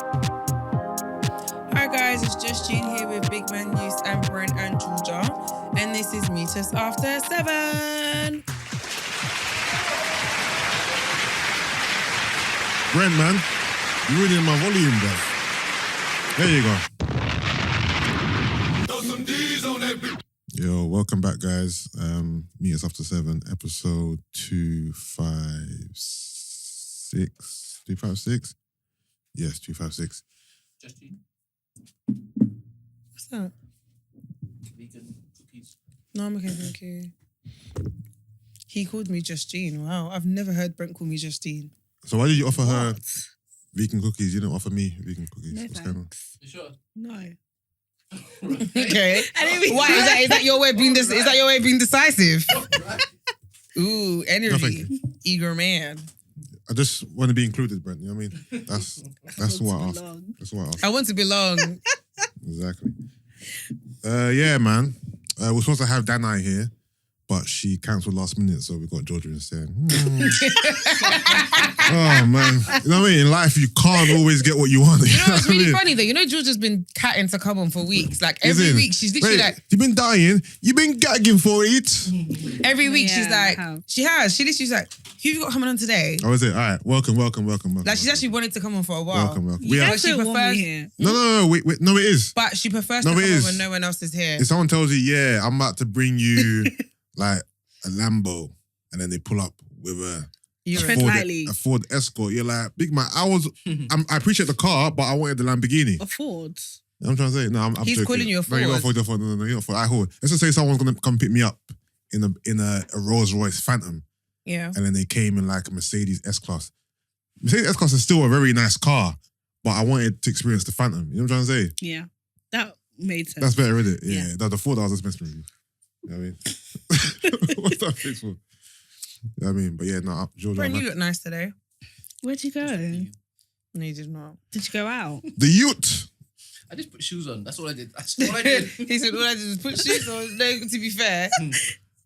Hi guys, it's just Jean here with Big Man Youth and Brent and Georgia, and this is Meet Us After 7. Brent, man, you're really in my volume, bro. There you go. Yo, welcome back, guys. Meet Us After 7, episode 256. 256? Yes, 256. Justine? What's that? Vegan cookies. No, I'm okay, thank you. He called me Justine. Wow, I've never heard Brent call me Justine. So why did you offer her vegan cookies? You didn't offer me vegan cookies. No What's going on? thanks. You sure? No. Okay. Why is that your way of being is that your way of being decisive? Ooh, energy. Eager man. I just want to be included, Brent. You know what I mean? That's what I asked. That's what I asked. I want to belong. Exactly. Yeah, man. We're supposed to have Danai here, but she cancelled last minute, so we got Georgia instead. Oh, man. You know what I mean? In life, you can't always get what you want. You know what's really funny though? You know Georgia's been catting to come on for weeks. Like every week she's literally like... You've been dying. You've been gagging for it. Every week she's like... I have. She has. She literally's like, who you got coming on today? Oh, is it? All right. Welcome. Like she's actually wanted to come on for a while. Welcome. You We have... guys don't want me here. No. Wait. No, it is. But she prefers to come on when no one else is here. If someone tells you, yeah, I'm about to bring you like a Lambo, and then they pull up with a Ford Escort, you're like, big man, I appreciate the car, but I wanted the Lamborghini. A Ford. I'm trying to say, no, I'm He's joking. calling you a Ford. No, you're not a Ford. No, you're not a Ford. I hold. Let's just say someone's gonna come pick me up in a Rolls Royce Phantom, Yeah. and then they came in like a Mercedes S-Class. Mercedes S-Class is still a very nice car, but I wanted to experience the Phantom. You know what I'm trying to say? Yeah. That made sense. That's better, isn't it? Yeah. Yeah. The Ford I was just messing with you. You know what I mean? What's that face for? You know what I mean? But yeah, no, Georgia. Brent, you look nice today. Where'd you go? No, you did not. Did you go out? The Ute. I just put shoes on. That's all I did. That's all I did. He said, all I did was put shoes on. No, to be fair.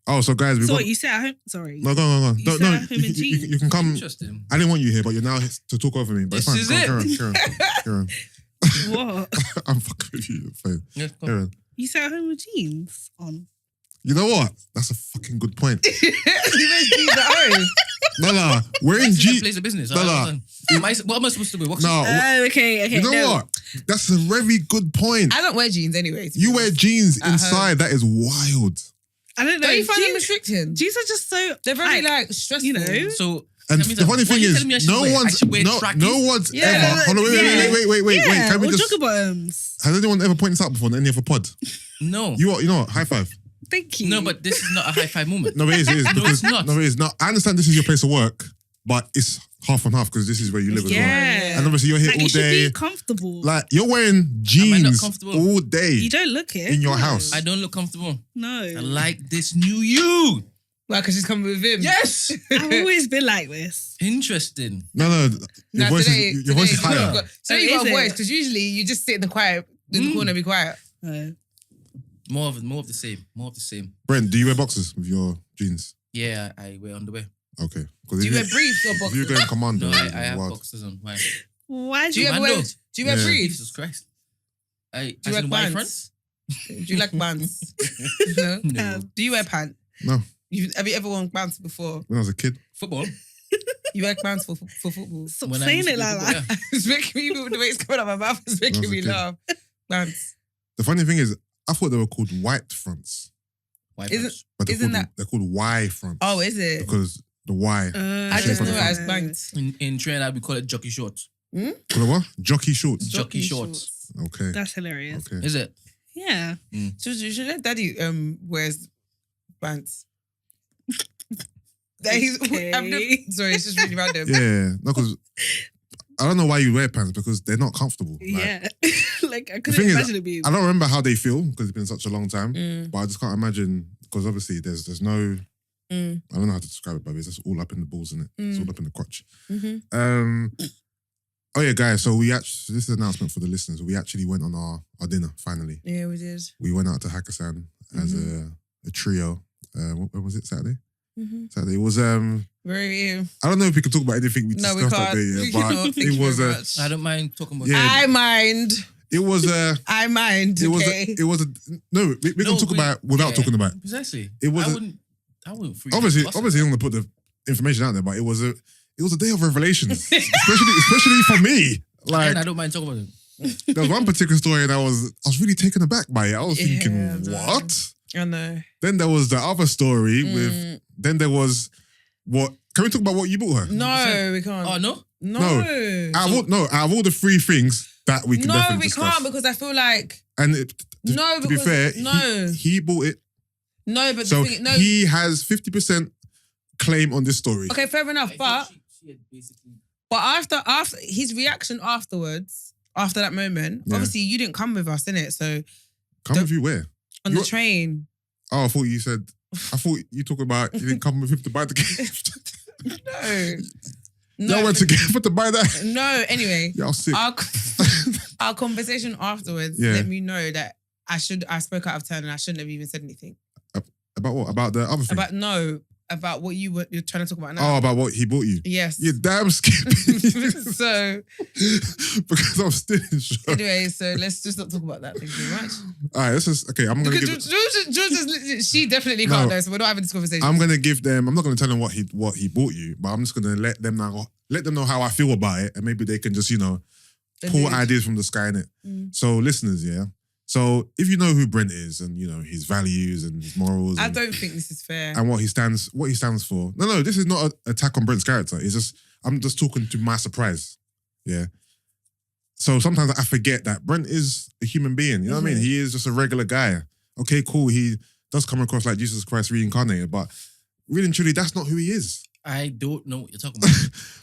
Oh, so guys, we've So got... what, you sit at home? Sorry. No, go. You sat at home in jeans? You can come. Interesting. I didn't want you here, but you're now to talk over me. But This it's fine. is Go on, it. Carry on. What? I'm fucking with you. It's fine. Yeah, go Carry on. You sat at home with jeans on? You know what? That's a fucking good point. He wears jeans at home. No. Wearing This is a jeans. place of business. No. What am I supposed to do? No. Oh, okay. You know what? That's a very good point. I don't wear jeans anyway. You wear jeans At inside. That is wild. I don't know. Don't you find them jeans, restricting? jeans are just so... They're very like stressful. you know. So, And tell me the funny what thing you is, telling me I should wear? I should wear trackies? no one's Yeah. ever. Hold on, wait. Yeah, Can we or just? jogger bottoms. Has anyone ever pointed this out before in any other pod? No. You know what? High five. Thank you. No, but this is not a high five moment. No, it is. No, it's not. No, it is. No, I understand this is your place of work, but it's half and half because this is where you live as well. Yeah. And obviously you're here Like, all it should day. be comfortable. Like you're wearing Am I not jeans comfortable? all day You don't look it. in your No. house. I don't look comfortable. No. I like this new you. Well, because she's coming with him. Yes. I've always been like this. Interesting. No, your voice is higher. So you Is got a it? voice because usually you just sit in the corner, and be quiet. More of the same. More of the same. Brent, do you wear boxers with your jeans? Yeah, I wear underwear. Okay. Do you wear briefs or If boxers? you're going commando, No, I have wild. boxers on. Why? Why Do you ever Commando. wear? Do you wear Yeah. briefs? Jesus Christ. Do you wear white pants? Do you like pants? No. No. Do you wear pants? No. Have you ever worn pants before? When I was a kid. Football. You wear pants for football? Stop When I saying used to it play like football, that. yeah. It's making me, the way it's coming out of my mouth is making me That's okay. laugh. Pants. The funny thing is, I thought they were called white fronts, White Isn't- pants. but Isn't that- they're called Y fronts. Oh, is it? Because the Y. I just shape know of it the as front. banks. In Trinidad, we call it jockey shorts. Called a what? Jockey shorts. Jockey shorts. Okay. That's hilarious. Okay. Is it? Yeah. So you should let Daddy wears pants. That he's, Okay. sorry, it's just really random. Yeah. No, because I don't know why you wear pants because they're not comfortable. Like, Yeah. Like, I thing couldn't is, imagine it being... I don't remember how they feel because it's been such a long time. Mm. But I just can't imagine because obviously there's no. Mm. I don't know how to describe it, but it's just all up in the balls, isn't it? It's Mm. all up in the crotch. Mm-hmm. Oh yeah, guys. So this is an announcement for the listeners. We actually went on our dinner finally. Yeah, we did. We went out to Hakkasan as a trio. When was it? Saturday. Mm-hmm. Saturday. It was Very. I don't know if we can talk about anything we No, we discussed that can't. day, We yeah, but cannot. Thank it you was very a. much. I don't mind talking about Yeah. I mind. It was a. I mind. It was. Okay. It was a. No, we can talk about it without talking about it. Precisely. It was. I wouldn't freak Obviously, out. I'm gonna put the information out there, but it was a day of revelation, especially for me. Like, And I don't mind talking about it. there was one particular story, and I was really taken aback by it. I was thinking, what? I know. Then there was the other story with. Then there was what? Can we talk about what you bought her? No, we can't. Oh, no? No. Out of all the three things that we can No, definitely we discuss. can't because I feel like And to be because fair, no, he bought it, no, but so the thing, no. he has 50% claim on this story. Okay, fair enough, but She had basically... but after his reaction afterwards, after that moment, Yeah. obviously you didn't come with us, innit? So Come with you where? on the train. Oh, I thought you said. I thought you talking about you didn't come with him to buy the gift. No. Y'all went together to buy that. No, anyway. Y'all sick. Our conversation afterwards let me know that I spoke out of turn and I shouldn't have even said anything. About what? About the other thing? About what you're trying to talk about now. Oh, about what he bought you? Yes. You're damn skippy. So because I'm still in shock. anyway, so let's just not talk about that. Thank you very much. All right, this is okay. I'm gonna give. George she definitely can't know, so we're not having this conversation. I'm gonna give them. I'm not gonna tell them what he bought you, but I'm just gonna let them know how I feel about it, and maybe they can just pull ideas from the sky in it. So listeners, yeah. So if you know who Brent is and his values and his morals, I don't think this is fair. and what he stands for. No, this is not an attack on Brent's character. It's just I'm just talking to my surprise. Yeah. So sometimes I forget that Brent is a human being. You know what I mean? He is just a regular guy. Okay, cool. He does come across like Jesus Christ reincarnated, but really and truly, that's not who he is. I don't know what you're talking about.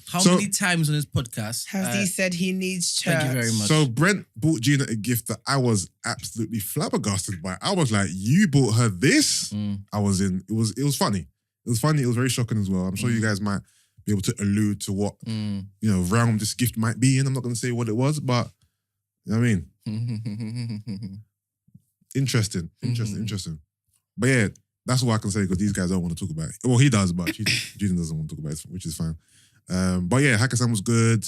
How many times on this podcast has he said he needs church? Thank you very much. So Brent bought Gina a gift that I was absolutely flabbergasted by. I was like, you bought her this? I was in. It was funny. It was funny. It was very shocking as well. I'm sure you guys might be able to allude to what realm this gift might be in. I'm not going to say what it was, but you know what I mean. Interesting. But yeah. That's all I can say because these guys don't want to talk about it. Well, he does, but Gina doesn't want to talk about it, which is fine. But yeah, Hakkasan was good.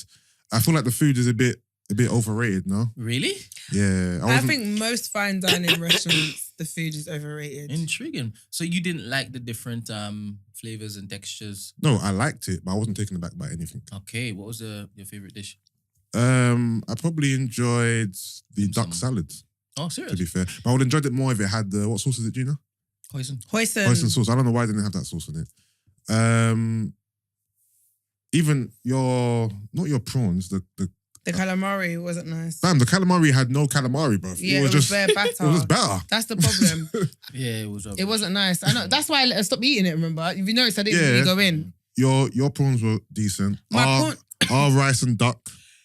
I feel like the food is a bit overrated, no? Really? Yeah. I think most fine dining restaurants, the food is overrated. Intriguing. So you didn't like the different flavors and textures? No, I liked it, but I wasn't taken aback by anything. Okay, what was your favorite dish? I probably enjoyed the duck salad. Oh, serious? To be fair. But I would have enjoyed it more if it had what sauce is it, Gina? Hoisin sauce. I don't know why they didn't have that sauce in it. Even not your prawns, the calamari wasn't nice. Damn, the calamari had no calamari, bro. Yeah, it was just bare batter. It was better. That's the problem. Yeah, it was rubbish. It wasn't nice. I know. That's why I stopped eating it, remember? If you noticed, I didn't really go in. Your prawns were decent. Our rice and duck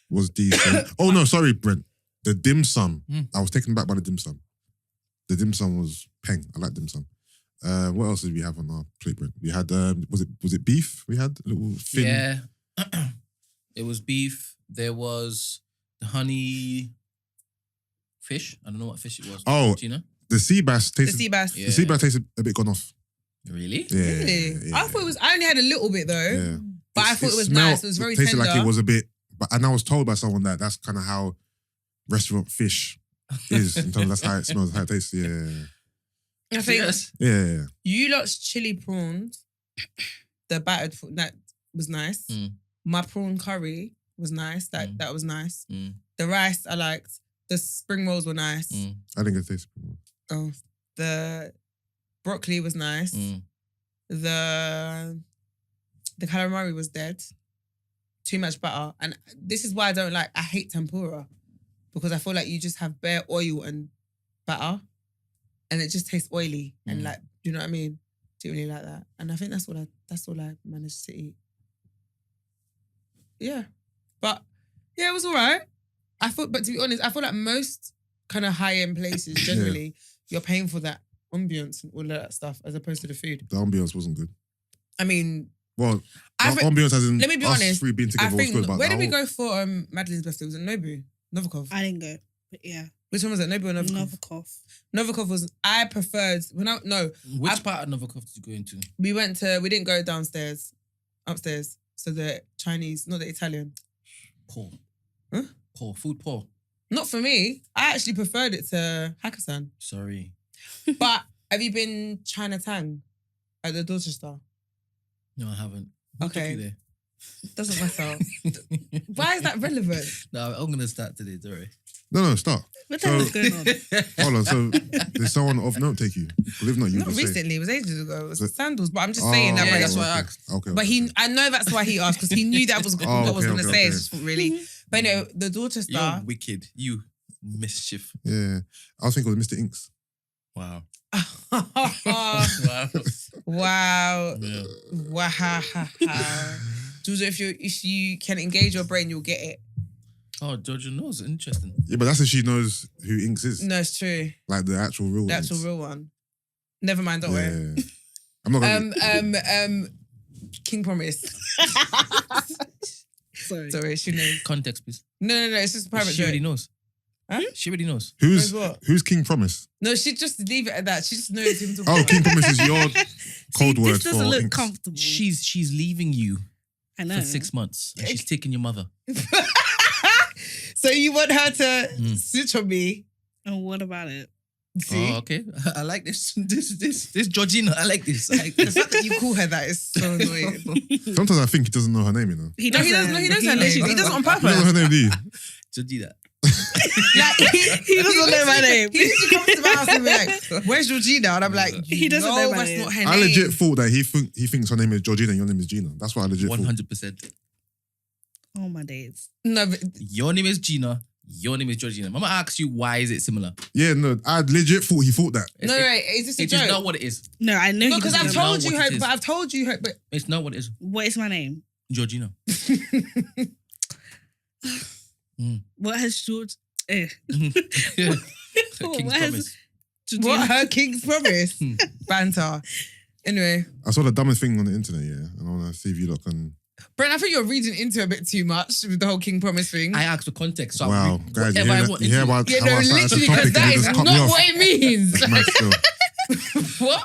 was decent. Oh no, sorry, Brent. The dim sum. I was taken back by the dim sum. The dim sum was peng. I like dim sum. What else did we have on our plate, Brent? We had was it beef? We had a little thin. Yeah. It was beef. There was the honey fish. I don't know what fish it was. Oh, Gina? The sea bass tasted. The sea bass. Yeah. The sea bass tasted a bit gone off. Really? Yeah. Really? Yeah. I thought it was. I only had a little bit though. Yeah. But I thought it was smelled- nice. It was very tasted tender. like it was a bit. And I was told by someone that that's kind of how restaurant fish is. In terms of that's how it smells, how it tastes. Yeah. I think Yeah. you lot's chili prawns, the battered that was nice. My prawn curry was nice. That was nice. The rice I liked. The spring rolls were nice. I didn't get to taste. Oh, the broccoli was nice. The calamari was dead. Too much butter. And this is why I hate tempura. Because I feel like you just have bare oil and batter. And it just tastes oily. And do you know what I mean? Didn't really like that. And I think that's all I managed to eat. Yeah. But yeah, it was all right. But to be honest, I feel like most kind of high-end places, generally, you're paying for that ambience and all of that stuff as opposed to the food. The ambience wasn't good. I mean... Well, ambience as in let me be us honest, three being together was good. But where did we go for Madeline's birthday? Was it Novikov? I didn't go, but yeah. Which one was it? Nobu or Novikov? Novikov was, I preferred, Which part of Novikov did you go into? We didn't go downstairs. upstairs. So the Chinese, not the Italian. Poor. Huh? Poor. Food poor. Not for me. I actually preferred it to Hakkasan. Sorry. But have you been Chinatown at the Dorchester? No, I haven't. Who took Okay. you there? Doesn't matter. Why is that relevant? No, I'm going to start today, don't worry. No, start. What the hell is going on? Hold on. So did someone of note take you? Well, if not, you Not would say. recently, it was ages ago. It was So- sandals, but I'm just saying that. yeah, but that's that's why I okay. asked. Okay. But I know that's why he asked, because he knew that was what I was going to say. okay. It's just really. But no, the Dorchester. You're wicked. You mischief. Yeah. I was thinking it was Mr. Inks. Wow. wow. Wow. Wow. Yeah. Wow. Georgia, if you can engage your brain, you'll get it. Oh, Georgia knows. Interesting. Yeah, but that's if she knows who Inks is. No, it's true. Like the actual real The actual Inks. real one. Never mind, don't worry. Yeah. I'm not gonna... King Promise. Sorry. Sorry, she knows. Context, please. No, it's just a private She already joke. knows. Huh? She already knows. Who's Knows what? King Promise? No, she just leave it at that. She just knows him to Oh, King Promise is your code word This for doesn't look Inks. comfortable. She's leaving you I know. for 6 months. And she's taking your mother. So you want her to Mm. switch on me? And what about it? See? Oh, okay. I like this. This Georgina. I like this. I like The this. fact that you call her that is so annoying. Sometimes I think he doesn't know her name, you know. He No, he does. No, he knows her name. literally He does it on You don't know purpose. her name, do you? Georgina. Like, He doesn't know my name. He usually comes to my house and be like, "Where's Georgina?" And I'm like, He doesn't no, know my that's name. not her name. I legit thought that he thinks her name is Georgina and your name is Gina. That's what I legit thought. 100%. Oh my days. No, but Your name is Gina. Your name is Georgina. Mama asks you why is it similar? Yeah, no, I legit thought he thought that. no, wait, is this a It is joke? not what it is. No, I know No, he because doesn't I've know. told what you it her, is. but I've told you her, but It's not what it is. What is my name? Georgina. What has George... King's What has promise. Georgina- what her king's promise? Banter. Anyway, I saw the dumbest thing on the internet, yeah, and I want to see if you lot can. Brent, I think you're reading into a bit too much with the whole king promise thing. I asked for context. So Wow, I guys, you whatever I hear, want you hear into. about yeah, how no, I started literally, the because topic that and you is just not cut me off? what it means. That's mad still. What?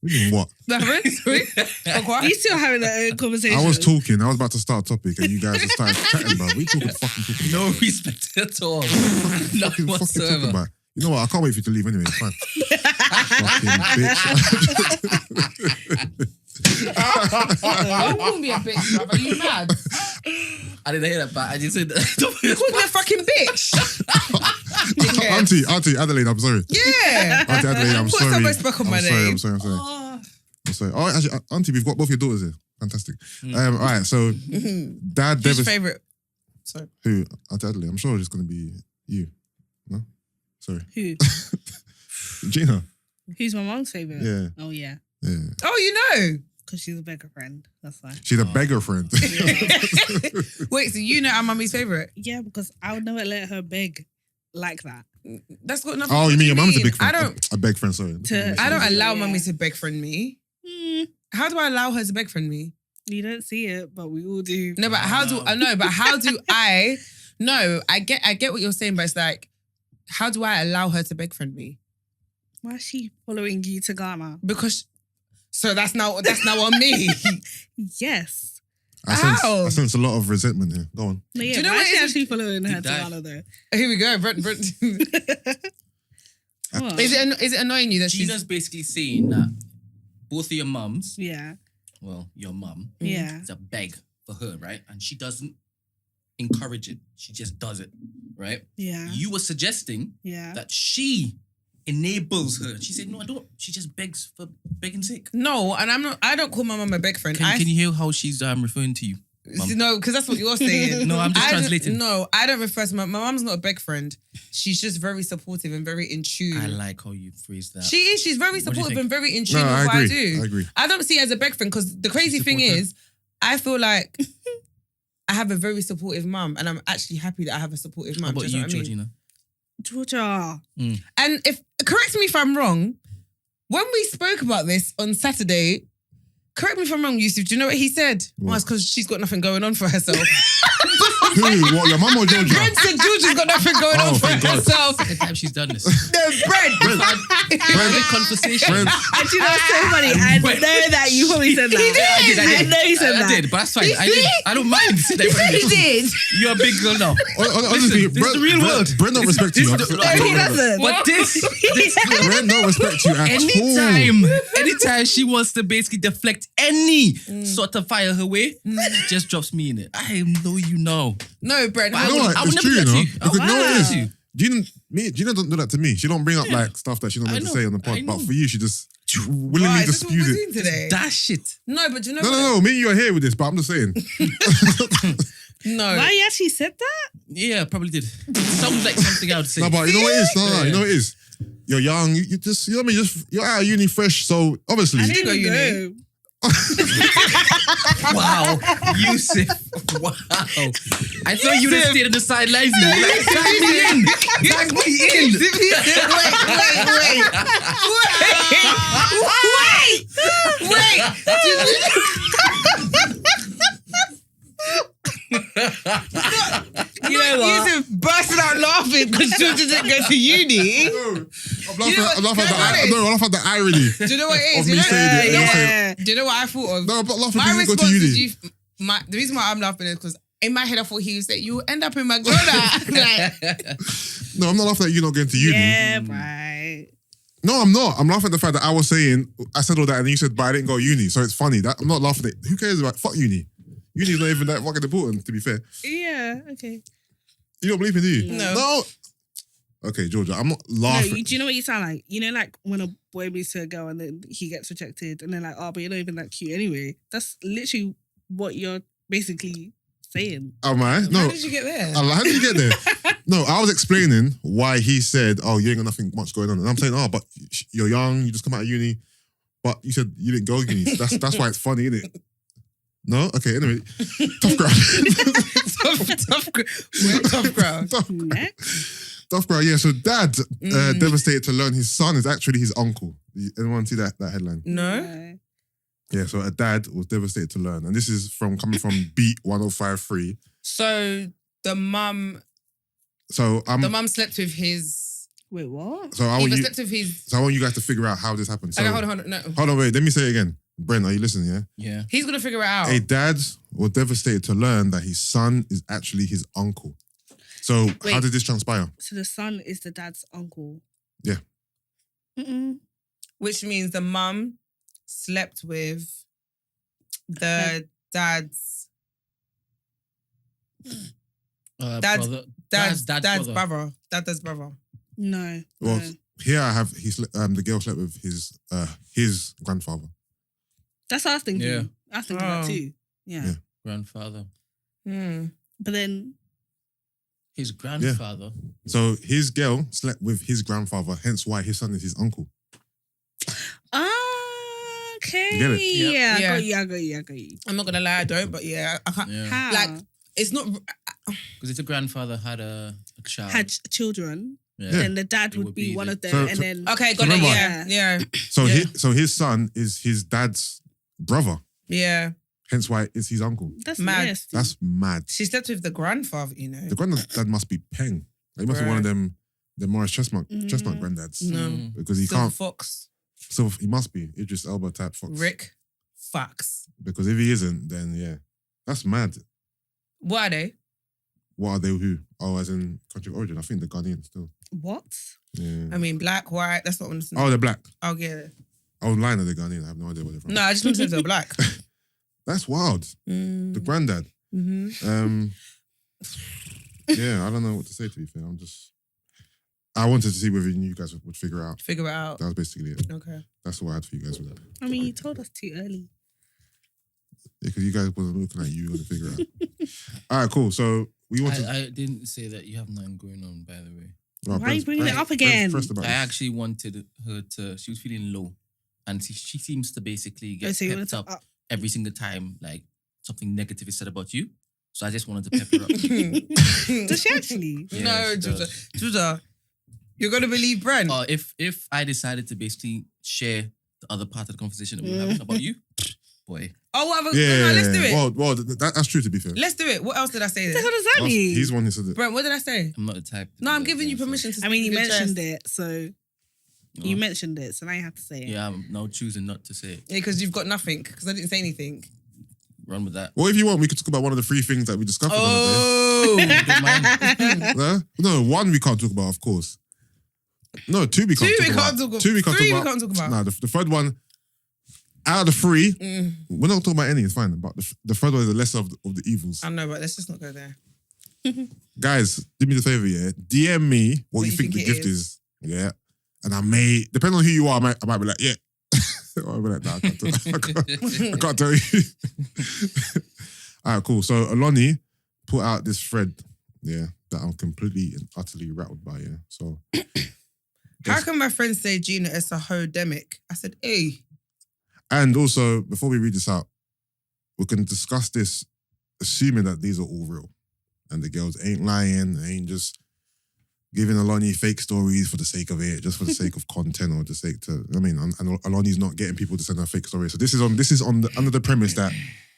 What do you mean, what? That happened? What? These two are having their own conversation. I was talking. I was about to start a topic, and you guys just started chatting, bro. We talking fucking talking. No about? respect at all. None Fucking talking whatsoever. about. You know what? I can't wait for you to leave anyway. It's fine. Fucking bitch. You call me a bitch, bruv. Are you mad? I didn't hear that, but I just said You called me a fucking bitch. Auntie Adelaide, I'm sorry. Yeah. Auntie Adelaide, I'm Put sorry. somebody back on my name. I'm sorry. Oh. I'm sorry. Oh, actually, Auntie, we've got both your daughters here. Fantastic. All right, so Dad, Who's Davis, your favourite? Sorry. who? Auntie Adelaide. I'm sure it's going to be you. No, sorry, Who? Gina. Who's my mom's favourite? Yeah, Oh, yeah. yeah. Oh, you know. Because she's a beggar friend. That's why. She's a beggar friend. Wait, so you know our mummy's favourite? Yeah, because I would never let her beg like that. That's got nothing. Oh, what you do mean your mum's a big I friend? don't. A beg friend. Sorry. I don't allow Yeah. mummy to beg friend me. How do I allow her to beg friend me? You don't see it, but we all do. No, but how do I know? But how do I? No, I get what you're saying, but it's like, how do I allow her to beg friend me? Why is she following you to Ghana? Because so that's now on me. Yes. How? I sense a lot of resentment here. Go on. No, yeah, Do you know why what is she it is? actually following her to Deep dive. Ghana though? Here we go, Brent. What? Is it annoying you that Gina's basically saying that both of your mums, Yeah. well, your mum, Yeah. is a beg for her, right? And she doesn't encourage it. She just does it, right? Yeah. You were suggesting Yeah. that she enables her. She said, no, I don't. She just begs for begging sake. No, and I don't call my mum a beg friend. Can you hear how she's referring to you? Mum? No, because that's what you're saying. No, I'm just translating. No, I don't refer to my mum's not a beg friend. She's just very supportive and very in tune. I like how you phrase that. She is. She's very What do you supportive think? and very in tune No, with I what I agree. do. I agree. I don't see it as a beg friend because the crazy thing Supporter. is, I feel like I have a very supportive mum, and I'm actually happy that I have a supportive How mum. about Do you, know what I mean? Georgina? Georgia. And correct me if I'm wrong, when we spoke about this on Saturday, correct me if I'm wrong, Yusuff, do you know what he said? What? Well, it's because she's got nothing going on for herself. Who? What? Your mum or Georgia? Brent and Georgia's got nothing going on for thank God. herself. Second time she's done this. No, Brent. Private conversation. Brent. And you know what's so funny? I know that you probably said that. I know you said that. I did, but that's fine. I don't mind. He did. You're a big girl now. Honestly, this is the real world. Brent don't respect you. No, he doesn't. But this Brent don't respect you at anytime she wants to basically deflect any sort of fire her way, she just drops me in it. I know you know. No, Brent. But You know what? I would It's never true, do you that know? to you. Because no, it is. To you. Gina don't do that to me. She don't bring up like stuff that she don't I meant to know, say on the I pod. know. But for you, she just willingly Right, this is what disputes we're it. doing today. That shit. No, but do you know No, what? no, no. Me and you are here with this, but I'm just saying. No. Why you actually said that? Yeah, probably did. Sounds like something I would say. No, but you know what it is? No, you know what it is? You're young. You just, you know what I mean? You're out of uni fresh, so obviously. I did didn't go uni. go. Wow, Yusuff. Wow. I thought you would have stayed on the sidelines. Like, tag me in. Tag me in. You know what? You're bursting out laughing because Georgia didn't go to uni. I'm laughing at the irony. Do you know what it is? Of me saying it. Yeah. Do you know what I thought of? No, I'm not laughing My because you go to response uni. is the reason why I'm laughing is because in my head I thought he would say, you end up in McDonald's. Like, No, I'm not laughing at you not going to uni. Yeah, right. No, I'm not. I'm laughing at the fact that I was saying, I said all that and you said, but I didn't go to uni. So it's funny. That I'm not laughing at who cares about fuck uni? Uni's not even that fucking important, to be fair. Yeah, okay. You don't believe me, do you? No. Okay, Georgia, I'm not No, laughing. do you know what you sound like? You know, like when a boy meets a girl and then he gets rejected and they're like, oh, but you're not even that cute anyway. That's literally what you're basically saying. Am I? No. how did you get there? How did you get there? No, I was explaining why he said, oh, you ain't got nothing much going on. And I'm saying, oh, but you're young, you just come out of uni. But you said you didn't go to uni. That's why it's funny, isn't it? No? Okay, anyway. Tough crowd. We're tough crowd. Next. Tough crowd, yeah. So dad, devastated to learn his son is actually his uncle. Anyone see that headline? No. Yeah, so a dad was devastated to learn. And this is coming from Beat 105.3. So the mum slept with his. Wait, what? So I He want you. slept with his. So I want you guys to figure out how this happened. So, Okay, hold on. No. Hold on, wait. Let me say it again. Brent, are you listening? Yeah. Yeah. He's gonna figure it out. A dad was devastated to learn that his son is actually his uncle. So how Wait. did this transpire? So the son is the dad's uncle. Yeah. Mm-mm. Which means the mum slept with the dad's Dad's- brother. dad's brother. brother. Dad's brother. No. Well, no. here I have the girl slept with his grandfather. That's what I was thinking. Yeah. I was thinking that Oh. too. Yeah. Yeah. Grandfather. Hmm. But then, His grandfather. So his girl slept with his grandfather, hence why his son is his uncle. okay. You get it? Yep. Yeah, Yeah. I got you. I'm not gonna lie, I don't, but yeah, I can't. Yeah. How? Like, it's not. Because if the grandfather had a child. Had children, yeah. then the dad It would would be be one the- of them, So- and then Okay, got remember- it. Yeah. So Yeah. his son is his dad's brother, Yeah. hence why it's his uncle. that's Mad. nasty. That's mad. She slept with the grandfather, you know. The granddad must be peng. Like, he must be one of them, the Morris Chestnut Mm. granddads. No. Mm. Because he Silver can't. Fox. So he must be Idris Elba type fox. Rick. Fox. Because if he isn't, then yeah, that's mad. What are they? What are they? Who? Oh, as in country of origin. I think the Ghanaian still. What? Yeah. I mean, black, white. That's what I'm listening. Oh, they're black. I'll get it. I was lying that they're Ghanaian. I have no idea where they're from. No, I just want to say they're black. That's wild. The granddad. Mm-hmm. Yeah, I don't know what to say, to be fair. I wanted to see whether you guys would figure it out. Figure it out. That was basically it. Okay. That's all I had for you guys with that. I mean, you told us too early. Yeah, because you guys wasn't looking at you to figure it out. All right, cool. So we want to. I didn't say that you have nothing going on, by the way. Oh, Why are you bringing it up again? Brent's about I this. actually wanted her to. She was feeling low, and she seems to basically get So you pepped wanted to up every single time, like something negative is said about you. So I just wanted to pep her up. Does she actually? Yeah, No, she Judah. does. Judah, you're gonna believe Brent. If I decided to basically share the other part of the conversation that we were having about you, boy. Oh, whatever. Yeah, No, let's do it. Well, that's true to be fair. Let's do it. What else did I say What the there? hell does that mean? He's the one who said it. Brent, what did I say? I'm not the type. No, I'm giving you permission to I mean, you speak with your mentioned chest. it, so you mentioned it, so now you have to say it. Yeah, I'm now choosing not to say it. Yeah, because you've got nothing, because I didn't say anything. Run with that. Well, if you want, we could talk about one of the 3 things that we discovered Oh! Don't mind. on the day. No, 1 we can't talk about, of course. No, 2 we can't talk about. 2 we can't 3 talk we about. can't talk about. Nah, the third one, out of the 3, we're not talking about any, it's fine. But the third one is the lesser of the evils. I know, but let's just not go there. Guys, do me the favor, yeah? DM me what you think the it gift is. Yeah. And I may, depending on who you are, I might be like, yeah. I'll be like, nah, I can't tell you. All right, cool. So Oloni put out this thread, yeah, that I'm completely and utterly rattled by, yeah. So How can my friends say Gina is a hodemic? I said, hey. and also, before we read this out, we can discuss this assuming that these are all real. And the girls ain't lying, ain't just giving Oloni fake stories for the sake of it, just for the sake of content or the sake to. I mean, and Oloni's not getting people to send her fake stories. So this is under the premise that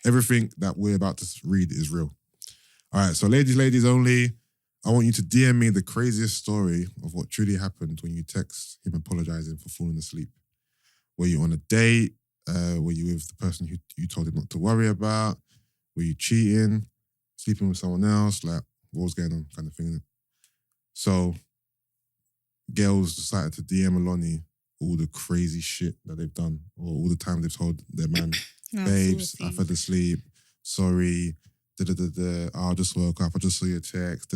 everything that we're about to read is real. All right, so ladies only. I want you to DM me the craziest story of what truly happened when you text him apologizing for falling asleep. Were you on a date? Were you with the person who you told him not to worry about? Were you cheating? Sleeping with someone else? Like, what was going on? Kind of thing. So, girls decided to DM Oloni all the crazy shit that they've done, or all the time they've told their man, babes, I fell asleep, sorry, I just woke up, I just saw your text,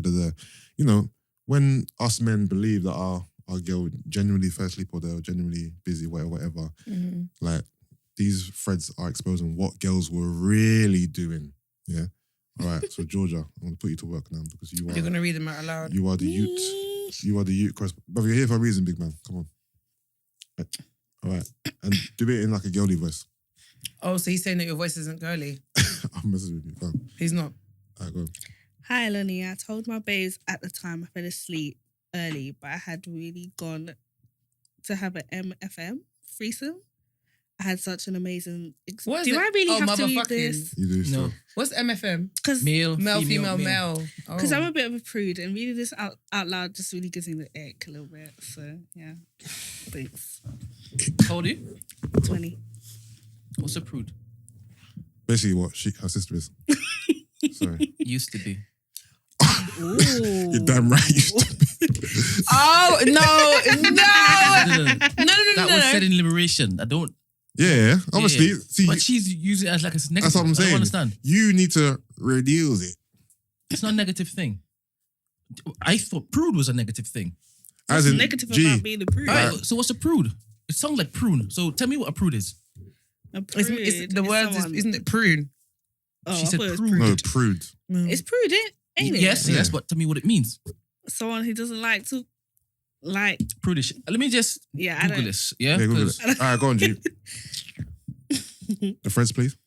You know, when us men believe that our girl genuinely fell asleep or they're genuinely busy, whatever, like, these threads are exposing what girls were really doing, yeah? All right, so Georgia, I'm going to put you to work now because you are... You're going to read them out loud. You are the youth. You are the youth correspondent. But you're here for a reason, big man. Come on. All right. And do it in like a girly voice. Oh, so he's saying that your voice isn't girly? I'm messing with you. Go on. He's not. All right, go on. Hi, Oloni. I told my babes at the time I fell asleep early, but I had really gone to have an MFM threesome. I had such an amazing experience. Do I really have to read this? You do, No. so. What's MFM? Because Male, Female, male. Oh. I'm a bit of a prude, and reading this out loud just really gives me the ick a little bit. So, yeah. Thanks. How old are you? 20. What's a prude? Basically what her sister is. Sorry. Used to be. Ooh. You're damn right. You used to be. Oh, no. That was said in Liberation. I don't... Yeah, obviously. Yeah. See, But she's using it as like a negative. that's what I'm saying. I don't understand. You need to reduce it. It's not a negative thing. I thought prude was a negative thing. As in, negative G, about being a prude. All right, so what's a prude? It sounds like prune. So tell me what a prude is. A prude It's the word someone- isn't it prune? Oh, She I said thought it was prude. no, prude. It's prude, ain't it? Yes, Yeah. but tell me what it means. Someone who doesn't like to, like, Prudish. Let me just yeah, I Google don't. this. Yeah, Yeah, Google 'Cause- it. All right, go on, G. The friends, please.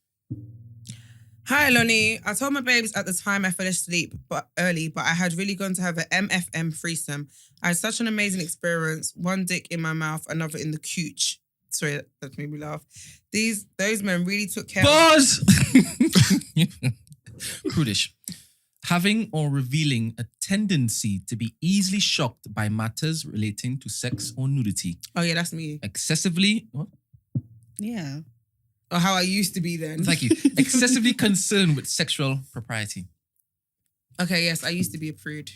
Hi, Oloni. I told my babes at the time I fell asleep early, but I had really gone to have an MFM threesome. I had such an amazing experience. One dick in my mouth, another in the cooch. Sorry, that made me laugh. Those men really took care of... Pause! Prudish. Having or revealing a tendency to be easily shocked by matters relating to sex or nudity. Oh, yeah, that's me. Excessively... What? Yeah. Or how I used to be then. Thank you. Excessively concerned with sexual propriety. Okay, yes, I used to be a prude.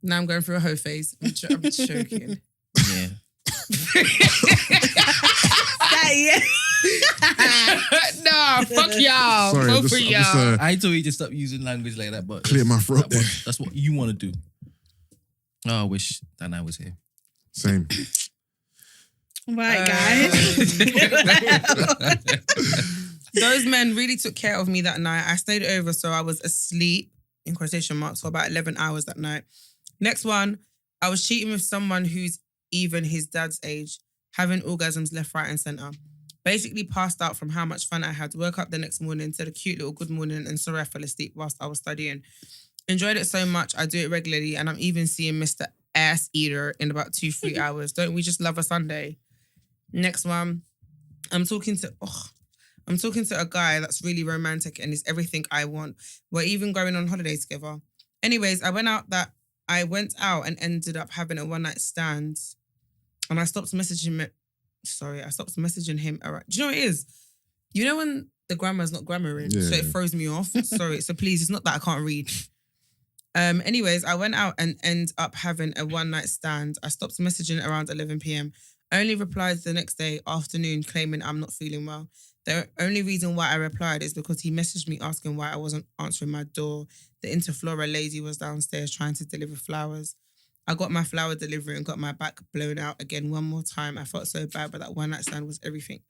Now I'm going through a hoe phase. I'm joking. Yeah. No, fuck y'all. Sorry, Vote I'm for just, y'all. I told you to stop using language like that, but Clear my throat there. that's what you want to do. Oh, I wish Danai was here. same. Right, guys. Those men really took care of me that night. I stayed over, so I was asleep, in quotation marks, for about 11 hours that night. Next one, I was cheating with someone who's even his dad's age, having orgasms left, right, and centre. Basically passed out from how much fun I had. Woke up the next morning, said a cute little good morning, and sorry I fell asleep whilst I was studying. Enjoyed it so much, I do it regularly, and I'm even seeing Mr. Ass Eater in about 2-3 hours. Don't we just love a Sunday? Next one, I'm talking to I'm talking to a guy that's really romantic and is everything I want. We're even going on holiday together. Anyways, I went out and ended up having a one-night stand. And I stopped messaging him. I stopped messaging him. Do you know what it is? You know when the grammar's not grammaring, so it throws me off. Sorry, so please, it's not that I can't read. Anyways, I went out and ended up having a one-night stand. I stopped messaging around 11 p.m. I only replied the next day afternoon claiming I'm not feeling well. The only reason why I replied is because he messaged me asking why I wasn't answering my door. The Interflora lady was downstairs trying to deliver flowers. I got my flower delivery and got my back blown out again one more time. I felt so bad, but that one night stand was everything.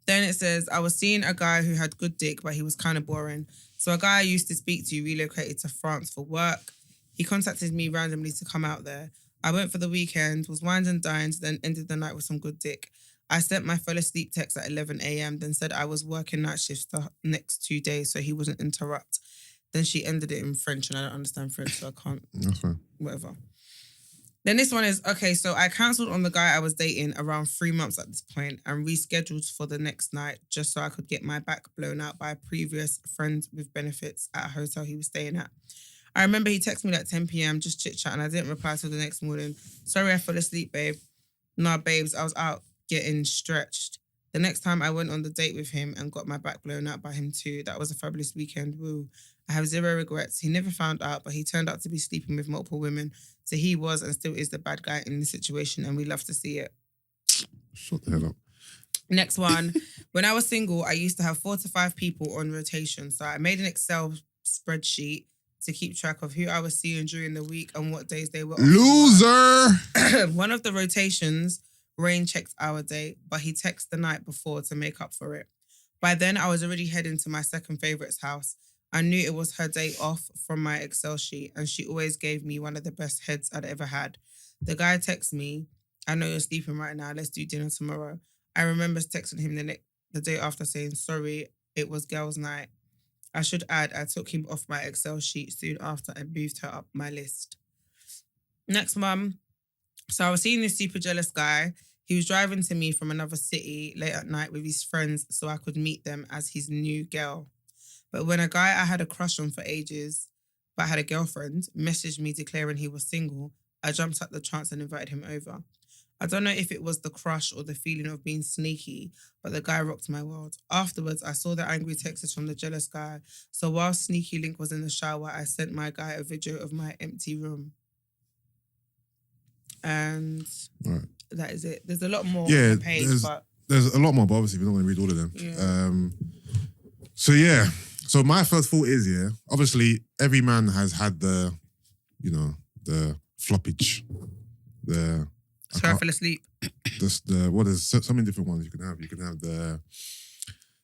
Then it says, I was seeing a guy who had good dick, but he was kind of boring. So a guy I used to speak to relocated to France for work. He contacted me randomly to come out there. I went for the weekend, was wined and dined, then ended the night with some good dick. I sent my fell asleep text at 11 a.m, then said I was working night shifts the next 2 days so he wouldn't interrupt. Then she ended it in French and I don't understand French, so I can't. That's fine. Whatever. Then this one is, okay, so I cancelled on the guy I was dating around 3 months at this point and rescheduled for the next night just so I could get my back blown out by a previous friend with benefits at a hotel he was staying at. I remember he texted me at 10 p.m, just chit-chat, and I didn't reply till the next morning. Sorry, I fell asleep, babe. Nah, babes, I was out getting stretched. The next time I went on the date with him and got my back blown out by him too. That was a fabulous weekend. Woo. I have zero regrets. He never found out, but he turned out to be sleeping with multiple women. So he was and still is the bad guy in the situation, and we love to see it. Shut the hell up. Next one. When I was single, I used to have 4 to 5 people on rotation. So I made an Excel spreadsheet to keep track of who I was seeing during the week and what days they were off. Loser! One of the rotations, Rain checked our date, but he texted the night before to make up for it. By then, I was already heading to my second favourite's house. I knew it was her day off from my Excel sheet, and she always gave me one of the best heads I'd ever had. The guy texted me, I know you're sleeping right now, let's do dinner tomorrow. I remember texting him the day after saying, sorry, it was girls' night. I should add, I took him off my Excel sheet soon after and moved her up my list. Next one. So I was seeing this super jealous guy. He was driving to me from another city late at night with his friends so I could meet them as his new girl. But when a guy I had a crush on for ages, but had a girlfriend, messaged me declaring he was single, I jumped at the chance and invited him over. I don't know if it was the crush or the feeling of being sneaky, but the guy rocked my world. Afterwards, I saw the angry texts from the jealous guy. So while Sneaky Link was in the shower, I sent my guy a video of my empty room. And that is it. There's a lot more on the page, there's a lot more, but obviously we're not going to read all of them. Yeah. So my first thought is, obviously every man has had the floppage, Sorry, I fell asleep. There's so many different ones you can have. You can have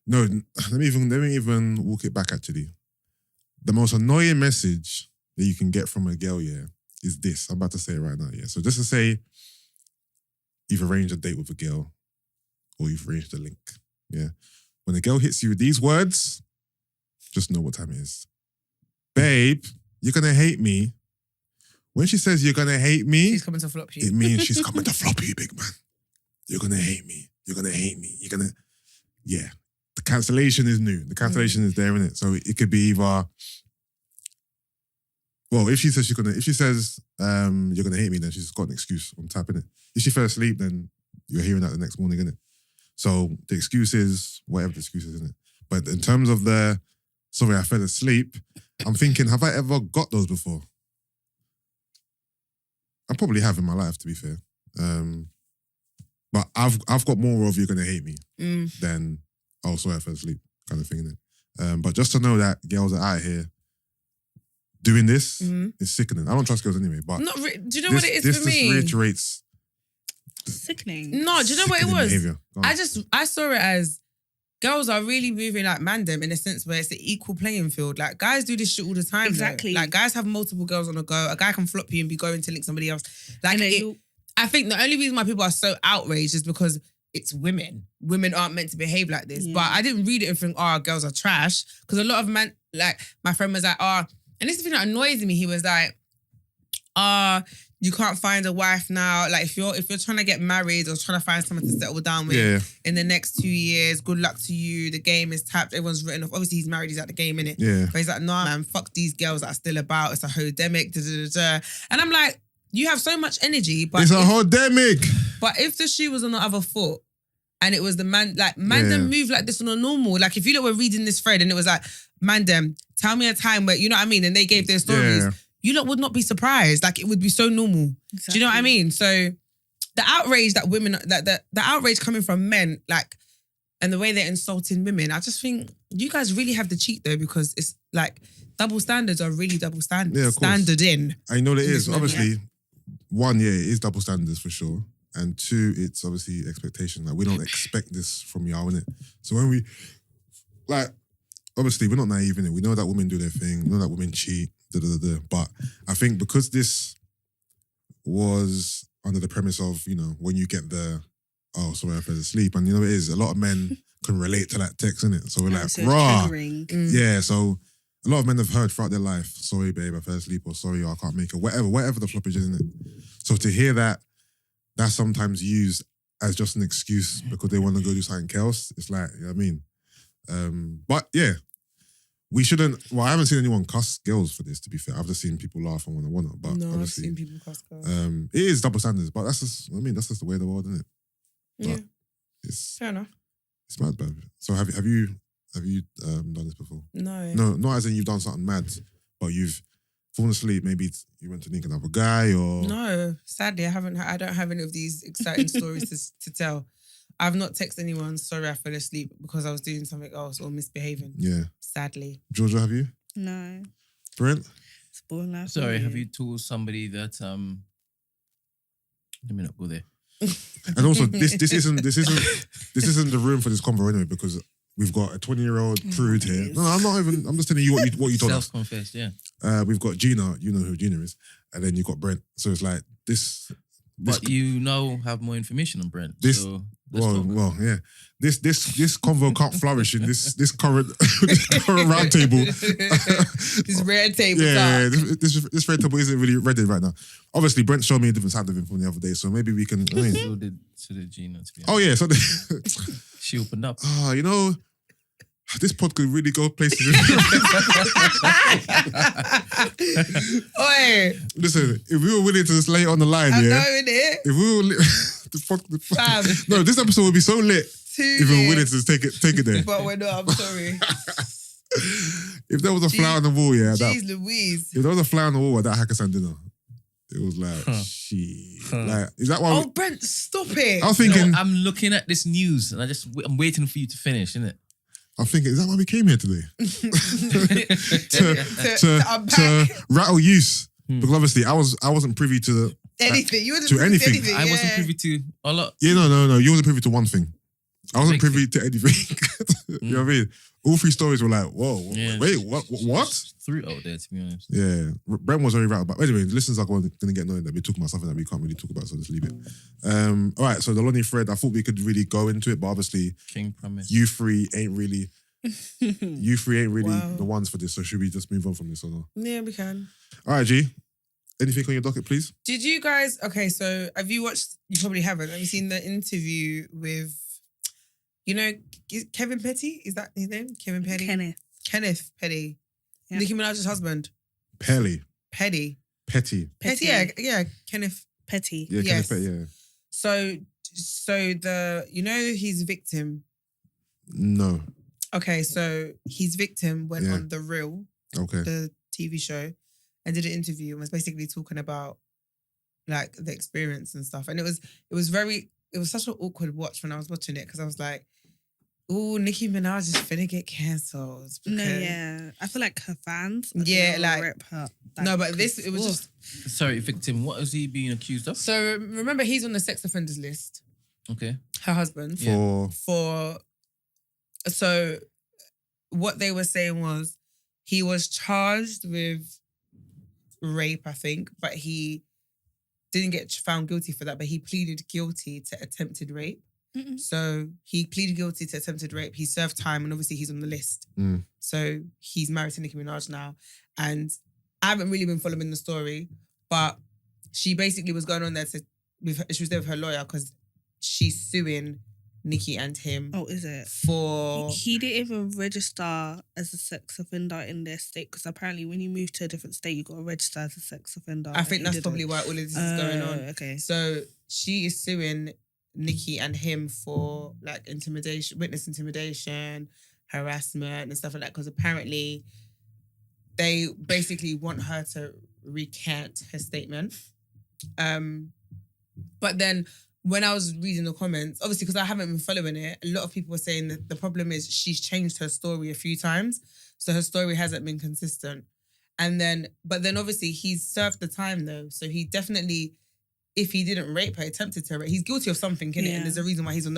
let me even walk it back actually. The most annoying message that you can get from a girl, is this. I'm about to say it right now, So just to say, you've arranged a date with a girl or you've arranged a link, When a girl hits you with these words, just know what time it is. Babe, you're going to hate me. When she says you're going to hate me, she's coming to flop you. It means she's coming to flop you, big man. You're going to hate me. You're going to hate me. You're going to... Yeah. The cancellation is new. The cancellation is there, isn't it? So it could be either... Well, if she says you're going to hate me, then she's got an excuse on tap, innit? If she fell asleep, then you're hearing that the next morning, innit? So the excuse is whatever the excuse is, innit? But in terms of sorry, I fell asleep, I'm thinking, have I ever got those before? I probably have in my life, to be fair. But I've got more of you're going to hate me than, oh, sorry, I fell asleep kind of thing, innit? But just to know that girls are out here doing this is sickening. I don't trust girls anyway, but... do you know what it is for me? This reiterates... Sickening. No, do you know what it was? Behavior. I saw it as girls are really moving like mandem in a sense where it's an equal playing field. Like, guys do this shit all the time. Exactly. Though. Like, guys have multiple girls on the go. A guy can flop you and be going to link somebody else. Like, I think the only reason why people are so outraged is because it's women. Women aren't meant to behave like this. Yeah. But I didn't read it and think, girls are trash. Because a lot of men, like, my friend was like, and this is the thing that annoys me. He was like, you can't find a wife now. Like if you're trying to get married or trying to find someone to settle down with in the next 2 years, good luck to you. The game is tapped. Everyone's written off. Obviously he's married. He's at the game, innit? Yeah. But he's like, nah, man, fuck these girls that are still about. It's a hodemic. And I'm like, you have so much energy, but it's a hodemic. But if the shoe was on the other foot, and it was the man them move like this on a normal. Like if you were reading this thread and it was like, man them, tell me a time where, you know what I mean? And they gave their stories. Yeah. You lot would not be surprised. Like it would be so normal. Exactly. Do you know what I mean? So the outrage that women, the outrage coming from men, like, and the way they're insulting women, I just think you guys really have the cheat though, because it's like double standards are really double standards. Yeah, of course. Standard in. I know it is. Obviously, one, it is double standards for sure. And two, it's obviously expectation. Like we don't expect this from y'all, innit? So when we, like, obviously we're not naive, innit? We know that women do their thing. We know that women cheat. But I think because this was under the premise of, you know, when you get the, oh, sorry, I fell asleep. And you know it is, a lot of men can relate to that text, innit? So we're like, rah. Yeah, so a lot of men have heard throughout their life, sorry, babe, I fell asleep, or sorry, I can't make it, whatever the floppage is, innit? So to hear that, that's sometimes used as just an excuse because they want to go do something else. It's like, you know what I mean? But yeah, we shouldn't, well, I haven't seen anyone cuss girls for this, to be fair. I've just seen people laugh and want to, but no, obviously, I've seen people cuss girls. It is double standards, but that's just, I mean, that's just the way of the world, isn't it? Yeah. But it's fair enough. It's mad, babe. So have you done this before? No. No, not as in you've done something mad, but you've fallen asleep, maybe you went to nick another guy or... No, sadly, I don't have any of these exciting stories to tell. I've not texted anyone, sorry I fell asleep because I was doing something else or misbehaving. Yeah. Sadly. Georgia, have you? No. Brent? It's born life. Sorry, have you told somebody that... Let me not go there. And also, this isn't the room for this convo anyway, because we've got a 20-year-old prude here. No, I'm just telling you what you told us. Self-confessed, yeah. We've got Gina, you know who Gina is, and then you've got Brent. So it's like this but you now have more information on Brent. Well, yeah. This convo can't flourish in this current round table. This red table. Yeah, this red table isn't really ready right now. Obviously, Brent showed me a different side of him from the other day, so maybe we can. I mean, so did Gina. To be honest. Oh yeah, so she opened up. You know, this pod could really go places. Oi! Listen, if we were willing to just lay it on the line, I know, innit? If we were no, this episode would be so lit if we were willing to just take it there. But we're not. I'm sorry. If there was a fly on the wall, Jeez Louise. If there was a fly on the wall at that Hakkasan dinner, it was like, shit. Like, is that why? Oh, Brent, stop it. I was thinking. No, I'm looking at this news and I'm waiting for you to finish, innit? I'm thinking, is that why we came here today? to rattle use. Because obviously I wasn't privy to anything. You to anything. I wasn't privy to a lot. Yeah, no. You wasn't privy to one thing. I wasn't privy to anything. You know what I mean? All three stories were like, whoa, wait, what? Threw it out there, to be honest. Yeah. Brent was very right about. Anyway, the listeners are going to get annoyed that we're talking about something that we can't really talk about, so just leave it. All right, so the Oloni thread, I thought we could really go into it, but obviously, King promise. You three ain't really the ones for this, so should we just move on from this or not? Yeah, we can. All right, G. Anything on your docket, please? Did you guys... Okay, so have you watched... You probably haven't. Have you seen the interview with... You know, Kevin Petty? Is that his name? Kevin Petty? Kenneth Petty. Yeah. Nicki Minaj's husband. Petty. Petty, yeah. Kenneth Petty. Yeah, yes. Kenneth Petty, yeah. So the... You know his victim? No. Okay, so his victim went on The Real, the TV show, and did an interview and was basically talking about like the experience and stuff. And it was such an awkward watch when I was watching it because I was like, "Ooh, Nicki Minaj is finna get cancelled." No, yeah, I feel like her fans, rip her. No, but it was just. Sorry, victim. What is he being accused of? So remember, he's on the sex offenders list. Okay. Her husband for. So what they were saying was he was charged with rape, I think, but he didn't get found guilty for that, but he pleaded guilty to attempted rape. Mm-mm. So he pleaded guilty to attempted rape. He served time and obviously he's on the list. So he's married to Nicki Minaj now. And I haven't really been following the story, but she basically was going on there she was there with her lawyer because she's suing Nicki and him. Oh, is it? For he didn't even register as a sex offender in their state because apparently when you move to a different state, you got to register as a sex offender. I think that's probably why all of this is going on. Okay. So she is suing Nicki and him for like intimidation, witness intimidation, harassment and stuff like that because apparently they basically want her to recant her statement. But then when I was reading the comments, obviously because I haven't been following it, a lot of people were saying that the problem is she's changed her story a few times. So her story hasn't been consistent. But then obviously he's served the time though. So he definitely, if he didn't rape her, attempted to rape, he's guilty of something, innit? And there's a reason why he's on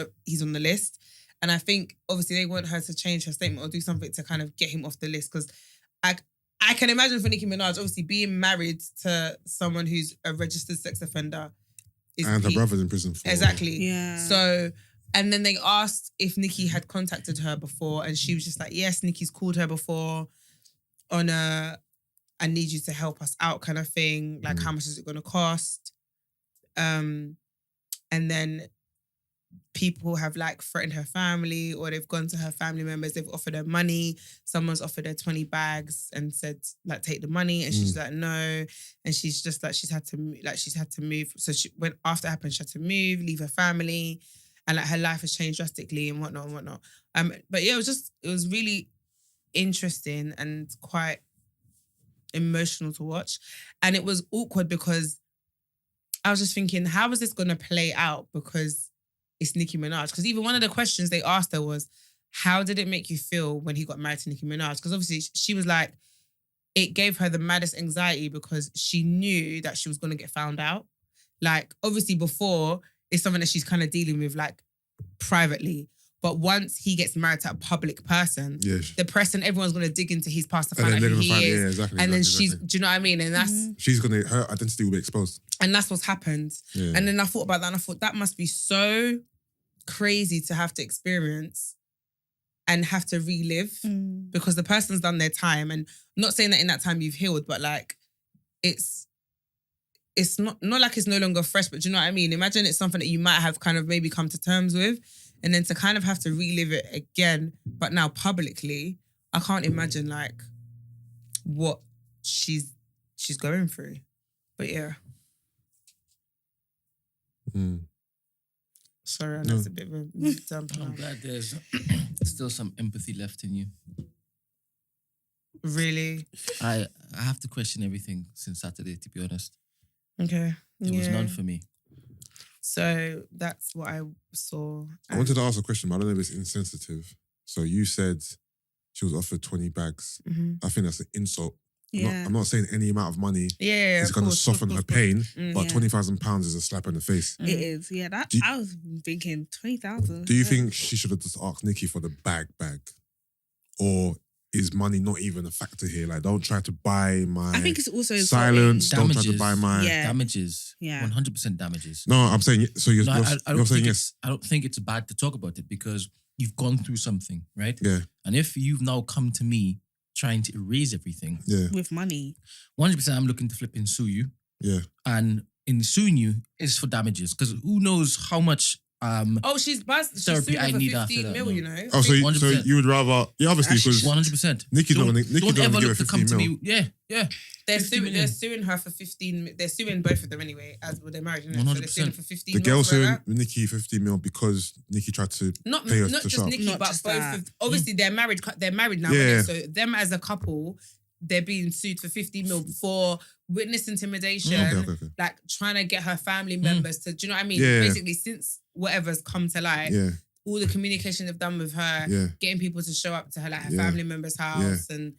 the list. And I think obviously they want her to change her statement or do something to kind of get him off the list. Because I can imagine for Nicki Minaj, obviously being married to someone who's a registered sex offender. And her brother's in prison for... Exactly. Yeah. So, and then they asked if Nicki had contacted her before and she was just like, yes, Nicki's called her before on a, I need you to help us out kind of thing. Like, how much is it going to cost? And then people have like threatened her family or they've gone to her family members, they've offered her money. Someone's offered her 20 bags and said, like, take the money. And she's like, no. And she's just like, she's had to move. So after it happened, she had to move, leave her family. And like her life has changed drastically and whatnot. But yeah, it was really interesting and quite emotional to watch. And it was awkward because I was just thinking, how is this going to play out? Because it's Nicki Minaj. Because even one of the questions they asked her was, how did it make you feel when he got married to Nicki Minaj? Because obviously she was like, it gave her the maddest anxiety because she knew that she was going to get found out. Like, obviously before, it's something that she's kind of dealing with like privately. But once he gets married to a public person, the press and everyone's going to dig into his past to find out who he is. Yeah, exactly. And then exactly. do you know what I mean? And that's... her identity will be exposed. And that's what's happened. Yeah. And then I thought about that and I thought that must be so crazy to have to experience and have to relive because the person's done their time. And not saying that in that time you've healed, but like it's not like it's no longer fresh, but do you know what I mean? Imagine it's something that you might have kind of maybe come to terms with. And then to kind of have to relive it again, but now publicly, I can't imagine like what she's going through. But yeah. Sorry, that's a bit of a dump. I'm glad there's still some empathy left in you. Really? I have to question everything since Saturday, to be honest. Okay. There was none for me. So that's what I saw. I wanted to ask a question, but I don't know if it's insensitive. So you said she was offered 20 bags. I think that's an insult. Yeah. I'm not saying any amount of money is going to soften her pain, but £20,000 is a slap in the face. It is, yeah. I was thinking 20,000. Do you think she should have just asked Nicki for the bag? Or is money not even a factor here? Like, don't try to buy my I think it's also silence. Don't try to buy my... Damages. Yeah. 100% damages. No, I'm saying... So you're saying yes. I don't think it's bad to talk about it because you've gone through something, right? Yeah. And if you've now come to me trying to erase everything... with money. 100% I'm looking to flip and sue you. Yeah. And in suing you is for damages because who knows how much... she's suing her for 15 mil, you know. Oh, so you would rather... Yeah, obviously, because... 100%. Nicki's not going to give her 15 mil. Yeah. They're suing her for 15... They're suing both of them anyway, as well, they're married, you know? 100%. So they're suing her for 15 the mil. The girl suing Nicki 15 mil because Nicki tried to pay her not to just shop. Nicki, Not but just both that. of... Obviously, they're married now, Yeah. so them as a couple... They're being sued for 15 mil for witness intimidation, Okay. like trying to get her family members to, do you know what I mean? Yeah. Basically, since whatever's come to light, all the communication they've done with her, getting people to show up to her, like her family member's house and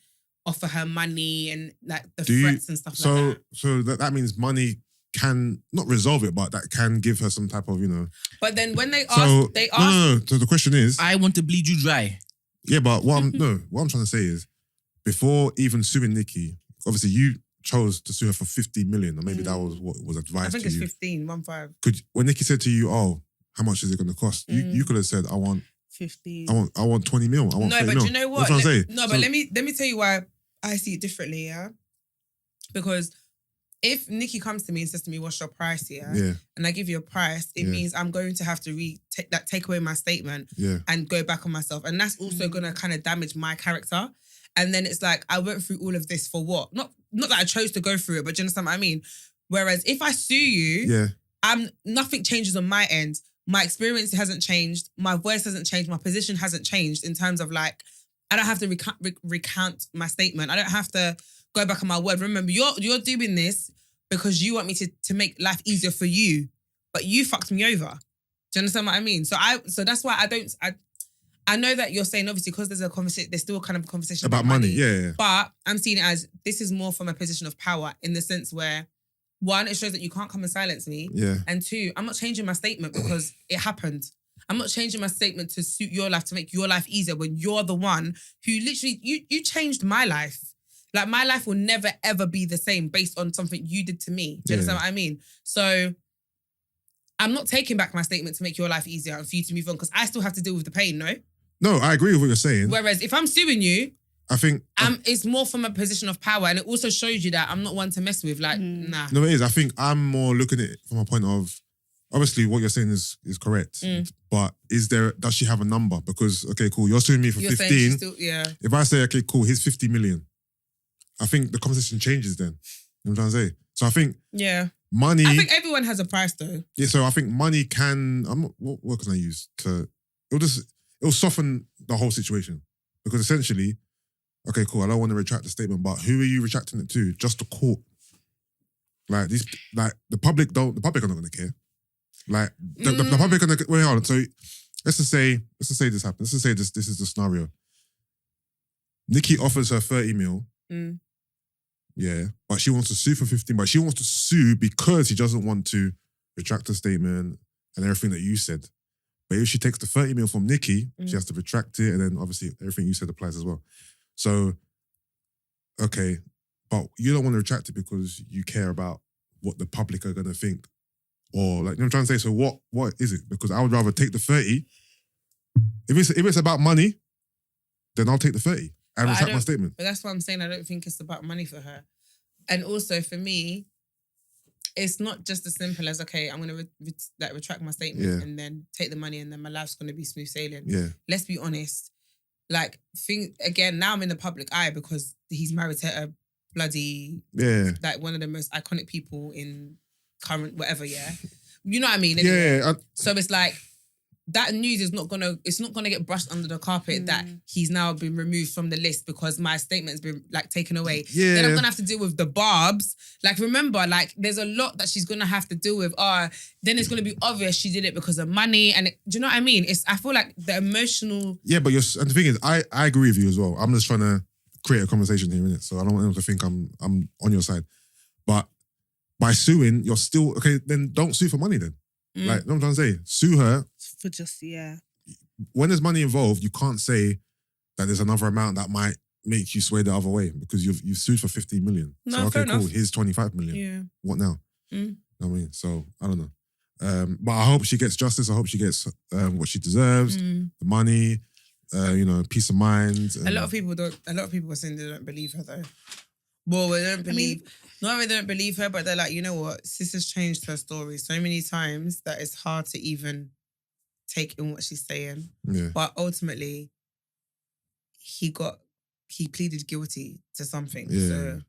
offer her money and like the threats and stuff like that. So that means money can not resolve it, but that can give her some type of, you know. But then when they asked, No. So the question is, I want to bleed you dry. Yeah, but what I'm trying to say is, before even suing Nicki, obviously you chose to sue her for 50 million, or maybe that was what was advised to you. I think it's 15. When Nicki said to you, "Oh, how much is it going to cost?" You could have said, "I want 15. I want 20 mil. I want 30 but mil." Do you know what? That's what I'm saying. But let me tell you why I see it differently. Yeah, because if Nicki comes to me and says to me, "What's your price?" Yeah. And I give you a price, it means I'm going to have to take away my statement and go back on myself, and that's also gonna kind of damage my character. And then it's like I went through all of this for what? Not that I chose to go through it, but do you understand what I mean? Whereas if I sue you, nothing changes on my end. My experience hasn't changed. My voice hasn't changed. My position hasn't changed in terms of like, I don't have to recount my statement. I don't have to go back on my word. Remember, you're doing this because you want me to make life easier for you, but you fucked me over. Do you understand what I mean? So that's why I know that you're saying obviously because there's a conversation, there's still kind of a conversation about money. Yeah. But I'm seeing it as this is more from a position of power in the sense where, one, it shows that you can't come and silence me. Yeah. And two, I'm not changing my statement because it happened. I'm not changing my statement to suit your life, to make your life easier when you're the one who literally, you changed my life. Like my life will never ever be the same based on something you did to me. Do you understand what I mean? So I'm not taking back my statement to make your life easier and for you to move on because I still have to deal with the pain, no? No, I agree with what you're saying. Whereas if I'm suing you, I think it's more from a position of power, and it also shows you that I'm not one to mess with. Like, nah. No, it is. I think I'm more looking at it from a point of, obviously, what you're saying is correct. But does she have a number? Because okay, cool, you're suing me for 15. Still, If I say, okay, cool, here's 50 million, I think the conversation changes then. You know what I'm trying to say? So I think money. I think everyone has a price though. Yeah, so I think money can. What can I use to? It'll soften the whole situation because essentially. Okay, cool. I don't want to retract the statement, but who are you retracting it to? Just the court. Like these, like the public are not going to care. Like the public are going to wait on. So let's just say this happens. Let's just say this is the scenario. Nicki offers her 30 mil. Yeah, but she wants to sue for 15. But she wants to sue because she doesn't want to retract the statement and everything that you said. But if she takes the 30 mil from Nicki, she has to retract it, and then obviously everything you said applies as well. So, okay, but you don't want to retract it because you care about what the public are going to think. Or like, you know what I'm trying to say? So what is it? Because I would rather take the 30. If it's about money, then I'll take the 30 and retract my statement. But that's what I'm saying. I don't think it's about money for her. And also for me, it's not just as simple as, okay, I'm going to retract my statement and then take the money and then my life's going to be smooth sailing. Yeah. Let's be honest. Like, now I'm in the public eye because he's married to a bloody, like one of the most iconic people in current whatever, You know what I mean? Anyway. Yeah. So it's like, that news is not gonna get brushed under the carpet that he's now been removed from the list because my statement's been like taken away. Yeah. Then I'm gonna have to deal with the barbs. Like remember, like there's a lot that she's gonna have to deal with. Then it's gonna be obvious she did it because of money. And do you know what I mean? I feel like the emotional. Yeah, but and the thing is, I agree with you as well. I'm just trying to create a conversation here, innit? So I don't want them to think I'm on your side. But by suing, you're still okay. Then don't sue for money then. Like, you know what I'm trying to say? Sue her. For just, When there's money involved, you can't say that there's another amount that might make you sway the other way because you've sued for 15 million. No, so, okay, fair cool. enough. Here's 25 million. Yeah. What now? You know what I mean? So, I don't know. But I hope she gets justice. I hope she gets what she deserves. The money, peace of mind. A lot of people are saying they don't believe her though. Well, they don't believe. Not only they don't believe her, but they're like, you know what? Sis has changed her story so many times that it's hard to even take in what she's saying. Yeah. But ultimately, he pleaded guilty to something. Yeah. So.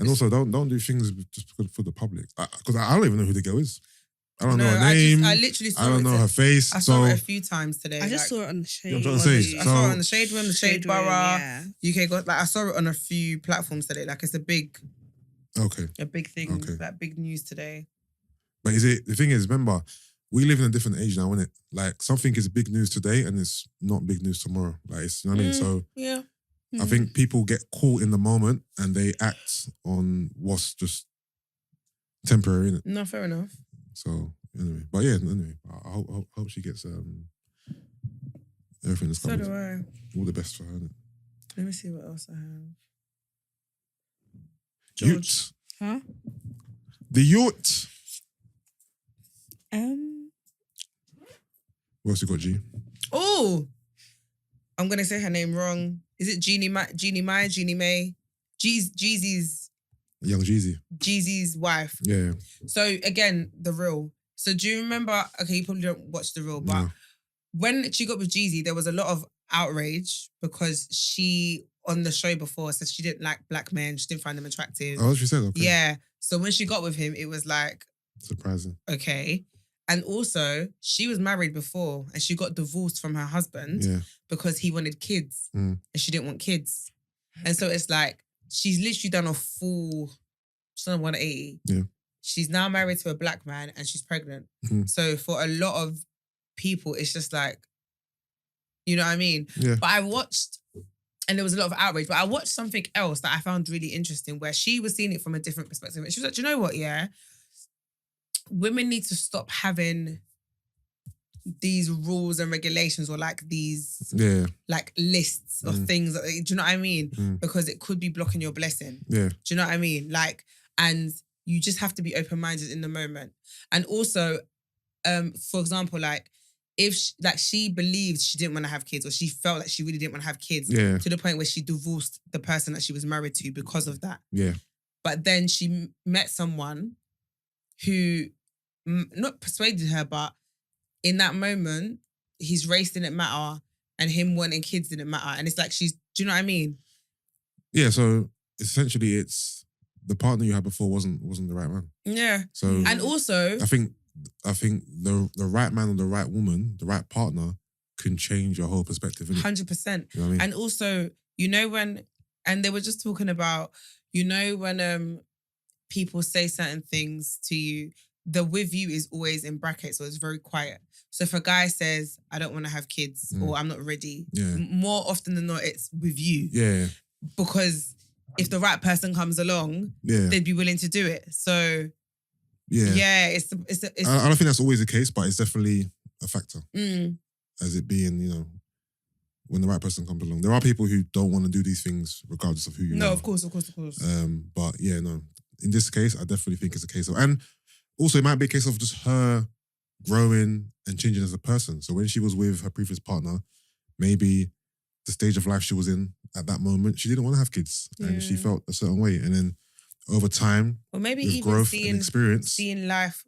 And also, don't do things just for the public. Because I don't even know who the girl is. I don't know her name. I literally saw I don't know her face. I saw it a few times today. I just saw it on the Shade. You know what I'm trying to say? I saw it on the Shade Room, the Shade Borough, yeah. UK got I saw it on a few platforms today. Like it's a big thing, like big news today. But the thing is, remember, we live in a different age now, innit? Like something is big news today and it's not big news tomorrow. Like it's, you know what I mean? So yeah. I think people get caught in the moment and they act on what's just temporary, innit? No, fair enough. So anyway, but yeah, anyway, I hope she gets everything that's covered. So do I. All the best for her. Innit? Let me see what else I have. Ute. Huh? The Ute. What else you got, G? Oh, I'm gonna say her name wrong. Is it Jeannie Mai? Jeannie Mai? Jeezy's Young Jeezy. Jeezy's wife. Yeah. So again, The Real. So do you remember, okay, you probably don't watch The Real, but when she got with Jeezy, there was a lot of outrage because she, on the show before, said she didn't like black men, she didn't find them attractive. Oh, she said, okay. Yeah. So when she got with him, it was like... surprising. Okay. And also, she was married before and she got divorced from her husband because he wanted kids and she didn't want kids. And so it's like, she's literally done a full, she's done a 180. Yeah. She's now married to a black man and she's pregnant. So for a lot of people, it's just like, you know what I mean? Yeah. But I watched, and there was a lot of outrage, but I watched something else that I found really interesting where she was seeing it from a different perspective. And she was like, do you know what, women need to stop having these rules and regulations or like these like lists of things. Do you know what I mean? Because it could be blocking your blessing. Yeah. Do you know what I mean? Like, and you just have to be open-minded in the moment. And also, for example, like if she believed she didn't want to have kids or she felt like she really didn't want to have kids to the point where she divorced the person that she was married to because of that. Yeah. But then she met someone who not persuaded her, but in that moment, his race didn't matter and him wanting kids didn't matter. And it's like do you know what I mean? Yeah, so essentially it's the partner you had before wasn't the right man. Yeah. So and also I think the right man or the right woman, the right partner can change your whole perspective. 100%. You know what I mean? And also, and they were just talking about, when people say certain things to you, the with you is always in brackets, so it's very quiet. So if a guy says, I don't want to have kids or I'm not ready, more often than not, it's with you. Yeah. Because if the right person comes along, they'd be willing to do it. So it's I don't think that's always the case, but it's definitely a factor. As it being, when the right person comes along. There are people who don't want to do these things regardless of who you know. No, of course. But yeah, no. In this case, I definitely think it's a case of, and also it might be a case of just her growing and changing as a person. So when she was with her previous partner, maybe the stage of life she was in at that moment, she didn't want to have kids and she felt a certain way. And then over time, or maybe with even growth and experience, seeing life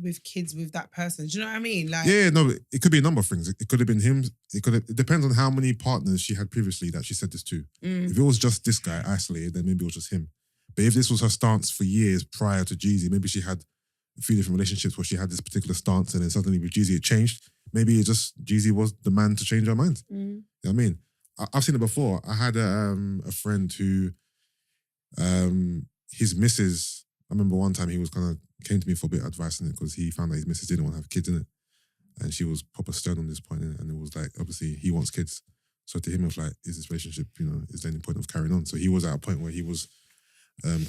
with kids with that person. Do you know what I mean? Like, no, it could be a number of things. It could have been him. It depends on how many partners she had previously that she said this to. If it was just this guy isolated, then maybe it was just him. But if this was her stance for years prior to Jeezy, maybe she had a few different relationships where she had this particular stance and then suddenly with Jeezy it changed. Maybe it just, Jeezy was the man to change her mind. You know what I mean? I've seen it before. I had a friend who, his missus, I remember one time he was came to me for a bit of advice in it because he found that his missus didn't want to have kids in it. And she was proper stern on this point in it. And it was like, obviously he wants kids. So to him it was like, is this relationship, is there any point of carrying on? So he was at a point where he was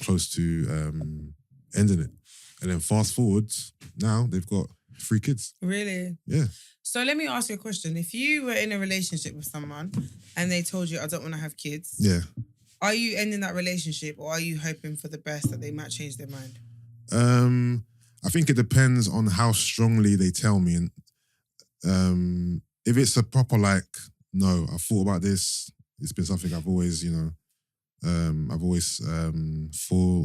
close to ending it. And then fast forward, now they've got 3 kids. Really? Yeah. So let me ask you a question. If you were in a relationship with someone and they told you, I don't want to have kids. Yeah. Are you ending that relationship or are you hoping for the best that they might change their mind? I think it depends on how strongly they tell me. And if it's a proper no, I've thought about this. It's been something I've always, thought,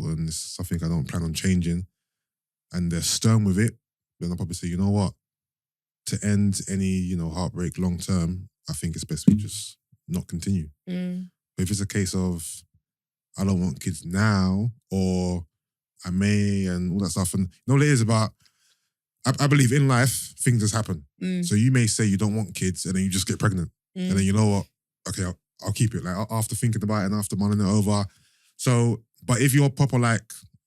and it's something I don't plan on changing. And they're stern with it, then I'll probably say, you know what? To end any, heartbreak long term, I think it's best we just not continue. But if it's a case of, I don't want kids now, or I may, and all that stuff, and what it is about, I believe in life, things just happen. So you may say you don't want kids, and then you just get pregnant. And then you know what? Okay, I'll keep it. Like after thinking about it and after mulling it over. So, but if you're proper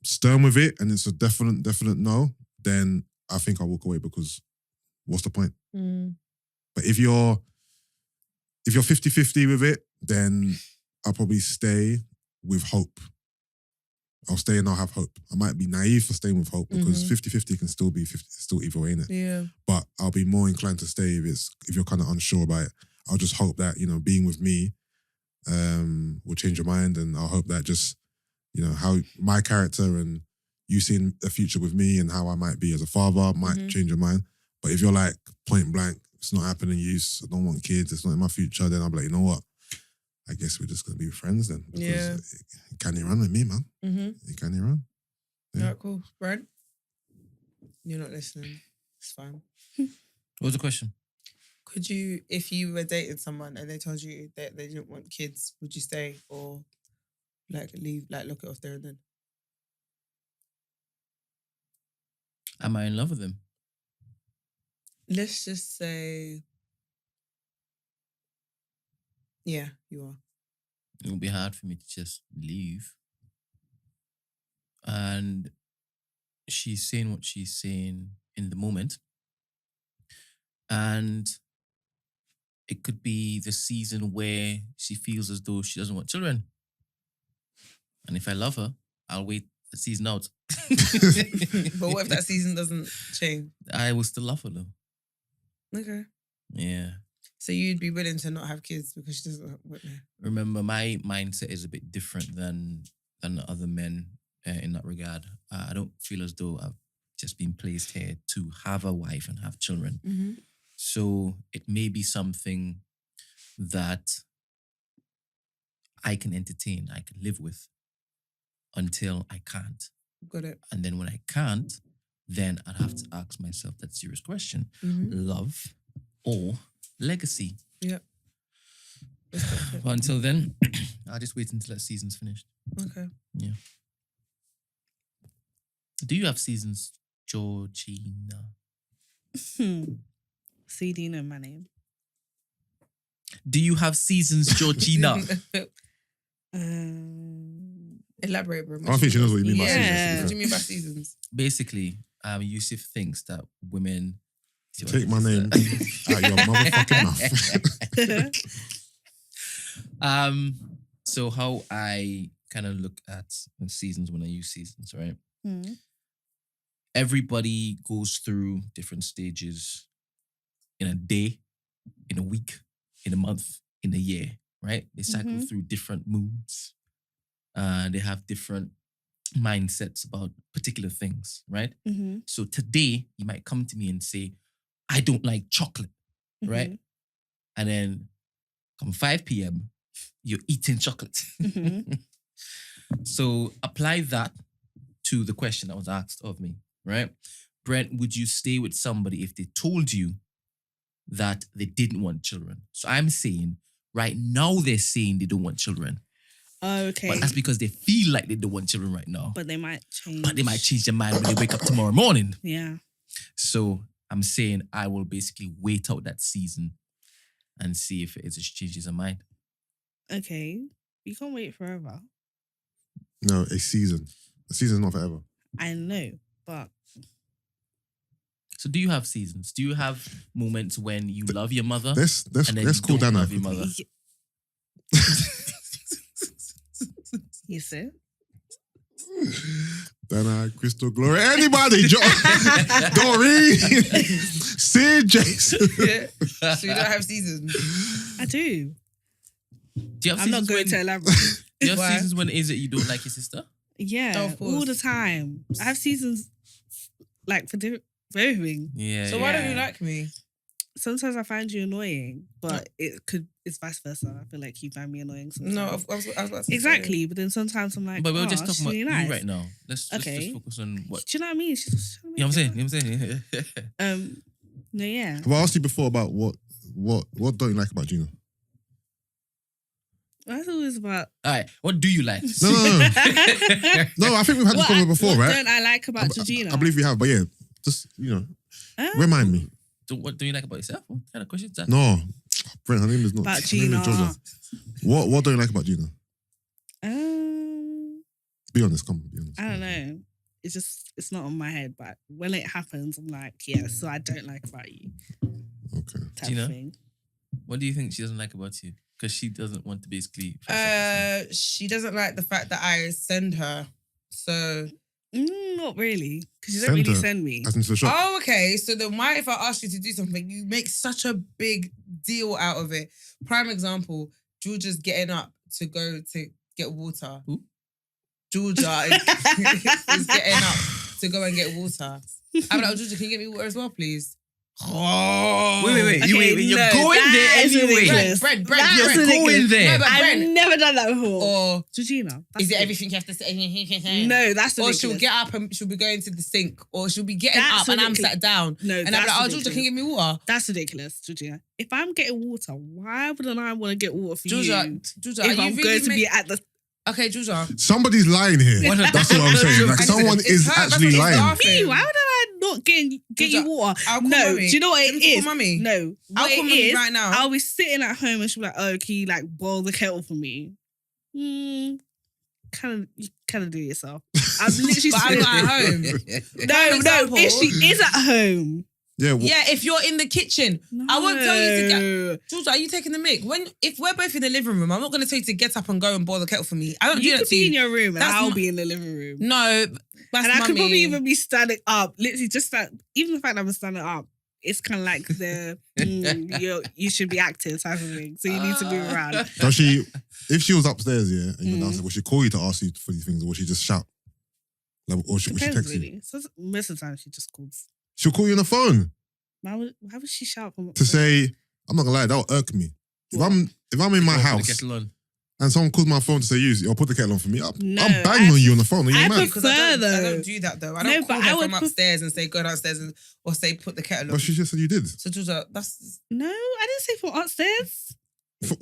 stern with it and it's a definite no, then I think I'll walk away because what's the point? But if you're 50-50 with it, then I'll probably stay with hope. I'll stay and I'll have hope. I might be naive for staying with hope because 50-50 can still be 50, still either way, innit? Yeah. But I'll be more inclined to stay if you're kind of unsure about it. I'll just hope that, being with me will change your mind, and I'll hope that just, how my character and you seeing a future with me and how I might be as a father might change your mind. But if you're point blank, it's not happening, I don't want kids, it's not in my future, then I'll be like, you know what? I guess we're just gonna be friends then. Yeah. Can you run with me, man? Mm-hmm. Can you run? Yeah. Alright, cool. Brent? You're not listening. It's fine. What was the question? Could you, if you were dating someone and they told you that they didn't want kids, would you stay or like leave, like lock it off there and then? Am I in love with them? Let's just say, yeah, you are. It would be hard for me to just leave. And she's saying what she's saying in the moment. And it could be the season where she feels as though she doesn't want children. And if I love her, I'll wait the season out. But what if that season doesn't change? I will still love her though. Okay. Yeah. So you'd be willing to not have kids because she doesn't want them? Remember, my mindset is a bit different than other men in that regard. I don't feel as though I've just been placed here to have a wife and have children. Mm-hmm. So it may be something that I can entertain, I can live with until I can't. Got it. And then when I can't, then I'd have to ask myself that serious question. Mm-hmm. Love or legacy? Yep. But until then, I'll just wait until that season's finished. Okay. Yeah. Do you have seasons, Georgina? CD know my name. Do you have seasons, Georgina? Elaborate, bro. I don't think she knows what you mean by seasons. What do you mean by seasons? Basically, Yusuff thinks that women... Take my name out your motherfucking mouth. So how I kind of look at seasons when I use seasons, right? Mm-hmm. Everybody goes through different stages in a day, in a week, in a month, in a year, right? They cycle through different moods. They have different mindsets about particular things, right? Mm-hmm. So today, you might come to me and say, I don't like chocolate, right? And then come 5 p.m., you're eating chocolate. So apply that to the question that was asked of me, right? Brent, would you stay with somebody if they told you that they didn't want children? So I'm saying right now they're saying they don't want children. Okay. But that's because they feel like they don't want children right now. But they might change. But they might change their mind when they wake up tomorrow morning. Yeah. So I'm saying I will basically wait out that season and see if it just changes her mind. Okay. You can't wait forever. No, a season. A season's not forever. I know, but... So do you have seasons? Do you have moments when you love your mother? Let's call Danai. Love your mother? You see? Danai, Crystal Glory, anybody, Doreen, Sid, Jason. So you don't have seasons? I do. Do you have I'm not going to elaborate. Do you have Why? seasons when is it you don't like your sister? Yeah, Oh, of course. all the time. I have seasons like for everything. Yeah. So why don't you like me? Sometimes I find you annoying, but it's vice versa. I feel like you find me annoying sometimes. No, I was about to say. Exactly, but then sometimes I'm like, But we're oh, just talking about she's you really nice. right now. Let's Okay. just focus on what. Do you know what I mean? She's You know what I'm saying? No, yeah. Have I asked you before about what don't you like about Gina? That's always about. All right. What do you like? No. No, I think we've had this conversation before, what right? don't I like about Georgina? I believe we have, but yeah, just, remind me. So what do you like about yourself? What kind of question is that? No, Brent, her name is not. About her name is Gina. Georgia. What don't you like about Gina? Be honest, come on, be honest. I don't know. It's not on my head, but when it happens, I'm like, yeah, so I don't like about you. Okay. Type Gina? of thing. What do you think she doesn't like about you? Because she doesn't want to basically... She doesn't like the fact that I send her. So... Not really. Because you don't really send me. As into the shop. Oh, okay. So then why if I ask you to do something, you make such a big deal out of it? Prime example, Georgia's getting up to go to get water. Who? Georgia is getting up to go and get water. I'm like, oh, Georgia, can you get me water as well, please? Oh, wait. Okay, You're no, going there that is anyway. ridiculous. Brent, That's you're ridiculous. going there. No, but I've Brent. never done that before. Or Georgina. is it everything you have to say? No, that's Or ridiculous. she'll get up and she'll be going to the sink, or she'll be getting That's up and I'm ridiculous. sat down. No, And I'm that's like, oh, ridiculous. Georgia, can you get me water? That's ridiculous, Georgina. If I'm getting water, why wouldn't I want to get water for Georgia, you? Georgia, If I'm going to be at the... Okay, Georgia. Somebody's lying here. That's what I'm saying. Like, someone It's is her, that's actually what she's lying. laughing. Me, why would I not get you water? I'll call No, mummy. do you know what Let it me call is? mummy. No, I'll what call it mummy is, right now. I'll be sitting at home and she'll be like, oh, can you like boil the kettle for me? You kind of do it yourself. I'm literally But I'm sitting not at home. No, example. if she is at home. Yeah. Yeah, if you're in the kitchen. I won't tell you to get... Georgia, are you taking the mic? If we're both in the living room, I'm not going to tell you to get up and go and boil the kettle for me. I don't do You that could to be you. in your room and That's I'll my- be in the living room. No, that's And I could mummy. probably even be standing up. Literally, just that. Even the fact that I'm standing up, it's kind of like the you should be active type of thing. So you need to move around. Does she? If she was upstairs, yeah, and you're downstairs, would she call you to ask you for these things, or would she just shout? Like, or would she Depends, text you? really. So most of the time, she just calls. She'll call you on the phone Why would she shout from to say, "I'm not gonna lie, that'll irk me." If I'm in my Put the house kettle on. and someone calls my phone to say, "Use, or put the kettle on for me," I'm No, banging on you on the phone. Are you I mad? Because I Further. don't do that though. I No, don't but call I her would from upstairs and say go downstairs or say put the kettle on. But she just said you did. So Georgia, that's... No, I didn't say from upstairs.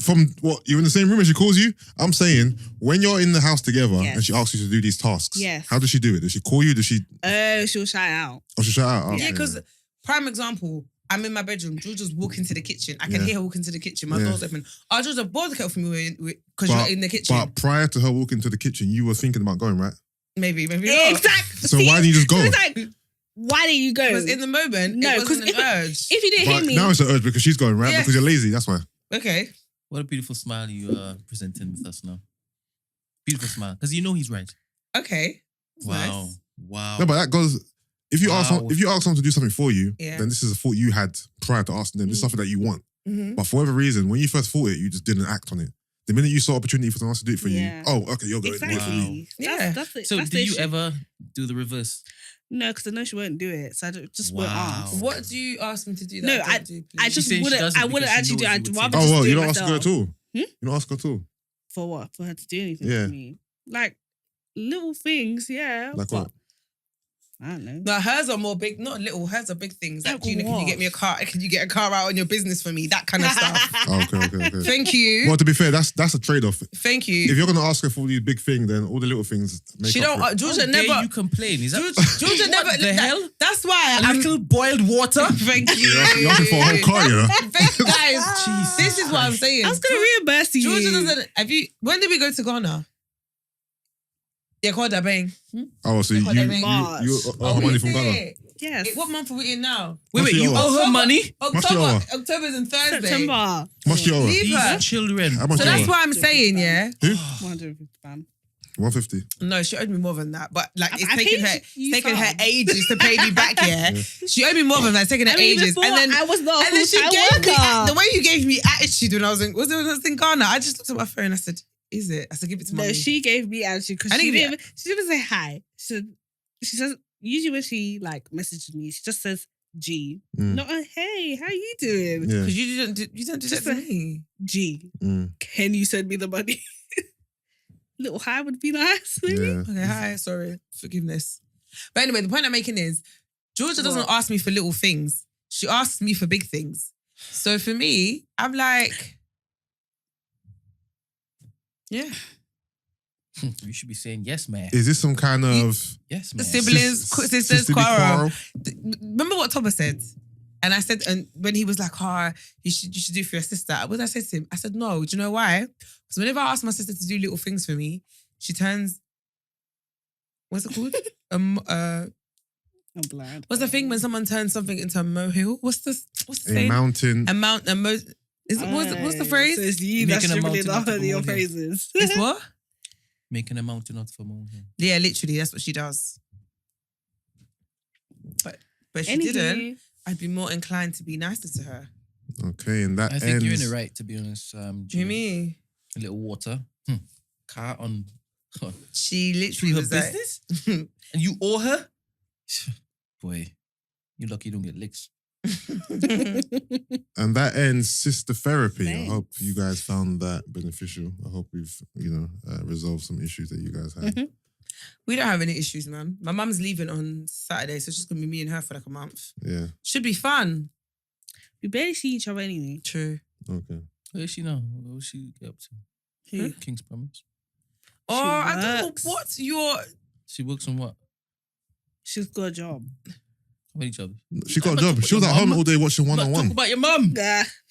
From what? You're in the same room and she calls you? I'm saying, when you're in the house together Yes. and she asks you to do these tasks, Yes. how does she do it? Does she call you? Does she? Oh, she'll shout out. Or she shout out? Yeah, Okay. because prime example, I'm in my bedroom. Georgia's walking to the kitchen. I can Yeah. hear her walking to the kitchen. My Yeah. door's open. Oh, Georgia, boil the kettle for me because you're in the kitchen. But prior to her walking to the kitchen, you were thinking about going, right? Maybe not. Exactly. So why didn't you just go? It's like, why didn't you go? Because in the moment, No, it wasn't 'cause an urge. If you didn't But hear me, now it's an urge because she's going, right? Yeah. Because you're lazy, that's why. Okay. What a beautiful smile you are presenting with us now. Beautiful smile. Because you know he's right. Okay. That's Wow. nice. Wow. No, but that goes. If you ask Wow. someone to do something for you, Yeah. then this is a thought you had prior to asking them. This is something that you want. Mm-hmm. But for whatever reason, when you first thought it, you just didn't act on it. The minute you saw opportunity for someone else to do it for Yeah. you, oh, okay, you're going. exactly. Yeah. That's it. So that's do the you issue. ever do the reverse? No, because I know she won't do it. So I just won't Wow. ask. What do you ask me to do that No, I don't do, please? I She's just saying she wouldn't. does it I wouldn't because she actually do it. knows I'd you would rather say Oh, just well, do you it don't ask her myself. at all. Hmm? You don't ask her at all. For what? For her to do anything Yeah. for me? Like little things, yeah. Like but what? I don't know. No, hers are more big, not little. Hers are big things. Like, Like Gina, can you what? get me a car? Can you get a car out on your business for me? That kind of stuff. Oh, okay. Thank you. Well, to be fair, that's a trade-off. Thank you. If you're gonna ask her for all these big things, then all the little things make She up don't. for it. Georgia How dare never. you complain? Is that Georgia never. What the hell? That's why A I'm. little boiled water? Thank you. You're asking for a whole car, you know? Guys, Jesus this is what I'm saying. I was gonna reimburse you. Georgia doesn't. Have you? When did we go to Ghana? Yeah, called that bang. Oh, so you March. owe her money from Ghana. Yes. What month are we in now? Wait, you October. owe her money? Much you owe her? October's in Thursday. September. How much do you owe her? Leave her. These children. How much So do you owe that's her? why I'm saying, yeah. Who? 150 pounds. 150. No, she owed me more than that. But like, it's I taken paid her, you taken her some. ages to pay me back. Yeah, she owed me more than that. It's taken her I mean, ages, before, and then I was not a and then she full-time gave me worker. the way you gave me attitude when I was in Ghana. I just looked at my phone. I said, "Is it?" I said, "Give it to No, mommy." she gave me attitude because I she didn't didn't even say hi. She says usually when she like messages me, she just says G. Mm. Not a hey, how you doing? Yeah. Because you don't do that Just to me. G. Mm. Can you send me the money? Little hi would be nice, maybe. Yeah. Okay, hi, sorry, forgiveness. But anyway, the point I'm making is Georgia doesn't What? ask me for little things. She asks me for big things. So for me, I'm like, yeah. You should be saying yes, man. Is this some kind of Yes, man. Siblings, sisters, sisterly quarrel. Remember what Thomas said? And I said, and when he was like, you should do it for your sister. What did I say to him? I said, no. Do you know why? Because whenever I ask my sister to do little things for me, she turns, what's it called? I'm blind. What's the thing when someone turns something into a molehill? What's the a saying? mountain? What's the phrase? So it's you Making that's a dribbling mountain out off of a of your molehill. phrases. It's what? Making a mountain out of a molehill. Yeah, literally, that's what she does. But she didn't. Anywho, I'd be more inclined to be nicer to her. Okay, and that I think you're in ends. the right, to be honest. Do you Gina. mean? A little water. Car on She through literally her was like, business? And you owe her? Boy, you're lucky you don't get licks. And that ends sister therapy. Thanks. I hope you guys found that beneficial. I hope we've, resolved some issues that you guys had. We don't have any issues, man. My mum's leaving on Saturday, so it's just gonna be me and her for like a month. Yeah. Should be fun. We barely see each other anyway. True. Okay. Where is she now? What will she get up to? Who? King's Promise. Or I don't know works. what's your. She works on what? She's got a job. How many jobs? She got a I'm not job. talking She was about at your home mum. all day watching I'm not talking one-on-one. about your mum.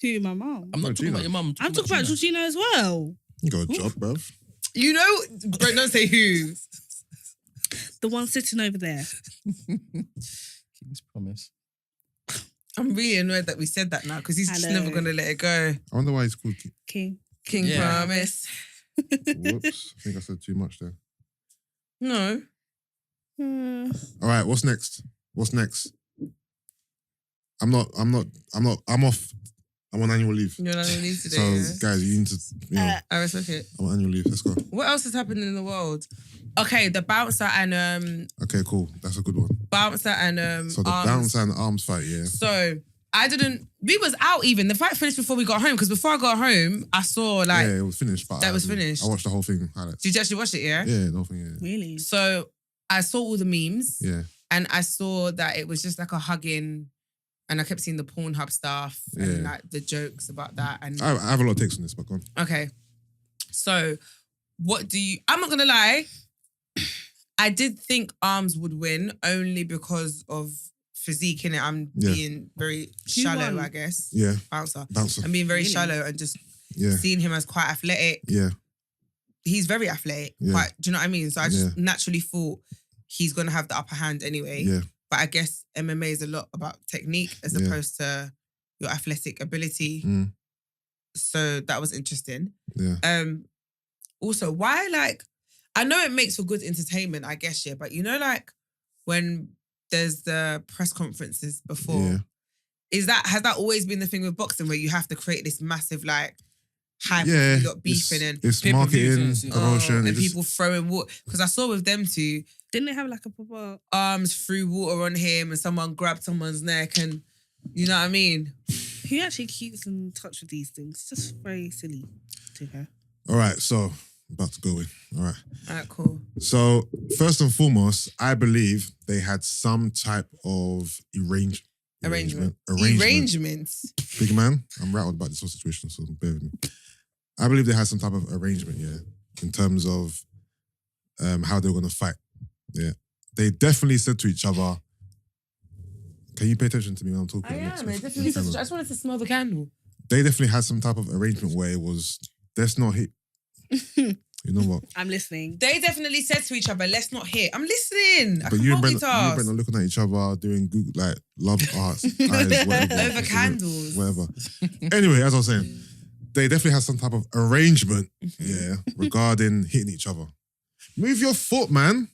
Who, my mom? I'm not talking Gina. about your mum. I'm talking about Gina. Georgina as well. You got a job, bruv. You know, Brent, don't say who. The one sitting over there. King's Promise. I'm really annoyed that we said that now because he's just Hello. never gonna let it go. I wonder why he's called King. King Yeah. Promise. Whoops. I think I said too much there. No. All right, what's next? I'm off. I'm on annual leave. You're not on leave today. So, Yeah? guys, you need to, I respect it. I'm on annual leave. Let's go. What else is happening in the world? Okay, the bouncer and Okay, cool. That's a good one. bouncer and So the Armz. bouncer and Armz fight, yeah. So we was out even. The fight finished before we got home because before I got home, I saw like, Yeah, it was finished. But That was finished. I watched the whole thing, highlights. did you actually watch it? Yeah. Yeah, the whole thing, yeah. Really? So I saw all the memes Yeah, and I saw that it was just like a hugging, and I kept seeing the Pornhub stuff and Yeah. like the jokes about that. And I have a lot of takes on this, but go on. okay, so I'm not gonna lie. I did think Armz would win only because of physique in it. I'm Yeah. being very Who shallow, won? I guess. Yeah, Bouncer. bouncer. I'm being very Really? shallow and just Yeah, seeing him as quite athletic. yeah, He's very athletic. Yeah. Quite, do you know what I mean? So I just Yeah. naturally thought he's gonna have the upper hand anyway. yeah, But I guess MMA is a lot about technique as Yeah. opposed to your athletic ability. Mm. So that was interesting. yeah. Also, why I know it makes for good entertainment, I guess, yeah, but you know, like when there's the press conferences before, Yeah. has that always been the thing with boxing where you have to create this massive hype Yeah, of you lot beefing and it's pay-per-views, marketing, isn't it? promotion. and it just- people throwing water? Because I saw with them two, Didn't they have like a proper... arms threw water on him and someone grabbed someone's neck and you know what I mean? Who actually keeps in touch with these things? It's just very silly to her. All right, so about to go in. All right. All right, cool. So first and foremost, I believe they had some type of arrangement. Arrangements. Big man, I'm rattled about this whole situation, so bear with me. I believe they had some type of arrangement, yeah, in terms of how they were going to fight. Yeah. They definitely said to each other, can you pay attention to me when I'm talking? I I'm not am. I supposed to- just wanted to smell the candle. They definitely had some type of arrangement where it was, let's not hit. You know what? I'm listening. They definitely said to each other, let's not hit. I'm listening. I But can you and Brent multitask. are looking at each other, doing Google, like love hearts, eyes, whatever. Over candles. Whatever. Anyway, as I was saying, they definitely had some type of arrangement, yeah, regarding hitting each other. Move your foot, man.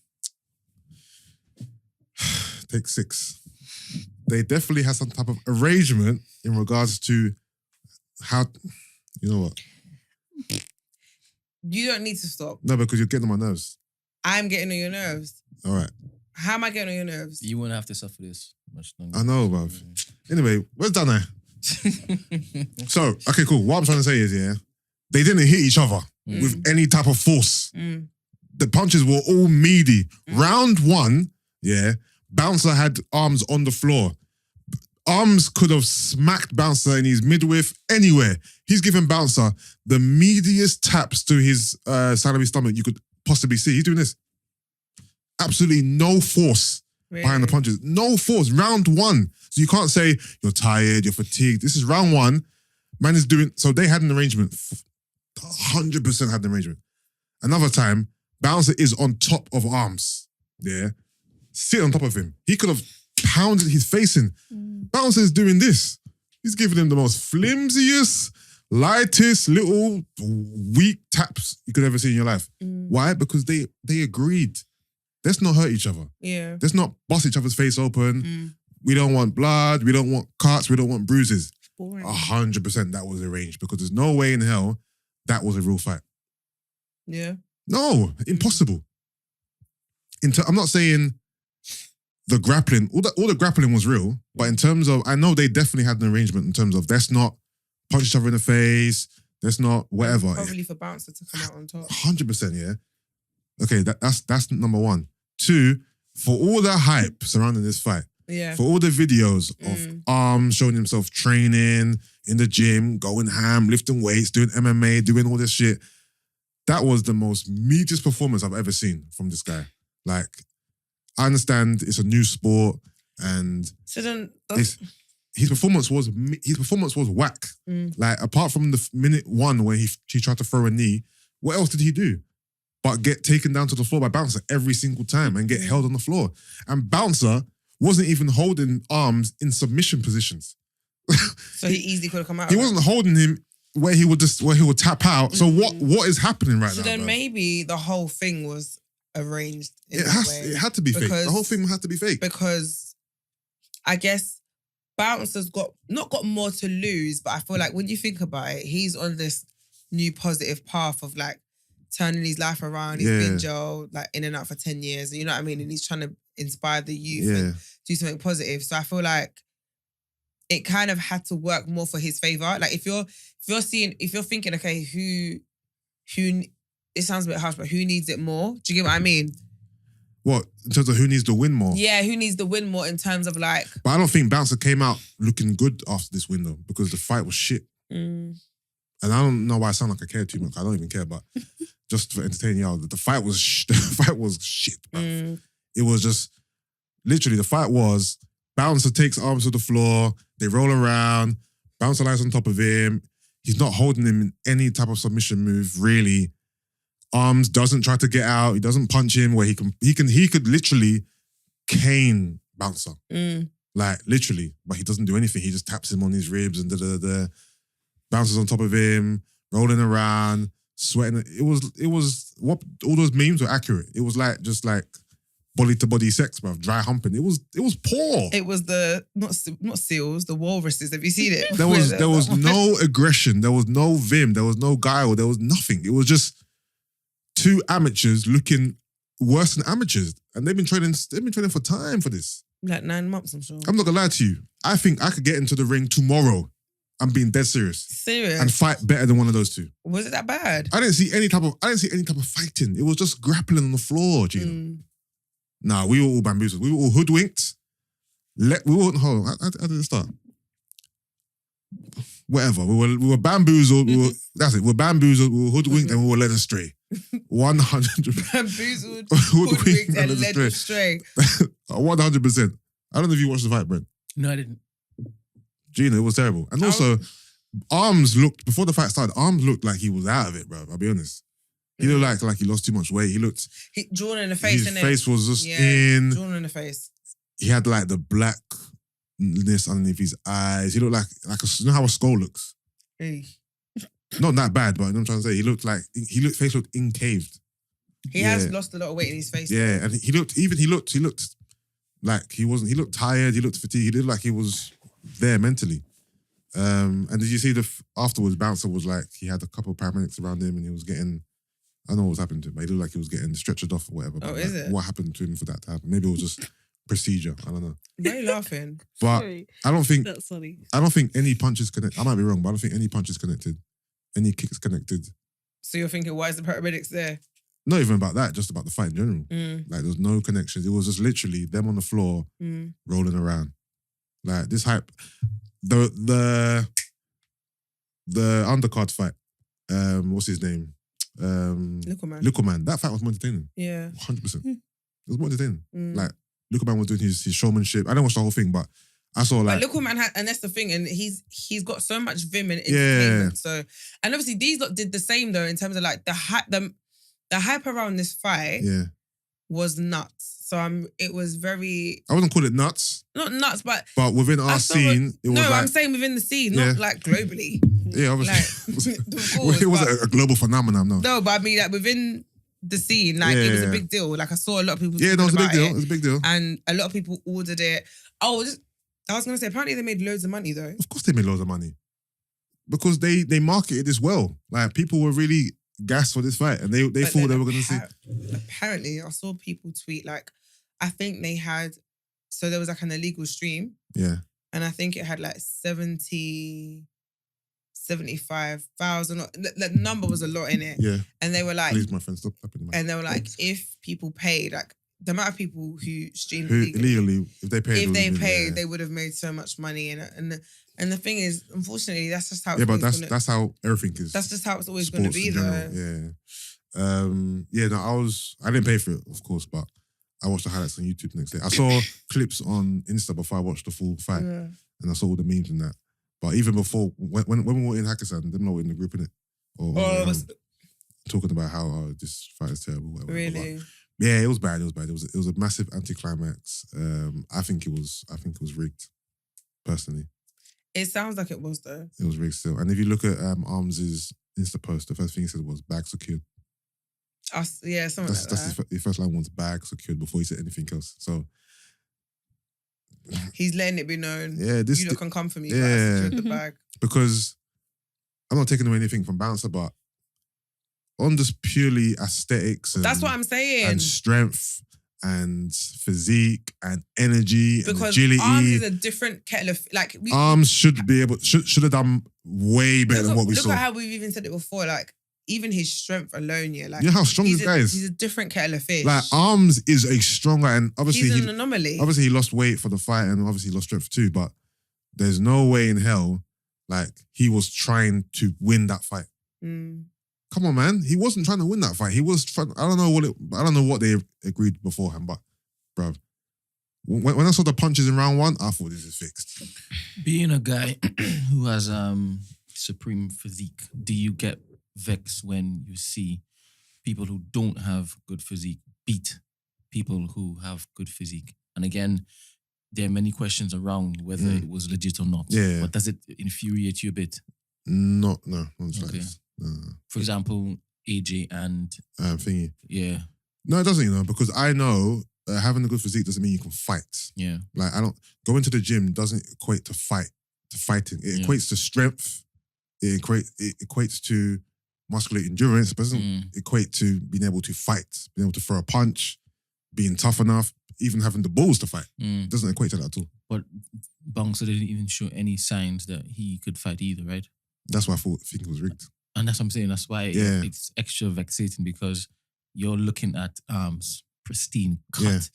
Take 6. They definitely had some type of arrangement in regards to how, you know what? You don't need to stop. No, because you're getting on my nerves. I'm getting on your nerves. All right. How am I getting on your nerves? You won't have to suffer this much longer. I know, bruv. Anyway, where's Danai? So, okay, cool. What I'm trying to say is, yeah, they didn't hit each other with any type of force. Mm. The punches were all meaty. Round 1, yeah, Bouncer had Armz on the floor. Armz could have smacked Bouncer in his midriff anywhere. He's given Bouncer the meatiest taps to his side of his stomach you could possibly see. He's doing this. Absolutely no force behind the punches. No force. Round 1. So you can't say you're tired, you're fatigued. This is round 1. Man is doing... So they had an arrangement. 100% had an arrangement. Another time, Bouncer is on top of Armz. Yeah. Sit on top of him. He could have pounded his face in. Bouncer is doing this. He's giving him the most flimsiest, lightest, little weak taps you could ever see in your life. Why? Because they agreed. Let's not hurt each other. Yeah. Let's not bust each other's face open. We don't want blood. We don't want cuts. We don't want bruises. Boring. 100% that was arranged because there's no way in hell that was a real fight. Yeah. No, impossible. I'm not saying the grappling, all the grappling was real, but in terms of, I know they definitely had an arrangement in terms of let's not punch each other in the face, let's not whatever. Probably for Bouncer to come out on top. 100%, yeah. Okay, that's number one. Two, for all the hype surrounding this fight, for all the videos of Armz showing himself training in the gym, going ham, lifting weights, doing MMA, doing all this shit, that was the most meatiest performance I've ever seen from this guy. Like, I understand it's a new sport, and so then his performance was whack. Like, apart from the minute one where he tried to throw a knee, what else did he do but get taken down to the floor by Bouncer every single time and get held on the floor? And Bouncer wasn't even holding Armz in submission positions. So he easily could have come out. He wasn't holding him where he would tap out. So what is happening right now? So then maybe the whole thing was arranged. It had to be fake. The whole thing had to be fake. Because I guess Bouncer's not got more to lose, but I feel like when you think about it, he's on this new positive path of like turning his life around. He's been jailed, like in and out for 10 years. You know what I mean? And he's trying to inspire the youth and do something positive. So I feel like it kind of had to work more for his favor. Like if you're thinking, okay, who it sounds a bit harsh, but who needs it more? Do you get what I mean? What, in terms of who needs to win more? Yeah, who needs to win more in terms of like... But I don't think Bouncer came out looking good after this win though, because the fight was shit. And I don't know why I sound like I care too much. I don't even care, but just for entertaining y'all, the fight was shit, bruv. It was just, literally the fight was, Bouncer takes Armz to the floor, they roll around, Bouncer lies on top of him, he's not holding him in any type of submission move, really. Armz doesn't try to get out, he doesn't punch him where he could literally cane Bouncer. Like, literally, but he doesn't do anything, he just taps him on his ribs and da-da-da-da. Bouncer's on top of him, rolling around, sweating. It was what all those memes were accurate. It was like just like body to body sex, bruv, dry humping. It was poor. It was the not seals, the walruses. Have you seen it? There was no aggression. There was no vim. There was no guile. There was nothing. It was just two amateurs looking worse than amateurs, and they've been training for time for this. Like 9 months, I'm sure. I'm not gonna lie to you. I think I could get into the ring tomorrow. I'm being dead serious. Serious? And fight better than one of those two. Was it that bad? I didn't see any type of fighting. It was just grappling on the floor, Gina. Nah, we were all bamboozled. We were all hoodwinked. Hold on. How did it start? Whatever. We were bamboozled. That's it. We were bamboozled. We were hoodwinked and we were led astray. 100%. Bamboozled, hoodwinked and led astray. 100%. I don't know if you watched the fight, Brent. No, I didn't. Gina, it was terrible. And also, Armz looked, before the fight started, Armz looked like he was out of it, bro. I'll be honest. He looked like he lost too much weight. He looked... drawn in the face, his face was just in... drawn in the face. He had like the blackness underneath his eyes. He looked like you know how a skull looks? Hey. Not that bad, but you know what I'm trying to say? Face looked incaved. He has lost a lot of weight in his face. Yeah, though. And he looked like he looked tired, he looked fatigued, he looked like he was there mentally. And did you see afterwards, Bouncer was like, he had a couple of paramedics around him and he was getting, I don't know what was happening to him, but he looked like he was getting stretchered off or whatever. Oh, but is like, it? what happened to him for that to happen? Maybe it was just procedure. I don't know. Why are you laughing? But Sorry. I don't think That's funny. I don't think any punches connected. I might be wrong, but I don't think any punches connected. Any kicks connected. So you're thinking, why is the paramedics there? Not even about that, just about the fight in general. Like, there was no connections. It was just literally them on the floor rolling around. Like, this hype. The undercard fight. What's his name? Little Man. That fight was more entertaining. Yeah. 100%. It was more entertaining. Like, Little Man was doing his showmanship. I didn't watch the whole thing, but I saw like... But Little Man had, and that's the thing, and he's got so much vim and entertainment. So, and obviously these lot did the same though in terms of like the hype around this fight was nuts. So it was very... I wouldn't call it nuts. Not nuts, but within our scene, it was no, like... I'm saying within the scene, not like globally. Yeah, obviously. Like, it was a global phenomenon, no. No, but I mean, like within the scene, like it was a big deal. Like I saw a lot of people it was a big deal. It was a big deal. And a lot of people ordered it. I was going to say, apparently they made loads of money though. Of course they made loads of money. Because they marketed this well. Like, people were really gassed for this fight and they thought they were going to see... Apparently, I saw people tweet like, I think they had so there was like an illegal stream. Yeah. And I think it had like 75,000. The number was a lot in it. Yeah. And they were like, please, my friend, stop tapping the mic. and they were like, if people paid, like the amount of people who streamed illegally, if they paid, they would have made so much money. And the thing is, unfortunately, that's just how. Yeah, but that's how everything is. That's just how it's always going to be, though. Yeah. No, I didn't pay for it, of course, but I watched the highlights on YouTube the next day. I saw clips on Insta before I watched the full fight, and I saw all the memes and that. But even before, when we were in Hakkasan, them lot were in the group, innit? Talking about how this fight is terrible. Whatever, really? But, yeah, it was bad. It was a massive anticlimax. I think it was rigged, personally. It sounds like it was, though. It was rigged still. And if you look at Armz's Insta post, the first thing he said was "bag secured." Yeah, something like that. The first line was "bag secured" before he said anything else. So he's letting it be known. Yeah, you lot can come for me. Yeah, I secured the bag. Because I'm not taking away anything from Bouncer, but on just purely aesthetics, and, that's what I'm saying, and strength and physique and energy and agility. Armz is a different kettle of Armz should have done way better than what we saw. Look at how we've even said it before. Like even his strength alone, you know how strong this guy is. He's a different kettle of fish. Like Armz is a stronger, and obviously he's an anomaly. Obviously he lost weight for the fight, and obviously he lost strength too. But there's no way in hell like he was trying to win that fight. Come on, man. He wasn't trying to win that fight. He was trying. I don't know what they agreed beforehand, but bruv, when I saw the punches in round one, I thought this is fixed. Being a guy who has supreme physique, do you get vexed when you see people who don't have good physique beat people who have good physique? And again, there are many questions around whether it was legit or not. Yeah. But does it infuriate you a bit? No. Okay. For example, AJ and Thingy. Yeah. No, it doesn't, because I know having a good physique doesn't mean you can fight. Yeah. Like going to the gym doesn't equate to fighting. It equates to strength. It equates to muscular endurance, but it doesn't equate to being able to fight, being able to throw a punch, being tough enough, even having the balls to fight. It doesn't equate to that at all. But Bouncer didn't even show any signs that he could fight either, right? That's why I think it was rigged. And that's what I'm saying. That's why it's extra vexating, because you're looking at Armz pristine cut,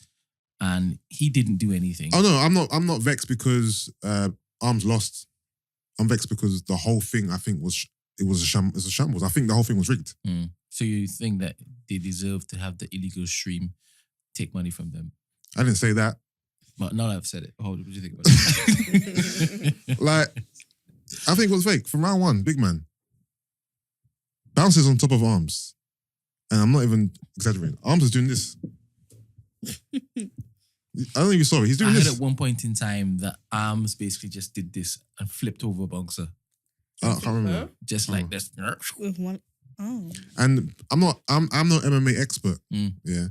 and he didn't do anything. Oh no, I'm not vexed because Armz lost. I'm vexed because the whole thing, I think, was a shambles. I think the whole thing was rigged. So you think that they deserve to have the illegal stream take money from them? I didn't say that. But now that I've said it, what do you think about it? Like, I think it was fake from round one. Big man bounces on top of Armz, and I'm not even exaggerating. Armz is doing this. I don't know if you saw it. He's doing this. I heard at one point in time that Armz basically just did this and flipped over Bouncer. I can't remember. Just like this. With one. Oh. And I'm not MMA expert. Yeah,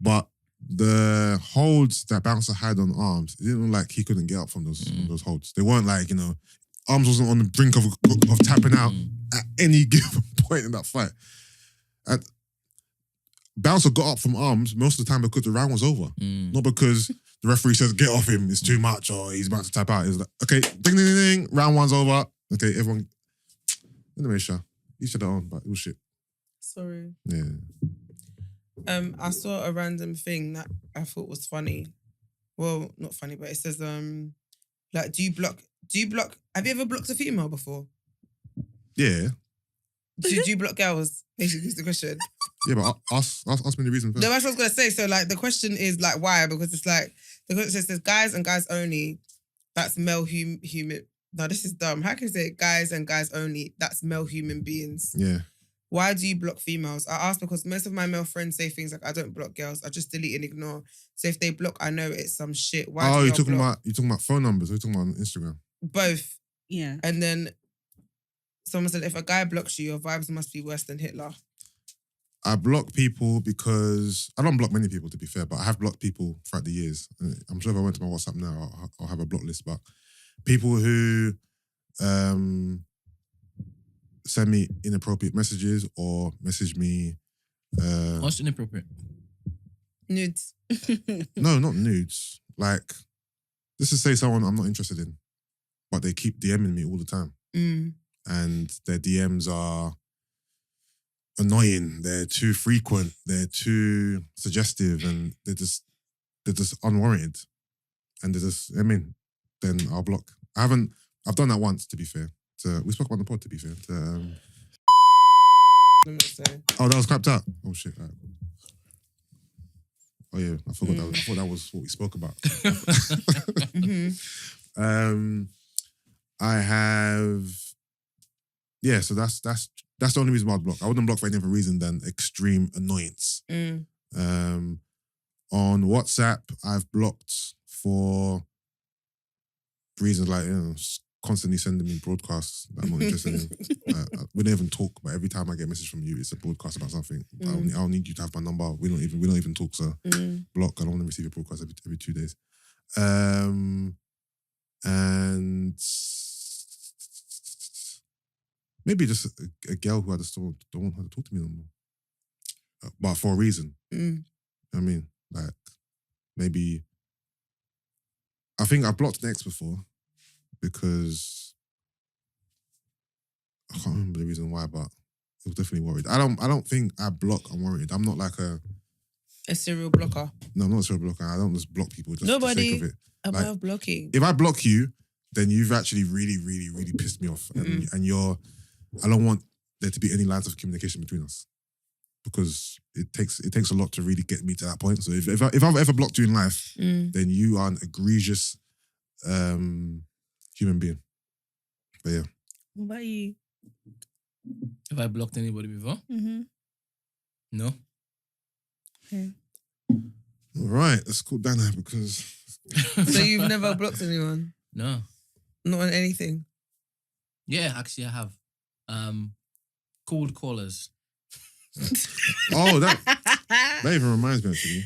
but the holds that Bouncer had on Armz, it didn't look like he couldn't get up from those holds. They weren't like, Armz wasn't on the brink of tapping out at any given point in that fight. Bouncer got up from Armz most of the time because the round was over. Not because the referee says, get off him, it's too much, or he's about to tap out. It was like, okay, ding, ding, ding, ding, round one's over. Okay, everyone. Anyway, Sha, you should have on, but it was shit. Sorry. Yeah. I saw a random thing that I thought was funny. Well, not funny, but it says, like, do you block, have you ever blocked a female before? Yeah. Do you block girls? Basically, is the question. Yeah, but ask me the reason first. No, that's what I was going to say. So, like, the question is, like, why? Because it's like, the question says guys and guys only. That's male human. No, this is dumb. How can you say guys and guys only? That's male human beings. Yeah. Why do you block females? I ask because most of my male friends say things like, I don't block girls. I just delete and ignore. So if they block, I know it's some shit. Why do you're talking about phone numbers? Or you're talking about on Instagram? Both. Yeah. And then someone said, if a guy blocks you, your vibes must be worse than Hitler. I block people because I don't block many people, to be fair, but I have blocked people throughout the years. I'm sure if I went to my WhatsApp now, I'll have a block list. But people who send me inappropriate messages or message me. What's inappropriate? Nudes. No, not nudes. Like This is say someone I'm not interested in, but they keep DMing me all the time. And their DMs are annoying, they're too frequent, they're too suggestive, and they're just unwarranted. And then I'll block. I've done that once, to be fair. We spoke about the pod, to be fair. Oh, that was clapped out. Oh shit. Right. Oh yeah, I forgot I thought that was what we spoke about. I have, so that's the only reason why I'd block. I wouldn't block for any other reason than extreme annoyance. On WhatsApp, I've blocked for reasons like, constantly sending me broadcasts that I'm not interested in. We don't even talk, but every time I get a message from you, it's a broadcast about something. I'll need you to have my number. We don't even talk, so block. I don't want to receive a broadcast every 2 days. And maybe just a girl who I just don't want her to talk to me no more. But for a reason. I mean, like, maybe... I think I blocked an ex before because... I can't remember the reason why, but it was definitely worried. I don't think I block unwarranted. I'm not like a serial blocker. No, I'm not a serial blocker. I don't just block people just for the sake of it. Above blocking. If I block you, then you've actually really, really, really pissed me off. And I don't want there to be any lines of communication between us. Because it takes a lot to really get me to that point. So if I've ever blocked you in life, then you are an egregious human being. But yeah. What about you? Have I blocked anybody before? No. Okay. All right, let's call Danai because... So you've never blocked anyone? No. Not on anything? Yeah, actually I have. Cold callers. Oh, that even reminds me actually.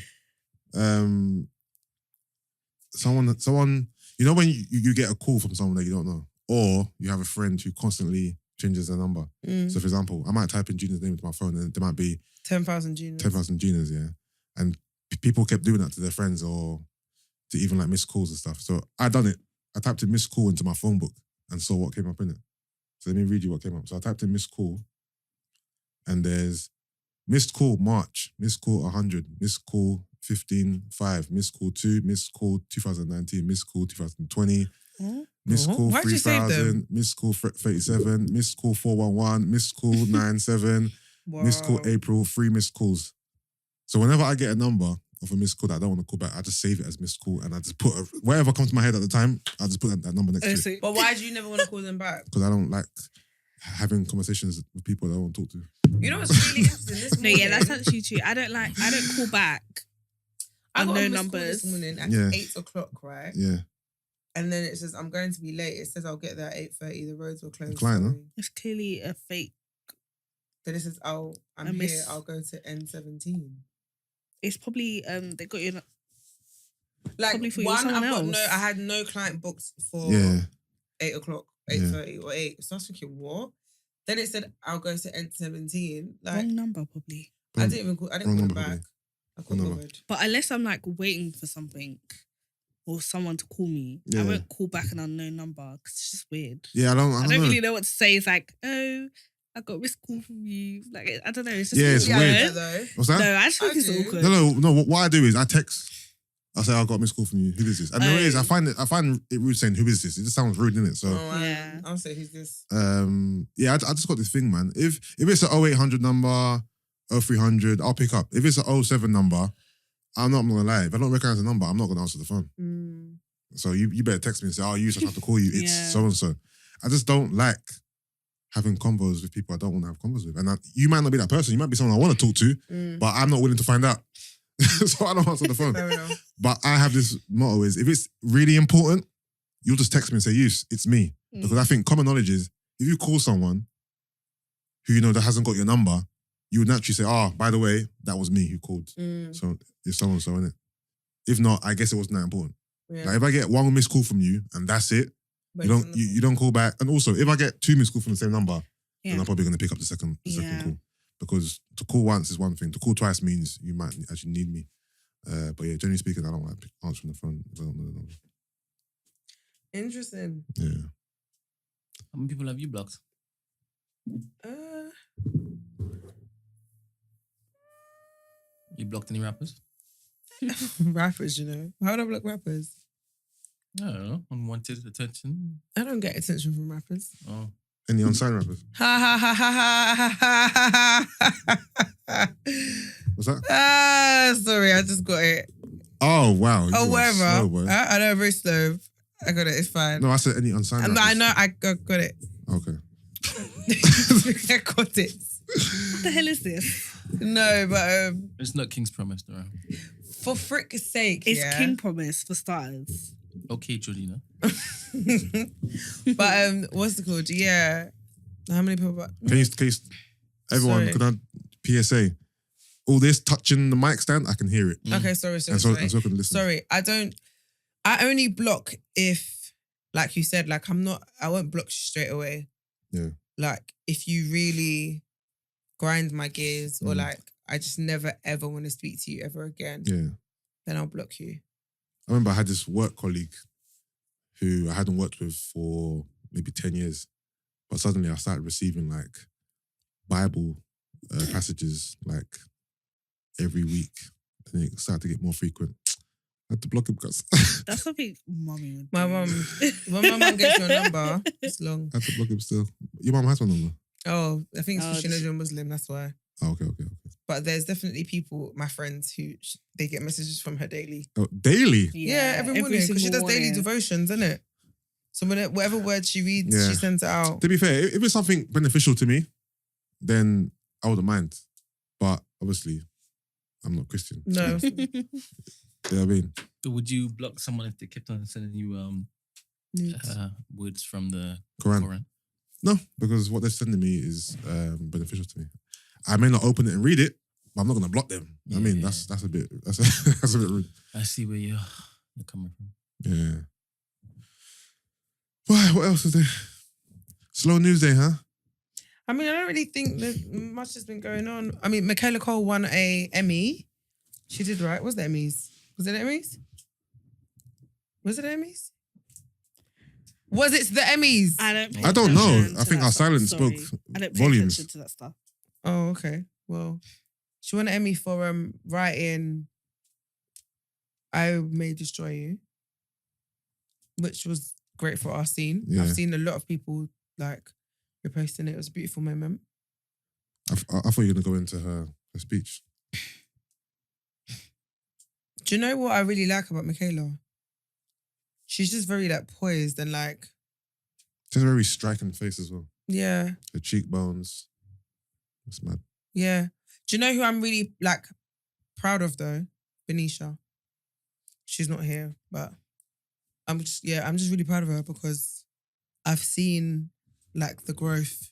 Someone, you know when you get a call from someone that you don't know, or you have a friend who constantly changes their number. So for example, I might type in Gina's name into my phone and there might be 10,000 Ginas. 10,000 Ginas, yeah. And people kept doing that to their friends or to even like missed calls and stuff. So I done it. I typed in missed call into my phone book and saw what came up in it. So let me read you what came up. So I typed in missed call and there's missed call March, missed call 100, missed call 15/5, missed call 2, missed call 2019, missed call 2020, missed call 3000, missed call 37, missed call 411, missed call 97, missed call April, 3 missed calls. So whenever I get a number of a missed call that I don't want to call back, I just save it as missed call and I just put whatever comes to my head at the time, I just put that number next to it. But why do you never want to call them back? Because I don't like having conversations with people that I want to talk to. You know what's really interesting? This morning, yeah, that's actually true. I don't call back. I got no a missed numbers call this morning at 8 o'clock, right? Yeah. And then it says, I'm going to be late. It says I'll get there at 8:30. The roads were closed. Client, huh? It's clearly a fake. Then it says, I'm here. I'll go to N17. It's probably they got you. Like probably for one, else. I had no client booked for 8 o'clock, 8:30 or 8. So I was thinking, what? Then it said, I'll go to N17. Like, wrong number, probably. I didn't call it back. I couldn't bothered. But unless I'm like waiting for something or someone to call me, I won't call back an unknown number because it's just weird. Yeah, I don't really know what to say. It's like, oh, I got this call from you. Like, I don't know. It's just it's weird. What's that? No, I just think it's awkward. No. What I do is I text. I say I got a missed call from you. Who is this? And the way is, I find it rude saying who is this. It just sounds rude, innit? So yeah, I'll say who's this. I just got this thing, man. If it's an 0800 number, 0300, I'll pick up. If it's an 07 number, I'm not gonna lie. If I don't recognize the number, I'm not gonna answer the phone. So you better text me and say, "Oh, Yusuff, I have to call you. It's so and so." I just don't like having convos with people I don't want to have convos with. And you might not be that person. You might be someone I want to talk to, but I'm not willing to find out. So I don't answer the phone. Fair enough. But I have this motto is, if it's really important, you'll just text me and say, "Yus, it's me." Because I think common knowledge is, if you call someone who you know that hasn't got your number, you would naturally say, "Oh, by the way, that was me who called." So it's so and so, innit? If not, I guess it wasn't that important. Yeah. Like if I get one missed call from you and that's it, you don't call back. And also, if I get 2 missed calls from the same number, then I'm probably going to pick up the second call. Because to call once is one thing. To call twice means you might actually need me. But yeah, generally speaking, I don't like answering the phone if I don't know the number. Interesting. Yeah. How many people have you blocked? You blocked any rappers? Rappers, you know. How do I block rappers? I don't know. Unwanted attention. I don't get attention from rappers. Oh. Any unsigned rappers? Ha ha ha ha ha ha ha. What's that? Sorry, I just got it. Oh, wow. Oh, whatever. Slow, boy. I know, very slow. I got it. It's fine. No, I said any unsigned rappers. I know. I got it. Okay. I got it. What the hell is this? No, but It's not King's Promise, though. for frick's sake, It's yeah. King Promise for starters. Okay, Georgina. But what's it called? Yeah. How many people? Can you everyone, Sorry. can I PSA? All this touching the mic stand, I can hear it. Okay, sorry. And so can listen. Sorry, I only block if, like you said, like I won't block you straight away. Yeah. Like if you really grind my gears or like I just never ever want to speak to you ever again, Yeah. then I'll block you. I remember I had this work colleague who I hadn't worked with for maybe 10 years. But suddenly I started receiving like Bible passages like every week. And it started to get more frequent. I had to block him because That's something mommy would My do. mum, when my mum gets your number, it's long. I had to block him still. Your mum has my number? Oh, I think it's because she knows this- you're Muslim, that's why. Oh, okay. But there's definitely people, my friends, who they get messages from her daily. Oh, daily? Yeah, every morning because she single does daily morning. devotions, isn't it? So whatever word she reads, Yeah. she sends it out. To be fair, if it's something beneficial to me, then I wouldn't mind. But obviously, I'm not Christian. No. So, you know what I mean? So would you block someone if they kept on sending you Nudes. words from the Quran. Quran? No, because what they're sending me is beneficial to me. I may not open it and read it, but I'm not gonna block them. You know what I mean, Yeah. that's a bit that's a bit rude. I see where you're coming from. Yeah. What else is there? Slow news day, huh? I mean, I don't really think that much has been going on. I mean, Michaela Cole won a Emmy. She did, right? Was the Emmys? Was it the Emmys? Was it the Emmys? Was it the Emmys? I don't know. I think our silence spoke I don't pay volumes. attention to that stuff. Oh, okay. Well, she won an Emmy for writing I May Destroy You, which was great for our scene. Yeah. I've seen a lot of people like reposting it. It was a beautiful moment. I thought you were gonna go into her speech. Do you know what I really like about Michaela? She's just very like poised and like, She has a very striking face as well. yeah, Her cheekbones. It's mad. yeah. Do you know who I'm really like proud of though? Benicia. She's not here, but I'm just really proud of her because I've seen like the growth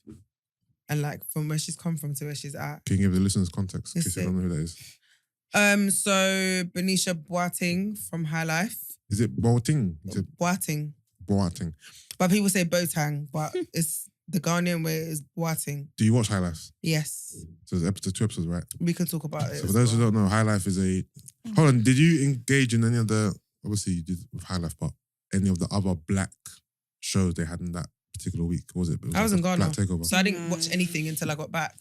and like from where she's come from to where she's at. Can you give the listeners context in case they don't know who that is? So Benicia Boating from Highlife. Is it Boating? Is it Boating. Boating? But people say Botang, but it's the Ghanaian way is Boating. Do you watch High Life? Yes. So there's two episodes, right? We can talk about it. So for as those who well. don't know, High Life is a... Hold on, did you engage in any of the... Obviously you did with High Life, but any of the other black shows they had in that particular week? What was it? I was in Ghana. Black Takeover. So I didn't watch anything until I got back.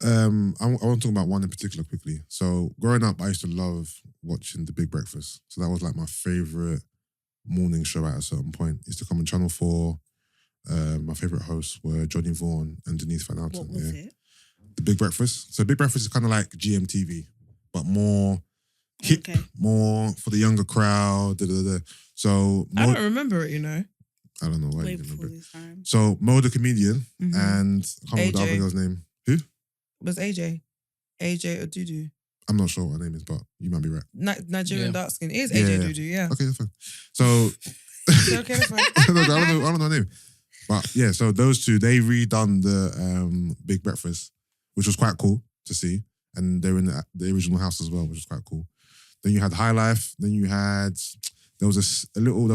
I want to talk about one in particular quickly. So growing up, I used to love watching The Big Breakfast. So that was like my favourite morning show at a certain point. It used to come on Channel 4. My favourite hosts were Johnny Vaughan and Denise Van Outen. What was it? The Big Breakfast. So Big Breakfast is kind of like GMTV, but more hip, Okay. more for the younger crowd. So I Mo, don't remember it, you know. I don't know why Way you didn't before remember. this time. So Mo the comedian Mhm. and I can't remember the AJ. other girl's name. Who? Was AJ Odudu. I'm not sure what her name is, but you might be right. Nigerian Yeah. dark skin. It is Yeah, AJ yeah. Odudu, yeah. Okay, that's fine. So Okay, that's fine. I don't know her name. But yeah, so those two, they redone the Big Breakfast, which was quite cool to see. And they're in the original house as well, which was quite cool. Then you had High Life. Then you had, there was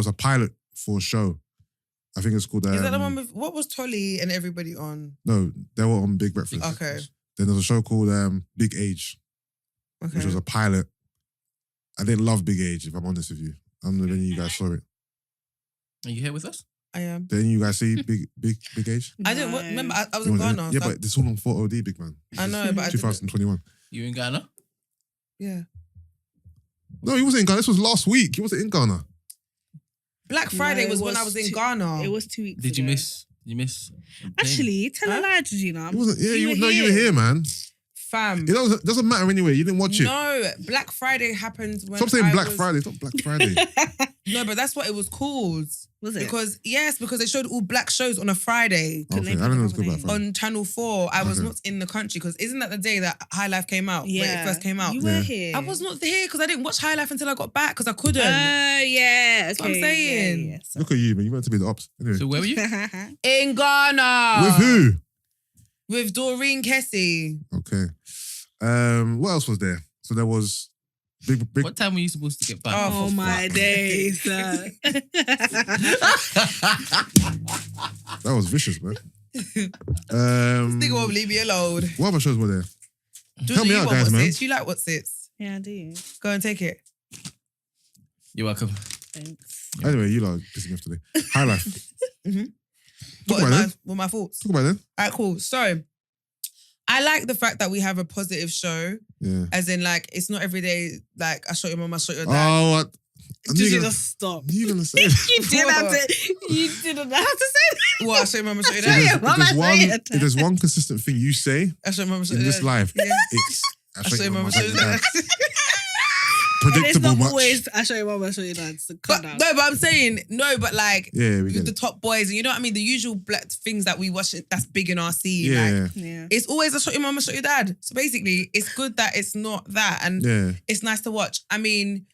a pilot for a show. I think it's called... Is that the one with, what was Tolly and everybody on? No, they were on Big Breakfast. Okay. Then there was a show called Big Age, Okay. which was a pilot. I didn't love Big Age, if I'm honest with you. I don't know if any of you guys saw it. Are you here with us? I am. Then you guys see Big Age? I didn't remember. I was You in wasn't Ghana. Yeah, so but it's all on 4OD, big man. I know, but I didn't. 2021. You in Ghana? Yeah. No, he wasn't in Ghana. This was last week. He wasn't in Ghana. Black Friday No, was it when was I was in two- Ghana. It was 2 weeks Did you ago. miss? You miss? the plane? Actually, tell a lie to Gina. He wasn't. Yeah, you were here. here, man. Fam. It doesn't matter anyway. You didn't watch it. No, Black Friday happened when Stop saying I Black was- Friday. It's not Black Friday. No, but that's what it was called. Was it? Because they showed all black shows on a Friday Okay, I don't know it's good Black Friday. on Channel 4. I was Okay. not in the country because isn't that the day that Highlife came out? Yeah. When it first came out. You were Yeah. here. I was not here because I didn't watch Highlife until I got back because I couldn't. Yeah. That's what I'm okay, saying. Yeah, Look at you, man. You meant to be the ops. Anyway. So where were you? In Ghana. With who? With Doreen Kessie. Okay. What else was there? So there was big. What time were you supposed to get back? Oh for my fuck. days. That was vicious, man. Nigga won't leave me alone. What other shows were there? Georgia, Help me you out, want guys, what man. sits? You like what sits? Yeah, I do. Go and take it. You're welcome. Thanks. Anyway, you lot are pissing me off today. High Life. What about are it. my thoughts? Talk about it then. All right, cool. So, I like the fact that we have a positive show, Yeah. as in, like, it's not every day, like, I shot your mum, I shot your dad. Oh, what? I knew Did you you gonna- just stop? you gonna say that. You didn't have to. You didn't have to say that. What? I shot your mum, I shot your Show dad. your mum, I shot your If there's one consistent thing you say I shot your mum, I shot in your this dad. life, Yeah. it's I shot your mum, I shot your dad. And it's predictable not much. always, I show you mum, I show you dad. So calm But down. no, but I'm saying no, but like Yeah, we get with the it. top boys, and you know what I mean, the usual black things that we watch that's big in our scene. Yeah, Like, Yeah. it's always I shot your mum, I shot your dad. So basically, it's good that it's not that, and yeah, it's nice to watch. I mean,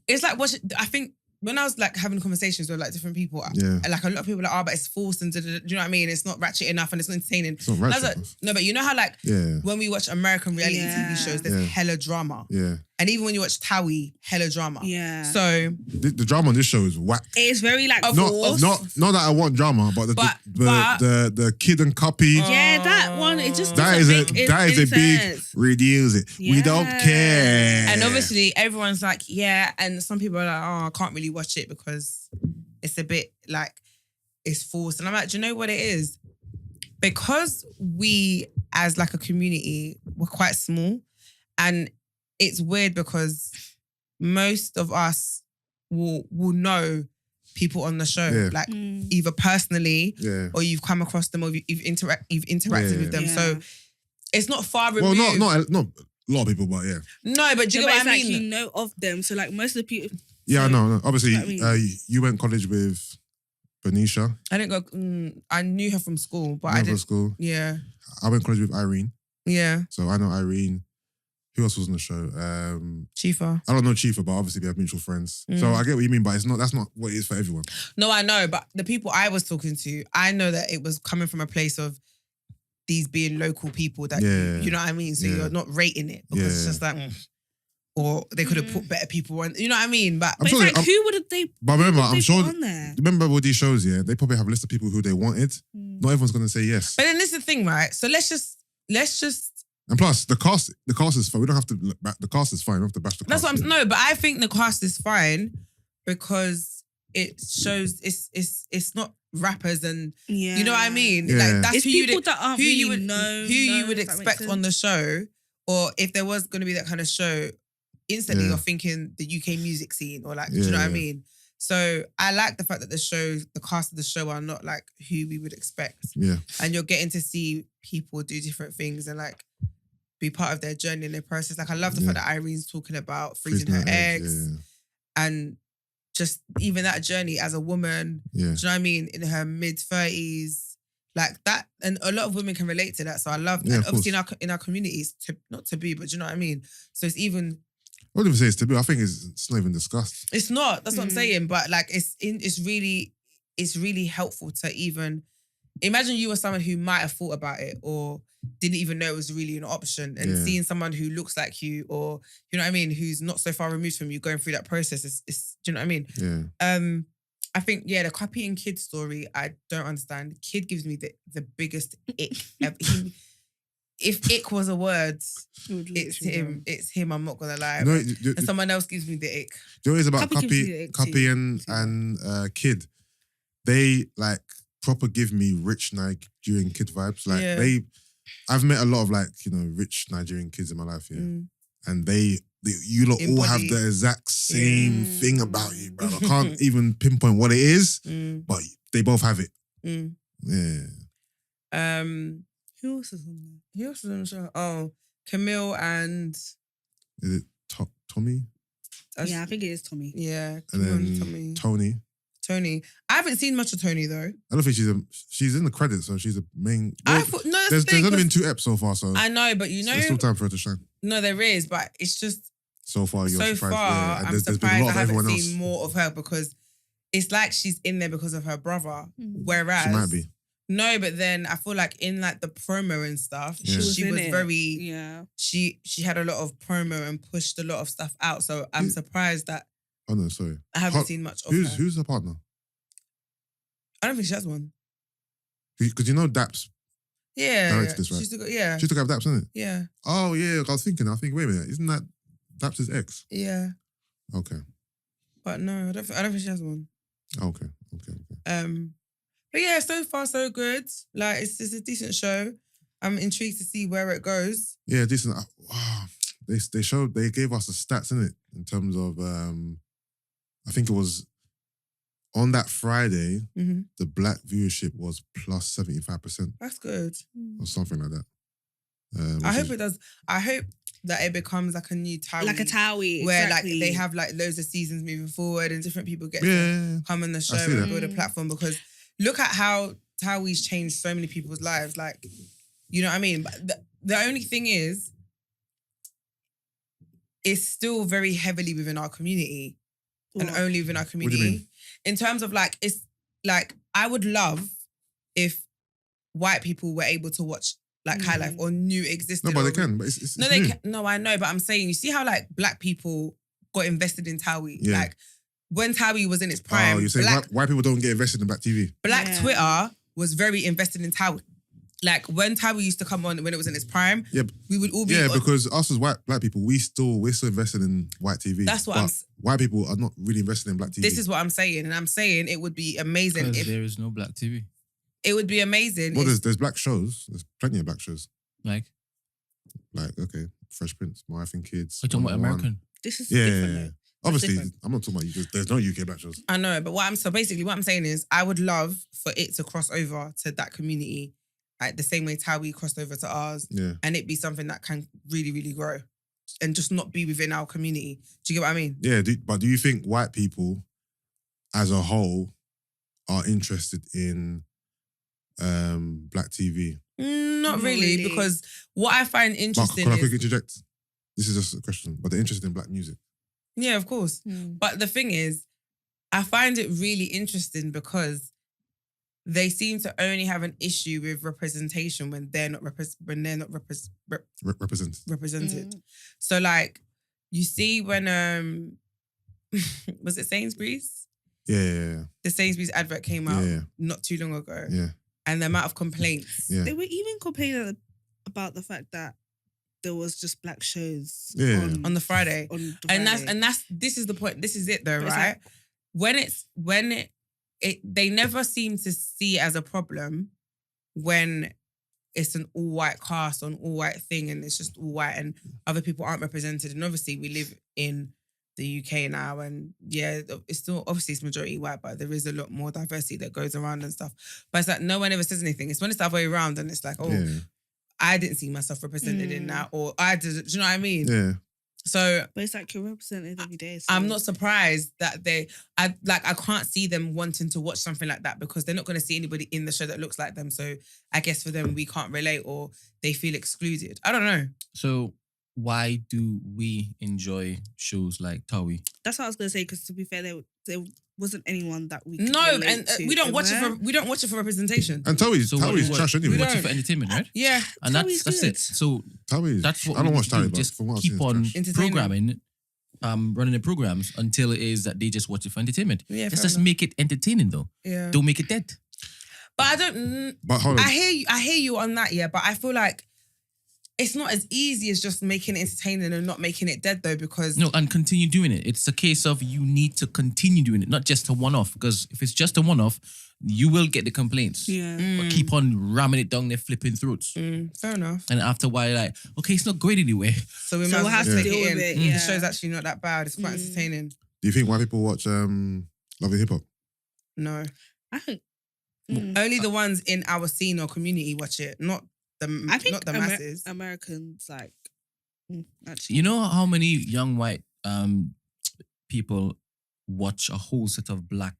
it's like watching. I think when I was like having conversations with like different people, yeah. like a lot of people are like, oh, but it's forced and do you know what I mean? It's not ratchet enough and it's not entertaining. It's not And I was ratchet. like, no, but you know how like Yeah, when we watch American reality Yeah. TV shows, there's Yeah. hella drama, yeah. and even when you watch Towie, hella drama. Yeah. So The drama on this show is whack. It's very like Of Not, course. not that I want drama, but But- the kid and copy. yeah, that one, it just That doesn't is make that is any a big sense. reduce it. We don't Yeah. care. And obviously everyone's like, yeah, and some people are like, oh, I can't really watch it because it's a bit like it's forced. And I'm like, do you know what it is? Because we as like a community, we're quite small, and it's weird because most of us will know people on the show, Yeah. like Mm. either personally Yeah. or you've come across them or you've interacted Yeah. with them. Yeah. So it's not far Well, removed. not a lot of people, but yeah. No, but do you No, but get it's what I like mean? you know of them. So like most of the people. Yeah, so- no. Obviously, You know what I mean? you went college with Benicia. I didn't go. I knew her from school, but I Never didn't. school. Yeah, I went college with Irene, yeah. so I know Irene. Who else was on the show? Chifa. I don't know Chifa, but obviously we have mutual friends. So I get what you mean, but that's not what it is for everyone. No, I know, but the people I was talking to, I know that it was coming from a place of these being local people that Yeah. you know what I mean. So Yeah. you're not rating it because it's Yeah. just like, or they could have put better people on. You know what I mean? But I'm But sure it's they- like, who would have they? But remember, who would I'm they sure. put on there? Remember with these shows, yeah, they probably have a list of people who they wanted. Mm. Not everyone's gonna say yes. then this is the thing, right? So let's just. And plus, the cast is fine. We don't have to. The cast is fine. We don't have to bash the cast. That's what I'm. No, but I think the cast is fine because it shows it's not rappers and Yeah. you know what I mean. Yeah. Like that's It's who you people that aren't who really you would known, who you would if that makes expect on the show, or if there was going to be that kind of show, instantly Yeah. you're thinking the UK music scene or like, do you know what I Yeah. mean? So I like the fact that the cast of the show are not like who we would expect, Yeah, and you're getting to see people do different things and like be part of their journey and their process. Like I love the Yeah. fact that Irene's talking about freezing her eggs and just even that journey as a woman. Yeah, Do you know what I mean? In her mid-30s, like that, and a lot of women can relate to that. So I love, Yeah, and of obviously in our communities, not taboo, but do you know what I mean? So it's even, I wouldn't even say it's taboo. I think it's not even discussed. it's not. That's what I'm Mm. saying. But like, it's really helpful to even imagine you were someone who might have thought about it or didn't even know it was really an option, and Yeah. seeing someone who looks like you or you know what I mean, who's not so far removed from you going through that process is do you know what I mean? Yeah, I think, the copying kid story, I don't understand. Kid gives me the biggest ick ever. if ick was a word, It would it's literally him. It's him. I'm not gonna lie. You know, And someone else gives me the ick. you know, it's about Cuppy gives you the ick Cuppy too. and Kid. They like proper give me rich Nigerian kid vibes. Like Yeah. I've met a lot of like, you know, rich Nigerian kids in my life, yeah. Mm. And you lot all have Embody. the exact same Yeah. thing about you, bro. I can't even pinpoint what it is, Mm. but they both have it. Mm. Yeah. Who else is on there? Who else was on the show? Oh, Camille and Is it Tommy? Yeah, I think it is Tommy. Yeah, And Camille and then Tommy. Tony. I haven't seen much of Tony though. I don't think she's in the credits, so she's a main. I Well, thought no, that's there's the thing, only been 'cause 2 eps so far, so I know, but you know, there's still time for her to shine. no, there is, but it's just So far, you're so surprised. far. Yeah. And I'm there's been a surprised lot I of haven't everyone seen else. more of her because it's like she's in there because of her brother. Mm. Whereas She might be. No, but then I feel like in like the promo and stuff, Yeah. she was in it. very. Yeah. She had a lot of promo and pushed a lot of stuff out. So I'm surprised that Oh no, sorry. I haven't seen much of her. Who's her partner? I don't think she has one. Because you know Daps. Yeah, Directed this, right? She's still yeah, She took out Daps, isn't it? yeah, Oh yeah, I was thinking. Wait a minute, isn't that Daps' ex? yeah. Okay, But no, I don't think she has one. okay. But yeah, so far so good. Like it's a decent show. I'm intrigued to see where it goes. Yeah, decent. Wow. They gave us the stats, innit? In terms of I think it was on that Friday, Mm-hmm. the black viewership was plus 75% That's good. or something like that. I hope it does. I hope that it becomes like a new Towie. Like a Towie. Where exactly. like they have like loads of seasons moving forward and different people get to Yeah, come on the show see and that. build a platform, because look at how Towie's changed so many people's lives. Like, you know what I mean? But the only thing is, it's still very heavily within our community and What? only within our do you community. mean? In terms of like, it's like, I would love if white people were able to watch like Highlife or knew existed. no, but or- they can. But it's No, they new. can. No, I know, but I'm saying, you see how like black people got invested in Towie? Yeah. Like when Towie was in its prime, Oh, you're saying white people don't get invested in black TV? Black Yeah. Twitter was very invested in Towie. Like when Towie used to come on when it was in its prime, Yeah, we would all be. yeah, because us as black people, we're still invested in white TV. That's what but I'm. white people are not really invested in black TV. This is what I'm saying, and I'm saying it would be amazing Because if there is no black TV. it would be amazing. well, if, there's black shows. There's plenty of black shows. Like, Like okay, Fresh Prince, My Wife and Kids. we're talking about 101. American. This is Yeah, different. yeah, yeah. though. Obviously, different. I'm not talking about UK. There's no UK black shows. I know, but what I'm saying is, I would love for it to cross over to that community, like the same way Towie crossed over to ours, Yeah. and it be something that can really, really grow, and just not be within our community. Do you get what I mean? Yeah, but do you think white people as a whole are interested in black TV? Not Not really, really. because what I find But interesting can I is, quickly interject? This is just a question, but they're interested in black music. yeah, of course. Mm. But the thing is, I find it really interesting because they seem to only have an issue with representation when they're not represented. Mm. So like, you see when was it Sainsbury's? Yeah. The Sainsbury's advert came out Yeah. not too long ago, Yeah. and the amount of complaints. Yeah. They were even complaining about the fact that there was just black shows Yeah. On the Friday. on the And Friday. this is the point. This is it though, But it's right? When they never seem to see it as a problem when it's an all-white cast on all-white thing and it's just all white and other people aren't represented. And obviously we live in the UK now, and yeah, it's still obviously it's majority white, but there is a lot more diversity that goes around and stuff. But it's like no one ever says anything. It's when it's the other way around and it's like, oh, Yeah. I didn't see myself represented in that, or I did. Do you know what I mean? Yeah. So But it's like you're represented every day. So. I'm not surprised that I can't see them wanting to watch something like that because they're not going to see anybody in the show that looks like them. So I guess for them, we can't relate or they feel excluded. I don't know. So why do we enjoy shows like Towie? That's what I was gonna say. Because to be fair, there wasn't anyone that we could No, relate and to. we don't watch it There for we don't watch it for representation. And Towie's So what- trash We anyway. watch it don't. for entertainment, right? Yeah. And Towie's that's good. it. So Towie's. that's what I don't we watch do. Towie, but Just from what I've keep seen, it's on trash. Entertainment. programming, running the programs until it is that they just watch it for entertainment. Yeah, Let's fair just enough. make it entertaining though. Yeah. Don't make it dead. But I don't. But hold on. I hear you on that. Yeah, but I feel like it's not as easy as just making it entertaining and not making it dead though, because No, and continue doing it. It's a case of you need to continue doing it, not just a one-off. Because if it's just a one-off, you will get the complaints. Yeah. But keep on ramming it down their flipping throats. fair enough. And after a while, you're like, okay, it's not great anyway. So we So might we'll have as to well deal take it with in. it, yeah. The show's actually not that bad. It's quite entertaining. Do you think white people watch Love and Hip Hop? No. I think Only the ones in our scene or community watch it, not the masses. Americans actually. You know how many young white people watch a whole set of black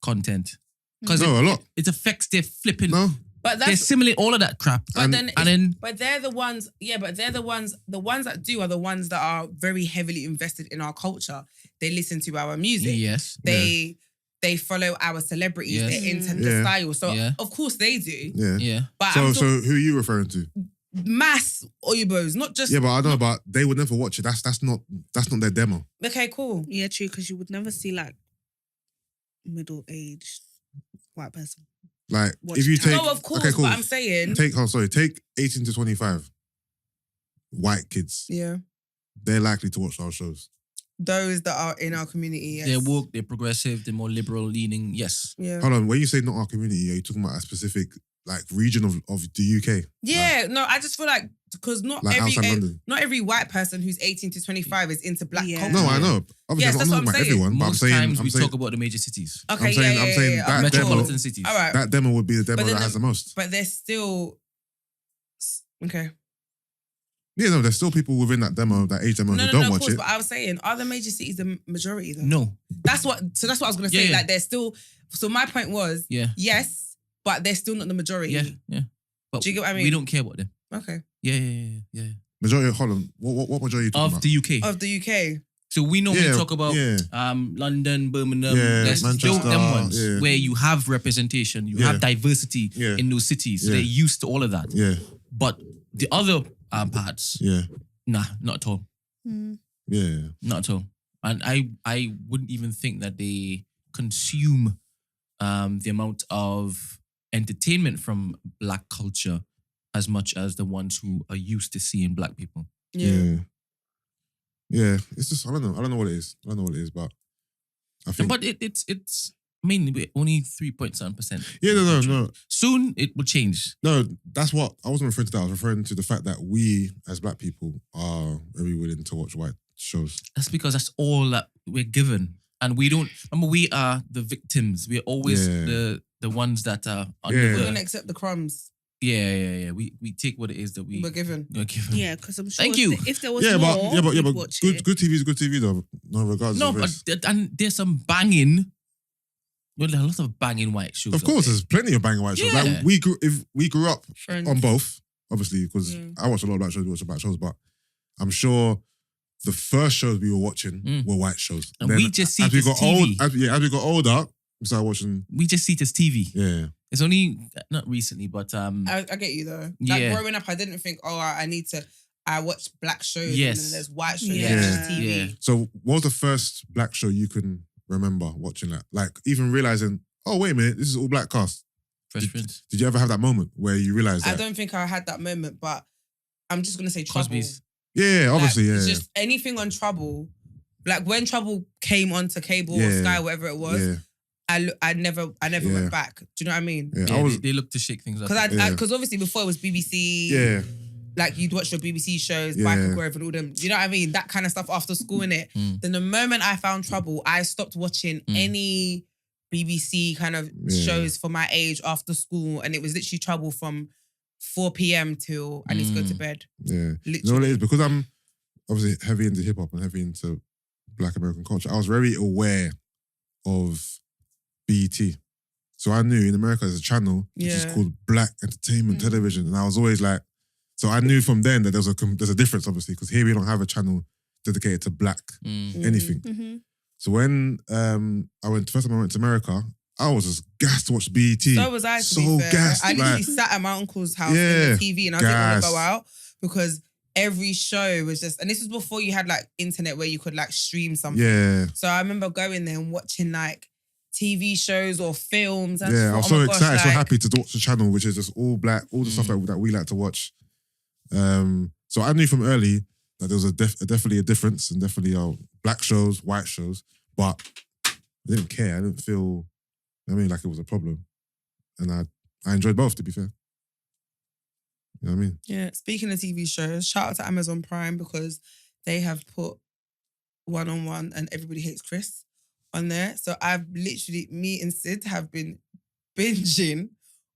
content? Because No, a lot. it affects their flipping. No. But They assimilate all of that crap. But then but they're the ones, the ones that do are the ones that are very heavily invested in our culture. They listen to our music. yes, They follow our celebrities. Yes. They're into the style. So Yeah. of course they do. Yeah. yeah. But So I'm so who are you referring to? mass Oyibos, not just Yeah, but I know, but they would never watch it. That's not their demo. okay, cool. Yeah, true, because you would never see like middle-aged white person. Like Watch if you it. take No, of course, okay, cool. but I'm saying take 18 to 25 white kids. yeah. They're likely to watch our shows. Those that are in our community, yes. They're woke, they're progressive, they're more liberal leaning. Yes. Yeah. Hold on, when you say not our community, are you talking about a specific like region of the UK? Yeah, no, I just feel like because not Like outside London. not every white person who's 18 to 25 is into black Yeah. culture. No, I know. Obviously, Yes, I'm that's not what I'm talking about saying. everyone, but Most times we talk about the major cities. Okay, I'm saying yeah. that Okay, demo- cool. Metropolitan cities. All right. that demo would be the demo But then that has the most. But there's still okay. Yeah, no, there's still people within that demo, that age demo, who don't Of watch course, it. but I was saying, are the major cities the majority though? No. That's what I was gonna say. Yeah. Like they're still. So my point was, Yeah. yes, but they're still not the majority. Yeah. Yeah. But Do you get what I mean? we don't care about them. Okay. Yeah. Majority, hold on, what majority are you talking Of about? the UK. Of the UK. So we normally Yeah, talk about yeah. London, Birmingham, Yeah, there's Manchester, them ones yeah. where you have representation, you Yeah. have diversity Yeah. in those cities. So Yeah. they're used to all of that. Yeah, But the other parts, yeah, nah, not at all. yeah. Not at all. And I wouldn't even think that they consume the amount of entertainment from black culture as much as the ones who are used to seeing black people. Yeah. Yeah, it's just I don't know what it is. But I think But it's mainly we're only 3.7%. yeah, no. Soon it will change. No, that's what I wasn't referring to. That I was referring to the fact that we, as black people, are very willing to watch white shows. That's because that's all that we're given. And we don't remember we are the victims. We're always Yeah. the ones that are Yeah. We're under gonna accept the crumbs yeah. We take what it is that we're given. we're given. Yeah, because I'm sure Thank you. if there was Yeah, more, but we'd watch it. good TV is good TV though. No, regardless No, of but race. and there's some banging. Well, there are a lot of banging white shows. Of out course, there. there's plenty of banging white shows. Yeah. Like we grew up Friends. on both, obviously, because Yeah. I watch a lot of black shows, we watch black shows, but I'm sure the first shows we were watching were white shows. And Then we just see as we it as got old, TV. as we got older, we started watching. We just see it as TV. Yeah, It's only not recently, but I get you though. Like Yeah. growing up, I didn't think, I need to. I watch black shows Yes. and then there's white shows. Yeah. Yeah. It's just TV. Yeah. So, what was the first black show you can remember watching that? Like, even realizing, oh, wait a minute, this is all black cast. Fresh Prince. Did you ever have that moment where you realized I that? don't think I had that moment, but I'm just gonna say Trouble. Cosby's. Yeah, obviously, Like, yeah. it's just anything on Trouble. Like when Trouble came onto cable or Yeah. Sky, whatever it was, yeah, I never Yeah. went back. Do you know what I mean? yeah. Yeah, I was, they look to shake things up. Because Yeah. obviously before it was BBC. yeah, Like you'd watch your BBC shows, Yeah. Michael Grove and all them. Do you know what I mean? That kind of stuff after school, innit? Mm. Then the moment I found Trouble, I stopped watching any BBC kind of Yeah. shows for my age after school, and it was literally Trouble from 4 p.m. till I need to go to bed. yeah. You know what Literally. it is? Because I'm obviously heavy into hip hop and heavy into Black American culture, I was very aware of BET. So I knew in America there's a channel which is Yeah. called Black Entertainment Television, and I was always like, so I knew from then that there's a difference, obviously, because here we don't have a channel dedicated to black anything. Mhm. So when first time I went to America, I was just gassed to watch BET. So was I, to So be fair. gassed, I literally like- sat at my uncle's house Yeah, in the TV and I didn't want to gassed. go out because every show was just, and this was before you had like internet where you could like stream something. Yeah, So I remember going there and watching like TV shows or films. And yeah. I was oh so my gosh, excited, so like- happy to watch the channel, which is just all black, all the stuff that we like to watch. So I knew from early that there was definitely a difference and definitely black shows, white shows, but I didn't care. I didn't feel, like it was a problem. And I enjoyed both, to be fair. You know what I mean? Yeah. Speaking of TV shows, shout out to Amazon Prime because they have put One-on-One and Everybody Hates Chris on there. So me and Sid have been binging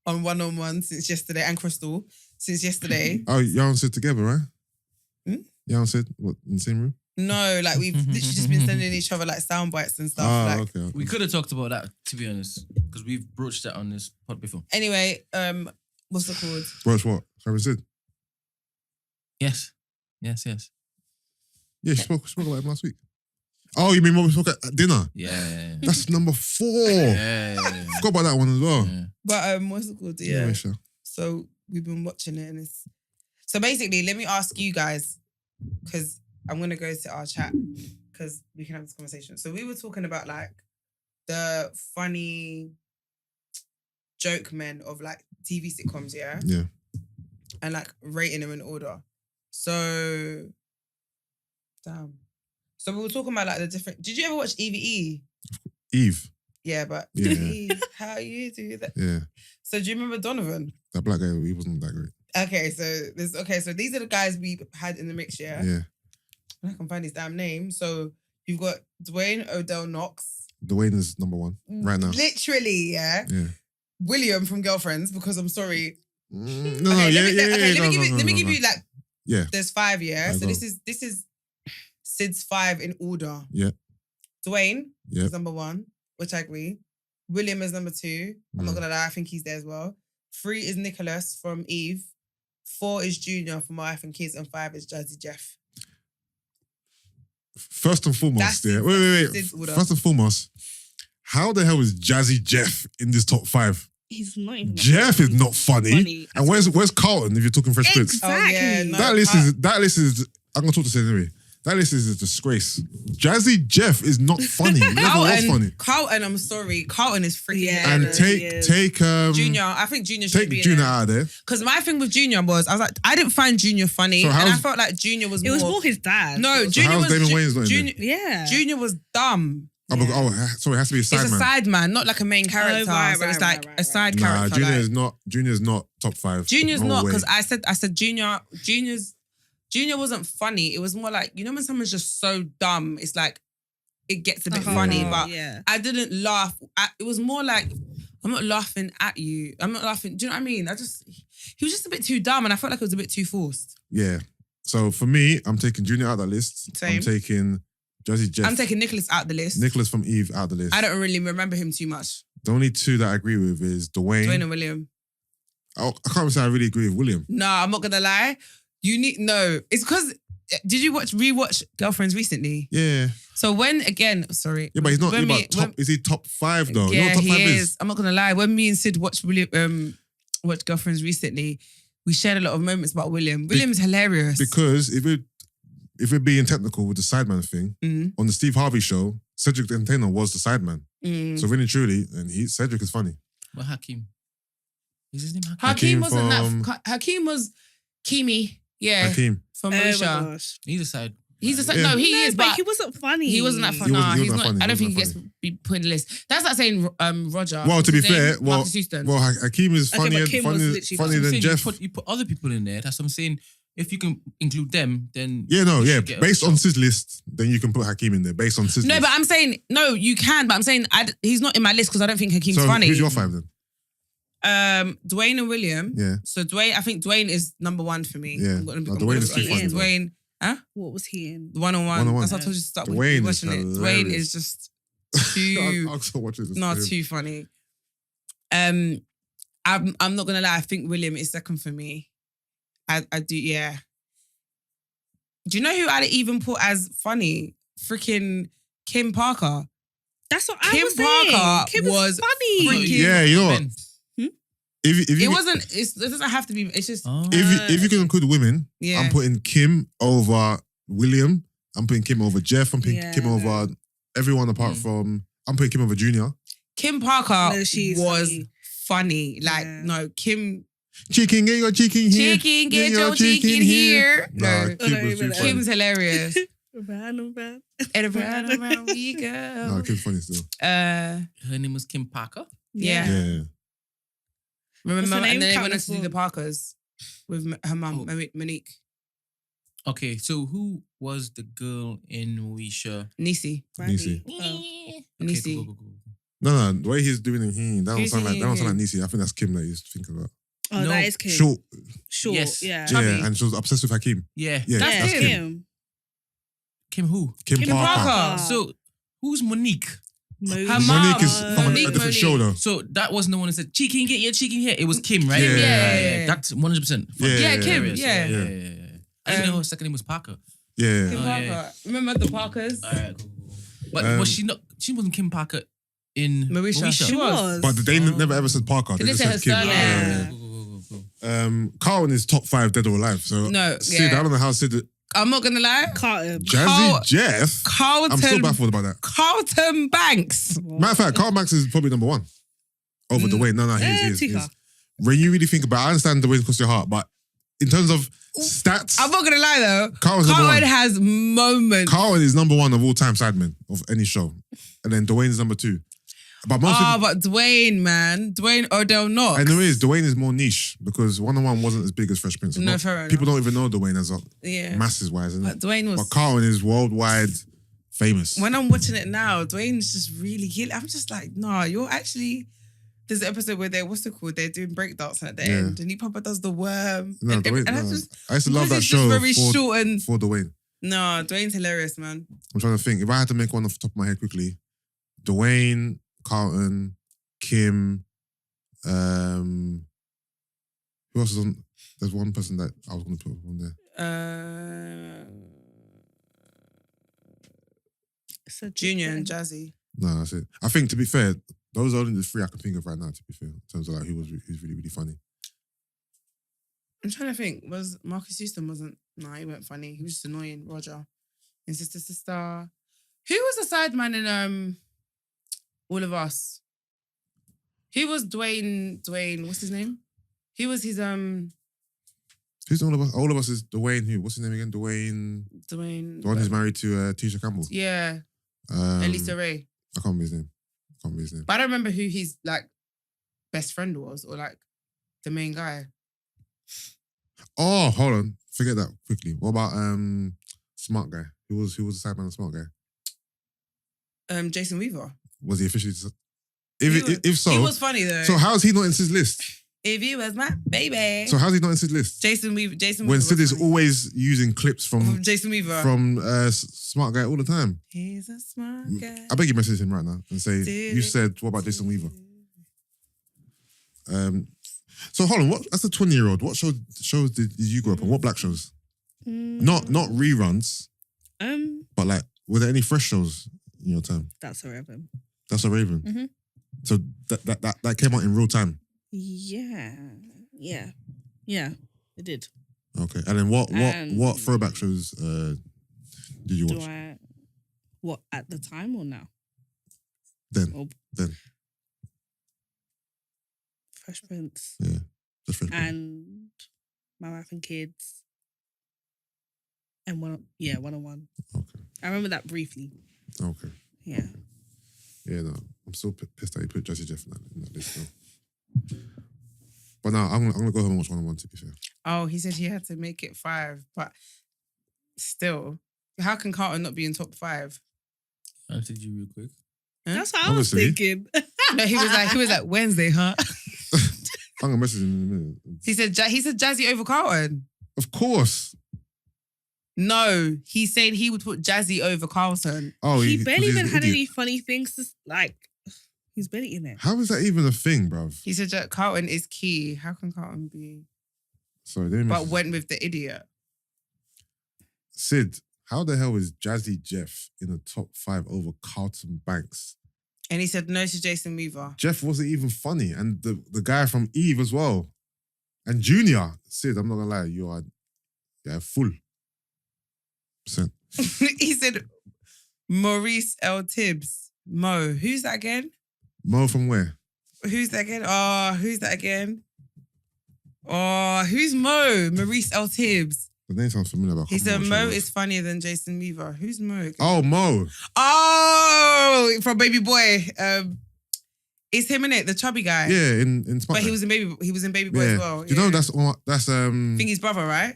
on One-on-One since yesterday, and Crystal since yesterday. Oh, y'all and Sid together, right? Hmm? Y'all and Sid, what, in the same room? No, like we've literally just been sending each other like sound bites and stuff. Okay. We could have talked about that, to be honest, because we've broached that on this pod before. Anyway, what's it called? Broach what? Harry Sid? Yes. Yeah, she spoke about it last week. Oh, you mean what we spoke at dinner? Yeah. That's number 4. Yeah. Forgot about that one as well. Yeah. But what's it called? Yeah. Sure. So we've been watching it, and it's so basically. Let me ask you guys, because I'm gonna go to our chat because we can have this conversation. So we were talking about like the funny joke men of like TV sitcoms, yeah, and like rating them in order. So, damn. So we were talking about like the different. Did you ever watch Eve? Eve. Yeah, but Yeah. Eve, how you do that? Yeah. So do you remember Donovan? That black guy, he wasn't that great. Okay, so these are the guys we had in the mix, yeah? Yeah. I can find his damn name. So you've got Dwayne Odell Knox. Dwayne is number 1 right now. Literally, yeah. Yeah. William from Girlfriends, because I'm sorry. Let me give you like. Yeah. There's 5, yeah. I So go. this is Sid's 5 in order. Yeah. Dwayne Yeah. is number 1, which I agree. William is number 2. I'm not gonna lie, I think he's there as well. 3 is Nicholas from Eve. 4 is Junior from My Wife and Kids, and 5 is Jazzy Jeff. First and foremost, That's wait. Sid's order. First and foremost, how the hell is Jazzy Jeff in this top 5? He's not even. Jeff is not funny. And where's Carlton if you're talking Fresh Prince? Exactly. Oh, yeah, no. That list is. I'm gonna talk to Sid anyway. That list is a disgrace. Jazzy Jeff is not funny. He never was funny. Carlton, I'm sorry. Carlton is freaking And hilarious. take Junior. I think Junior should take be Junior in out of there. Because my thing with Junior was, I was like, I didn't find Junior funny, So and I felt like Junior was. It was more his dad. No, So Junior how's was. Damon Wayans not in Junior, Yeah. Junior was dumb. Sorry, it has to be a side It's a man. side man, not like a main character. right, so it's right, like right, a side Nah, character. Junior's not top 5. Junior's No not, way. because I said Junior wasn't funny. It was more like, you know when someone's just so dumb, it's like it gets a bit funny, but I didn't laugh. It was more like, I'm not laughing at you. I'm not laughing. Do you know what I mean? He was just a bit too dumb, and I felt like it was a bit too forced. Yeah. So for me, I'm taking Junior out of that list. Same. I'm taking Jazzy Jeff. I'm taking Nicholas out the list. Nicholas from Eve out the list. I don't really remember him too much. The only 2 that I agree with is Dwayne. Dwayne and William. I can't even say I really agree with William. No, I'm not gonna lie. It's because, did you rewatch Girlfriends recently? Yeah. So sorry. Yeah, but he's not. Is he top 5 though? Yeah, you know what top 5 he is. I'm not gonna lie. When me and Sid watched Girlfriends recently, we shared a lot of moments about William. William's hilarious. Because if we're being technical with the sideman thing, on the Steve Harvey show, Cedric the Entertainer was the sideman. So really truly, and Cedric is funny. Well, Hakeem. Is his name Hakeem? Hakeem wasn't that. Hakeem was Kimi. Yeah. Hakeem. From Malaysia. He's a side. He's a side. Yeah. No, he is, but he wasn't funny. he wasn't that funny. He wasn't He's that not. funny. I don't He think he wasn't gets to be put in the list. That's like saying Roger. Well, to be What's his fair, name? Marcus Houston. Hakeem is Okay, funnier, but Kim was literally funnier I'm than saying Jeff. You put other people in there. That's what I'm saying. If you can include them, then Based on Sid's list, then you can put Hakeem in there. Based on Sid's No, list. but I'm saying you can. But I'm saying he's not in my list because I don't think Hakeem's so funny. who's your 5 then? Dwayne and William. Yeah. So I think Dwayne is number 1 for me. Yeah. Dwayne is too funny. Dwayne. Huh? What was he in? One-on-one. One-on-one. That's what I told you to start Dwayne watching is it. hilarious. Dwayne is just too. I'll still watch it. Not too funny. I'm not gonna lie. I think William is second for me. I do. Yeah. Do you know who I'd even put as funny? Freaking Kim Parker. That's what I Kim was saying. Parker Kim was funny. freaking- Yeah, you know what? If It you wasn't. It doesn't have to be. It's just. if you can include women, Yeah. I'm putting Kim over William. I'm putting Kim over Jeff. I'm putting Yeah, Kim over everyone apart from. I'm putting Kim over Junior. Kim Parker No, she's was funny. funny. Like Yeah. no, Kim Chicken, get your chicken here. Chicken, get your chicken here. Nah, No. Kim was too funny. Kim's hilarious. Round and round. And around we go. No, Kim's funny still. Her name was Kim Parker. Yeah. Yeah. Remember, What's her name? and then they Cat went on to do before. the Parkers with her mum, Monique. Okay, so who was the girl in Moesha? Nisi. Nisi. Okay, Nisi. go. No, the way he's doing it, that don't Who's sound like singing? Nisi. I think that's Kim that he's thinking about. Oh, No. that is Kim. Short, Short. Yes. Yeah. Chubby. yeah, and she was obsessed with Hakeem. Yeah. Yeah, That's that's Kim. Kim. Kim who? Kim Kim Parker. Parker. So who's Monique? Her Monique mom. is from Monique, a different show though. So that wasn't the one that said, chicken, get your chicken here. It was Kim, right? Yeah. Yeah. That's 100%. Yeah, Kim, Hilarious. yeah. I didn't know her second name was Parker. Yeah. Kim Oh, Parker. yeah. Remember the Parkers? Alright, cool. But was she not? She wasn't Kim Parker in Moesha. She was. But they never ever said Parker. They They just said said her Kim. surname. Cool. Carlton is top 5 dead or alive. So No, Sid, yeah. I don't know how Sid. I'm not gonna lie. Carlton. Jazzy Jeff. Carlton. I'm still baffled about that. Carlton Banks. Matter of fact, Carl Max is probably number 1 over Dwayne. No, he is. Tika. When you really think about it, I understand Dwayne crossed your heart, but in terms of stats, I'm not gonna lie though. Carlton's number Carlton 1. has moments. Carlton is number 1 of all time sidemen of any show. And then Dwayne is number 2. But most people, But Dwayne, man. Dwayne Odell Knox. and there is, Dwayne is more niche because 101 wasn't as big as Fresh Prince. No, fair People enough. don't even know Dwayne as Yeah. masses wise, isn't But it? Dwayne was. But Carlton is worldwide famous. When I'm watching it now, Dwayne's just really killing. I'm just like, nah, you're actually. There's an episode where what's it called? They're doing breakdancing at the Yeah. end, and he Papa does the worm. No, and, Dwayne, and no. I just I used to love because that it's show just very for, short and for Dwayne. no, Dwayne's hilarious, man. I'm trying to think. If I had to make one off the top of my head quickly, Dwayne, Carlton, Kim, who else is on? There's one person that I was going to put on there. Junior and Jazzy. No, that's it. I think to be fair, those are only the 3 I can think of right now. To be fair, in terms of like who's really really funny. I'm trying to think. Was Marcus Houston wasn't? No, he wasn't funny. He was just annoying. Roger and sister. Who was the side man in All of Us? Who was Dwayne? What's his name? He was his Who's all of us? All of us is Dwayne. Who? What's his name again? Dwayne. The one who's married to Tisha Campbell. Yeah, Elisa Ray. I can't remember his name. But I don't remember who his like best friend was or like the main guy. Oh, hold on. Forget that quickly. What about Smart Guy? Who was the side man of Smart Guy? Jason Weaver. Was he officially? He If so, he was funny though. so how is he not in Sid's list? If you was my baby. So how's he not in Sid's list? Jason Weaver. When was Sid is funny. always using clips from Jason Weaver. Smart Guy all the time. He's a smart guy. I beg you message him right now and say, Did you it. said, what about Jason Weaver? So hold on, what? That's a 20-year-old. What shows did you grow up on? What black shows? Not reruns, but like, were there any fresh shows in your time? That's a Raven. That's a Raven. Mhm. So that came out in real time. Yeah, it did. Okay, and then what And- throwback shows did you watch? What, at the time or now? Then Fresh Prince yeah, just Fresh Prince. and My Wife and Kids and one-on-one. Okay, I remember that briefly. okay, Yeah. yeah. No, I'm still pissed that you put Jesse Jeff in that list though. But now I'm gonna go home and watch 101 to be fair. Oh, he said he had to make it 5, but still, how can Carlton not be in top 5? I answered you real quick. Huh? That's what I was Obviously. thinking. No, he was like Wednesday, huh? I'm gonna message him in a minute. He said Jazzy over Carlton. Of course. No, he said he would put Jazzy over Carlton. Oh, He barely 'cause he's even an had idiot. any funny things to like. He's barely in there. How is that even a thing, bruv? He said that Carlton is key. How can Carlton be? Sorry, let me But message- went with the idiot. Sid, how the hell is Jazzy Jeff in the top 5 over Carlton Banks? And he said no to Jason Weaver. Jeff wasn't even funny. And the guy from Eve as well. And Junior. Sid, I'm not gonna lie, you are full. Percent. He said Maurice L. Tibbs. Mo. Who's that again? Mo from where? Who's that again? Oh, who's that again? Oh, who's Mo? Maurice L. Tibbs. The name sounds familiar. But He said Mo is funnier than Jason Weaver. Who's Mo? Oh, Mo. Oh, from Baby Boy. It's him, innit? The chubby guy. Yeah, in Spotlight. But he was in Baby Boy as well. Do you know that's Thingy's brother, right?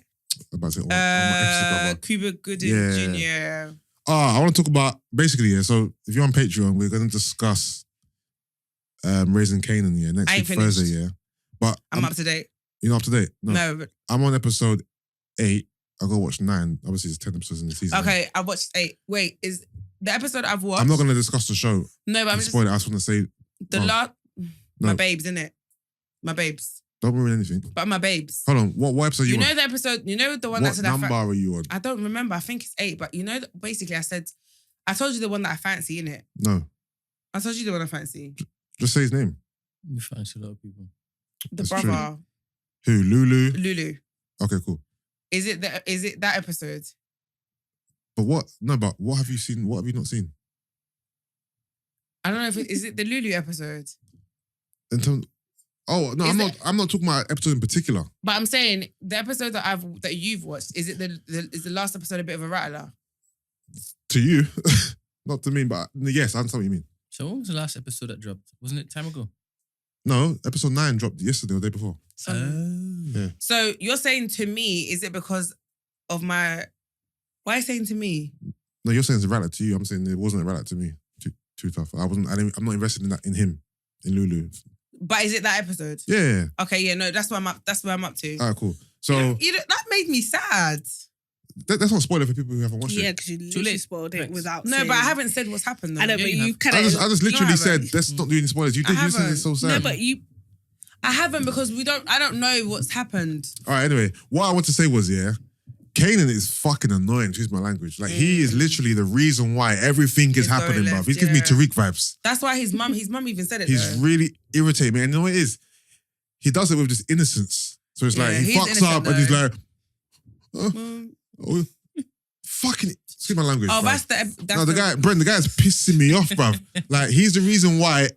About to say, my Cuba Gooding Jr. I want to talk about basically. Yeah. So if you're on Patreon, we're going to discuss Raising Canaan. Yeah, next week Thursday. Yeah, but I'm up to date. You're not up to date. No, but I'm on episode 8. I'll go watch 9. Obviously, there's 10 episodes in the season. Okay, I watched 8. Wait, is the episode I've watched? I'm not going to discuss the show. No, but I'm just spoil it. I just want to say my babes, innit? My babes. Don't ruin anything. But my babes. Hold on. What episode you on? You know the episode, you know the one what that said number are you on? I don't remember. I think it's 8, but you know, basically I told you the one that I fancy, innit? No. I told you the one I fancy. Just say his name. You fancy a lot of people. The That's brother. True. Who? Lulu? Lulu. Okay, cool. Is it that episode? But what? No, but what have you seen? What have you not seen? I don't know if is it the Lulu episode? In terms, I'm not talking about episode in particular. But I'm saying the episode that you've watched, is it is the last episode a bit of a rattler? To you, not to me, but yes, I understand what you mean. So when was the last episode that dropped? Wasn't it time ago? No, episode 9 dropped yesterday or the day before. Yeah. So you're saying to me, is it because of my? Why are you saying to me? No, you're saying it's a rattler to you. I'm saying it wasn't a rattler to me. Too tough. I'm not invested in that in him, in Lulu. But is it that episode? Yeah. Okay, yeah, no, that's where I'm up to. All right, cool. So that made me sad. That's not a spoiler for people who haven't watched it. Yeah, because you literally spoiled it without saying. No, but I haven't said what's happened though. I know, but you kind I of... just literally said, let's not do any spoilers. You did. You said it's so sad. No, but you... I haven't because I don't know what's happened. All right, anyway, what I want to say was, Canaan is fucking annoying, excuse my language. Like, he is literally the reason why everything is happening, bruv. He gives me Tariq vibes. That's why his mum even said it. He's really irritating me. And you know what it is? He does it with this innocence. So it's like, he fucks up and he's like, fucking, excuse my language. Oh, bruv. that's no, the guy's pissing me off, bruv. Like, he's the reason why.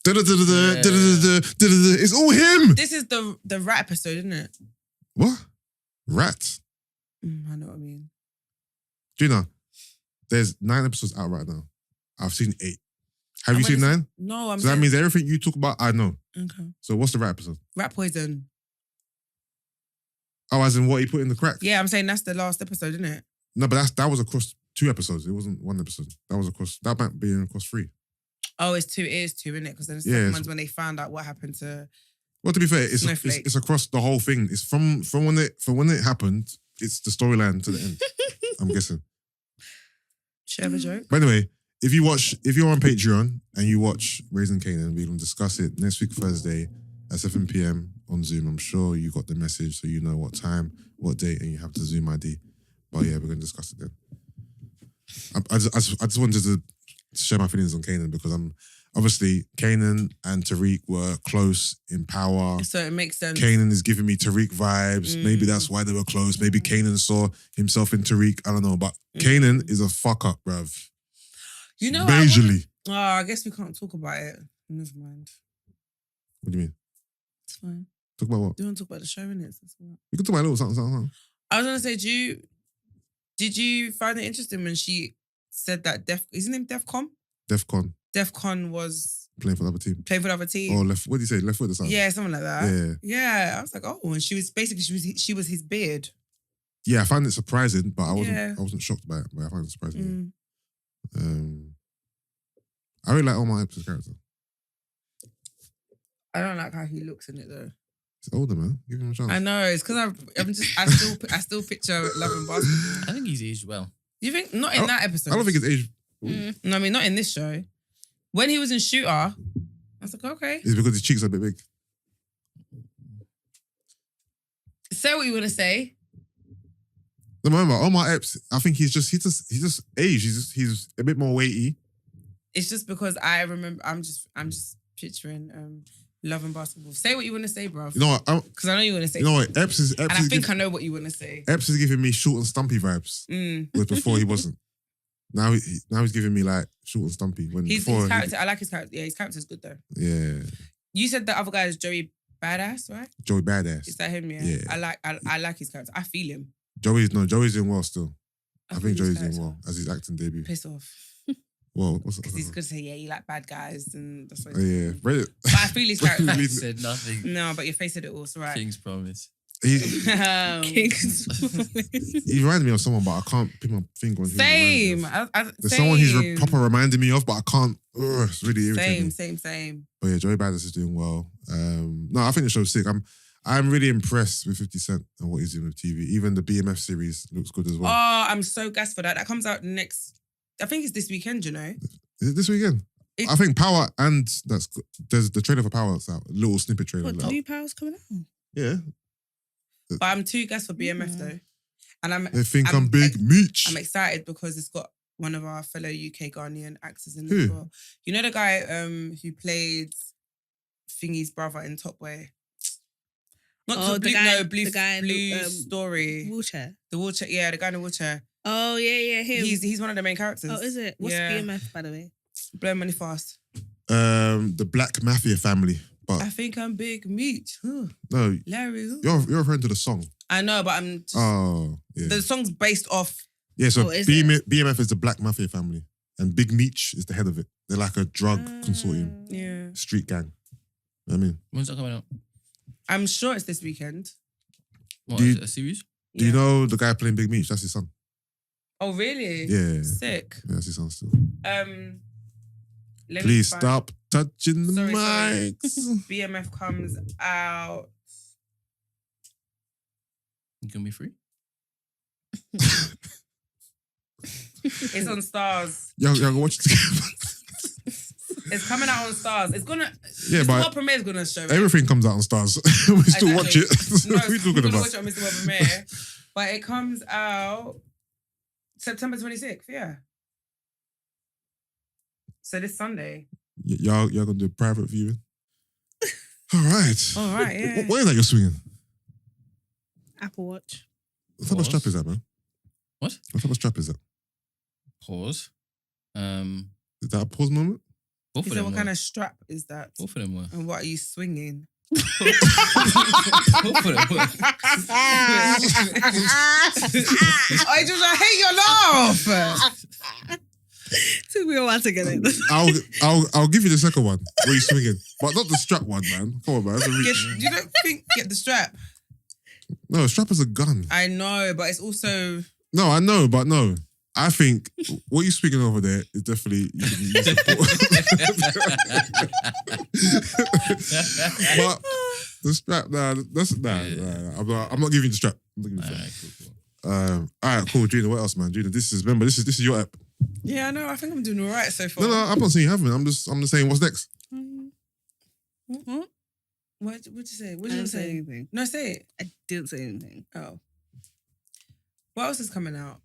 It's all him. This is the rat episode, isn't it? What? Rat? I know what I mean. Gina, there's 9 episodes out right now. I've seen 8. Have you seen 9? No, So that means everything you talk about, I know. Okay. So what's the rat episode? Rat poison. Oh, as in what he put in the crack? Yeah, I'm saying that's the last episode, isn't it? No, but that was across 2 episodes. It wasn't 1 episode. That might be across 3. Oh, it is 2, isn't it? Because then the second one's when they found out what happened to. Well, to be fair, it's across the whole thing. It's from when it happened. It's the storyline to the end. I'm guessing. Should I have a joke? But anyway, if you're on Patreon and you watch Raising Canaan, we can discuss it next week Thursday at 7 p.m. on Zoom. I'm sure you got the message, so you know what time, what date, and you have the Zoom ID. But yeah, we're going to discuss it then. I just wanted to share my feelings on Canaan because obviously Canaan and Tariq were close in power. So it makes sense. Canaan is giving me Tariq vibes. Maybe that's why they were close. Maybe Canaan saw himself in Tariq. I don't know. But Canaan is a fuck up, bruv. You know, majorly. I guess we can't talk about it. Never mind. What do you mean? It's fine. Talk about what? Do you want to talk about the show, innit? We can talk about a little something. I was going to say, did you find it interesting when she said that is his name Defcon? Defcon was playing for the other team. Or left, what did you say? Left foot or something? Yeah, something like that. Yeah. Yeah. I was like, oh, and she was his beard. Yeah, I found it surprising, but I wasn't shocked by it, but I found it surprising. I really like Omar Epps' character. I don't like how he looks in it though. He's older, man. Give him a chance. I know, it's because I still picture Love and Basketball. I think he's aged well. You think? Not in that episode. I don't think it's aged. No, I mean, not in this show. When he was in Shooter, I was like, okay. It's because his cheeks are a bit big. Say what you want to say. No, remember, Omar Epps, I think he's just aged. He's a bit more weighty. It's just because I remember, I'm just picturing Love and Basketball. Say what you want to say, bro. You know what? Because I know you want to say. You know what? Epps is and I think I know what you want to say. Epps is giving me short and stumpy vibes. Whereas before he wasn't. Now he's giving me like short and stumpy. His character, I like his character. Yeah, his character's good though. Yeah. You said the other guy is Joey Badass, right? Joey Badass. Is that him? Yeah. Yeah. I like his character. I feel him. Joey's doing well still. I think feel his Joey's doing character. well as his acting debut. Piss off. Well, what's Because he's good to say, yeah, you like bad guys, and that's what. Oh, yeah, Reddit. But I feel his character. I said nothing. No, but your face said it all. So right. King's promise. He reminded me of someone, but I can't put my finger on who he Same. reminds me of. There's someone he's proper reminding me of, but I can't. It's really irritating. Same. But yeah, Joey Badass is doing well. No, I think the show's sick. I'm really impressed with 50 Cent and what he's doing with TV. Even the BMF series looks good as well. Oh, I'm so gassed for that. That comes out next. I think it's this weekend. You know. Is it this weekend? I think Power and there's the trailer for Power that's out. A little snippet trailer. What, the new Power's coming out? Yeah. But I'm too gassed for BMF though, and They think I'm big Meech. I'm excited because it's got one of our fellow UK Ghanaian actors in it as well. You know the guy who played Thingy's brother in Top Boy. Not the guy in Blue the Story. Wheelchair. The wheelchair, yeah, the guy in the wheelchair. Oh yeah, him. He's one of the main characters. Oh, is it? What's BMF, by the way? Blow money fast. The Black Mafia family. But I think I'm big Meech. no, Larry. you're referring to the song. I know, but I'm. Just, yeah. The song's based off. Yeah, so BMF, BMF is the Black Mafia family, and Big Meech is the head of it. They're like a drug consortium, street gang. You know what I mean, When's that coming out? I'm sure it's this weekend. What, is it a series? Do you know the guy playing Big Meech? That's his son. Oh really? Yeah. Sick. Yeah, that's his son still. Please stop touching the mics. BMF comes out. You can be free. It's on Stars. Y'all go watch it together. It's coming out on Stars. It's gonna. Yeah, but World Premiere is gonna show it. Everything comes out on Stars. We still watch it. No, what are you talking we're gonna about? watch it on Mr. World Premiere, but it comes out September 26th. Yeah. So this Sunday. Y'all gonna do a private viewing? All right. Yeah. What is that you're swinging? Apple Watch. What type of strap is that, man? What? What type of strap is that? Pause. Is that a pause moment? Both He of said, them what were. kind of strap is that? Both of them were. And what are you swinging? Both of them were. I hate your laugh. Took me a while to get it. I'll give you the second one where you're swinging, but not the strap one, man. Come on, man. That's a reach. You don't think get the strap? No, a strap is a gun. I know, but it's also. No, I know, but no. I think what you're speaking over there is definitely you support. But the strap, I'm not giving you the strap. I'm not giving you the strap. Alright, cool. All right, cool, Gina. What else, man? Gina, this is your app. Yeah, I know. I think I'm doing all right so far. No, I'm not saying you haven't. I'm just saying what's next. What? What'd you say? What I did you didn't say say? anything. No, say it. I didn't say anything. Oh. What else is coming out?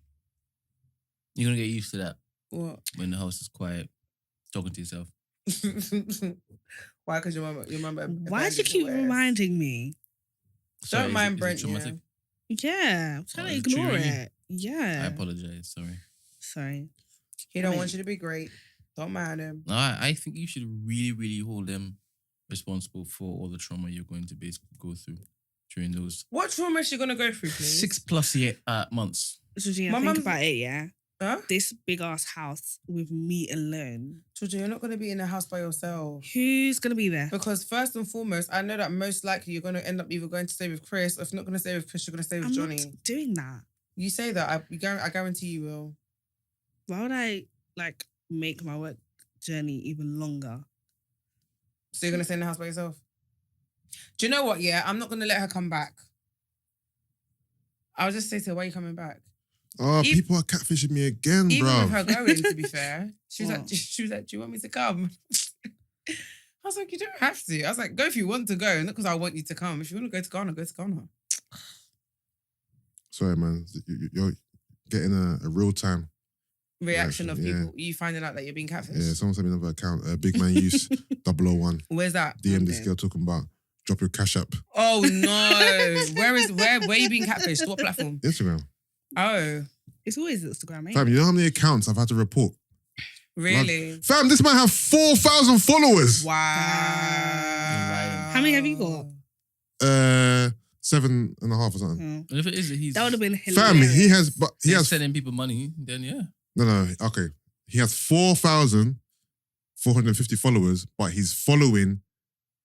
You're gonna get used to that What? when the house is quiet, talking to yourself. Why? Because your mum. Why do you keep reminding me? Don't mind Brent. Is it traumatic? Yeah, I'm trying to ignore it. Yeah. I apologize. Sorry. He don't want you to be great. Don't mind him. No, I think you should really, really hold them responsible for all the trauma you're going to go through during those. What trauma is she gonna go through, please? 6+ months. Georgia, My think mum's- about it, yeah. Huh? This big ass house with me alone. Georgia, you're not gonna be in a house by yourself. Who's gonna be there? Because first and foremost, I know that most likely you're gonna end up either going to stay with Chris, or if not gonna stay with Chris, you're gonna stay with I'm Johnny. not doing that. You say that, I guarantee you will. Why would I make my work journey even longer? So you're gonna stay in the house by yourself? Do you know what? Yeah, I'm not gonna let her come back. I'll just say to her, why are you coming back? Oh, people are catfishing me again, Even bro. with her going, to be fair, she was What? like, do you want me to come? I was like, you don't have to. I was like, go if you want to go, not because I want you to come. If you want to go to Ghana, go to Ghana. Sorry, man. You're getting a real-time Reaction of yeah. people, you finding out that you're being catfished. Yeah, someone sent me another account. Big Man Use 001. Where's that? DM this girl talking about drop your cash app. Oh no! Where are you being catfished? What platform? Instagram. Oh, It's always Instagram, ain't Fam, it? you know how many accounts I've had to report? really? Fam, this man have 4,000 followers. Wow. How many have you got? 7.5 or something. Oh. And if it is, That would have been hilarious. Fam, he has sending people money, then yeah. No, okay. He has 4,450 followers, but he's following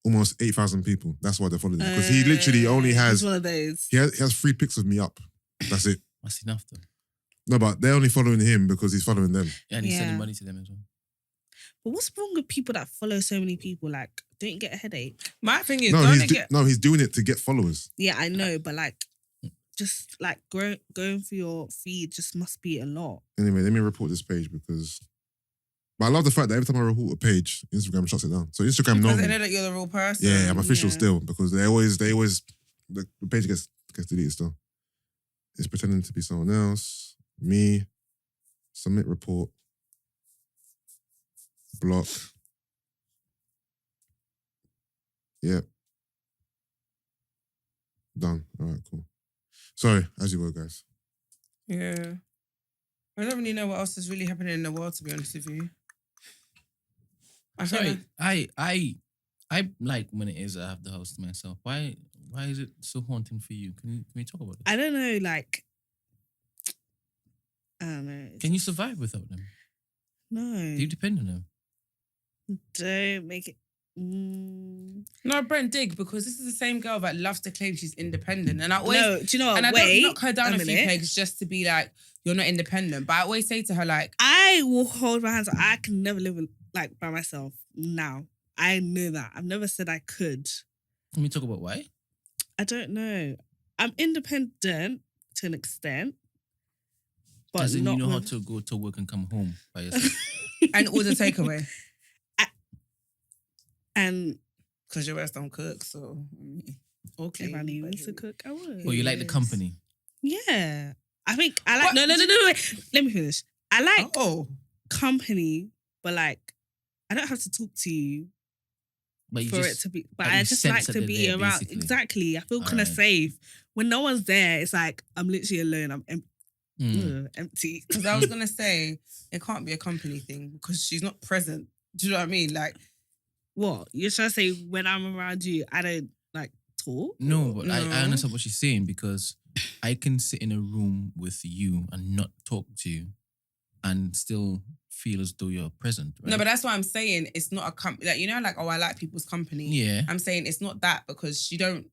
almost 8,000 people. That's why they're following him. Because he literally only has... He's one of those. He has 3 pics of me up. That's it. That's enough though. No, but they're only following him because he's following them. Yeah, and he's sending money to them as well. But what's wrong with people that follow so many people? Like, don't you get a headache? My thing is, he's doing it to get followers. Yeah, I know, but like, just like going through your feed just must be a lot. Anyway, let me report this page because... But I love the fact that every time I report a page, Instagram shuts it down. So Instagram knows because they know that you're the real person. Yeah, I'm official still because they always the page gets deleted still. It's pretending to be someone else. Me. Submit report. Block. Yep. Done. All right, cool. Sorry, as you go, guys. Yeah. I don't really know what else is really happening in the world, to be honest with you. I like when it is I have the house to myself. Why is it so haunting for you? Can we talk about it? I don't know, like, I don't know. Can you survive without them? No. Do you depend on them? Don't make it... No, Brent, dig, because this is the same girl that loves to claim she's independent. And I always... No, do you know what? And I don't knock her down a few minute. pegs just to be like, you're not independent. But I always say to her, like... I will hold my hands up. I can never live like by myself now. I know that. I've never said I could. Can we talk about why? I don't know. I'm independent to an extent. But as in not you know how to go to work and come home by yourself. And order takeaway. And because your rest don't cook, so okay. If I needed to cook, I would. Well, you like the company. Yeah. I think I like no, wait. Let me finish. I like company, but like I don't have to talk to you but for it to be. But I just like to be there, around. basically. Exactly. I feel kind of safe. When no one's there, it's like I'm literally alone. I'm empty. Because I was gonna say it can't be a company thing because she's not present. Do you know what I mean? Like, what you're trying to say? When I'm around you, I don't like talk. No, but I understand what she's saying because I can sit in a room with you and not talk to you, and still feel as though you're present. Right? No, but that's why I'm saying it's not a company. Like, you know, like, oh, I like people's company. Yeah. I'm saying it's not that because you don't.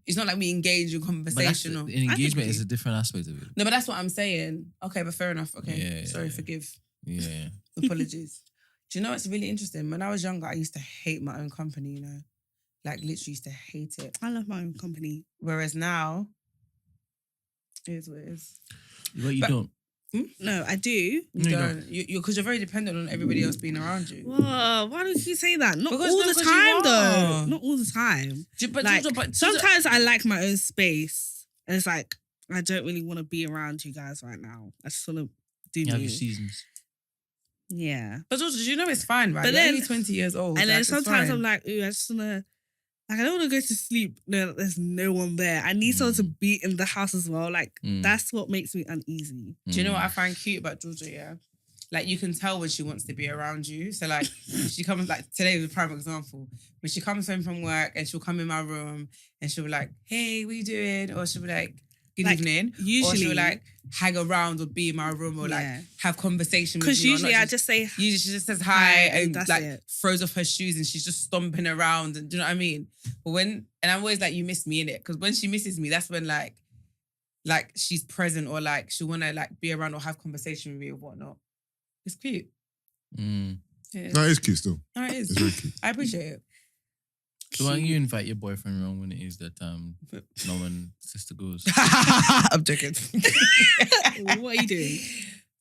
It's not like we engage in conversation. But engagement is a different aspect of it. No, but that's what I'm saying. Okay, but fair enough. Okay, Yeah, sorry, forgive. Yeah. Apologies. Do you know what's really interesting? When I was younger, I used to hate my own company, you know? Like, literally used to hate it. I love my own company. Whereas now, it is what it is. But you don't. No, I do. You don't. Because you're very dependent on everybody else being around you. Whoa, why did you say that? Not Because all the time, though. are. Not all the time. But Like, sometimes I like my own space. And it's like, I don't really want to be around you guys right now. I just want to do You have me. your seasons. Yeah. But also, you know it's fine, right? But You're then- only 20 years old. And then like, sometimes it's fine. I'm like, ooh, I just want to, like, I don't want to go to sleep. No, there's no one there. I need someone to be in the house as well. Like, that's what makes me uneasy. Do you know what I find cute about Georgia, yeah? Like, you can tell when she wants to be around you. So, like, she comes, like, today was a prime example. When she comes home from work and she'll come in my room and she'll be like, hey, what you doing? Or she'll be like, good Like, evening. usually- Or she'll, like, hang around or be in my room or, like, have conversation with me. Because or usually not I just say, Usually she just says hi Hi, and that's like it. throws off her shoes and she's just stomping around and do you know what I mean? But and I'm always like, you miss me in it because when she misses me, that's when like she's present or like she'll want to like be around or have conversation with me or whatnot. It's cute. Yeah. No, it's cute still. No, it is. It's very cute. I appreciate it. So why don't you invite your boyfriend around when it is that mom and sister goes? I'm joking. what are you doing?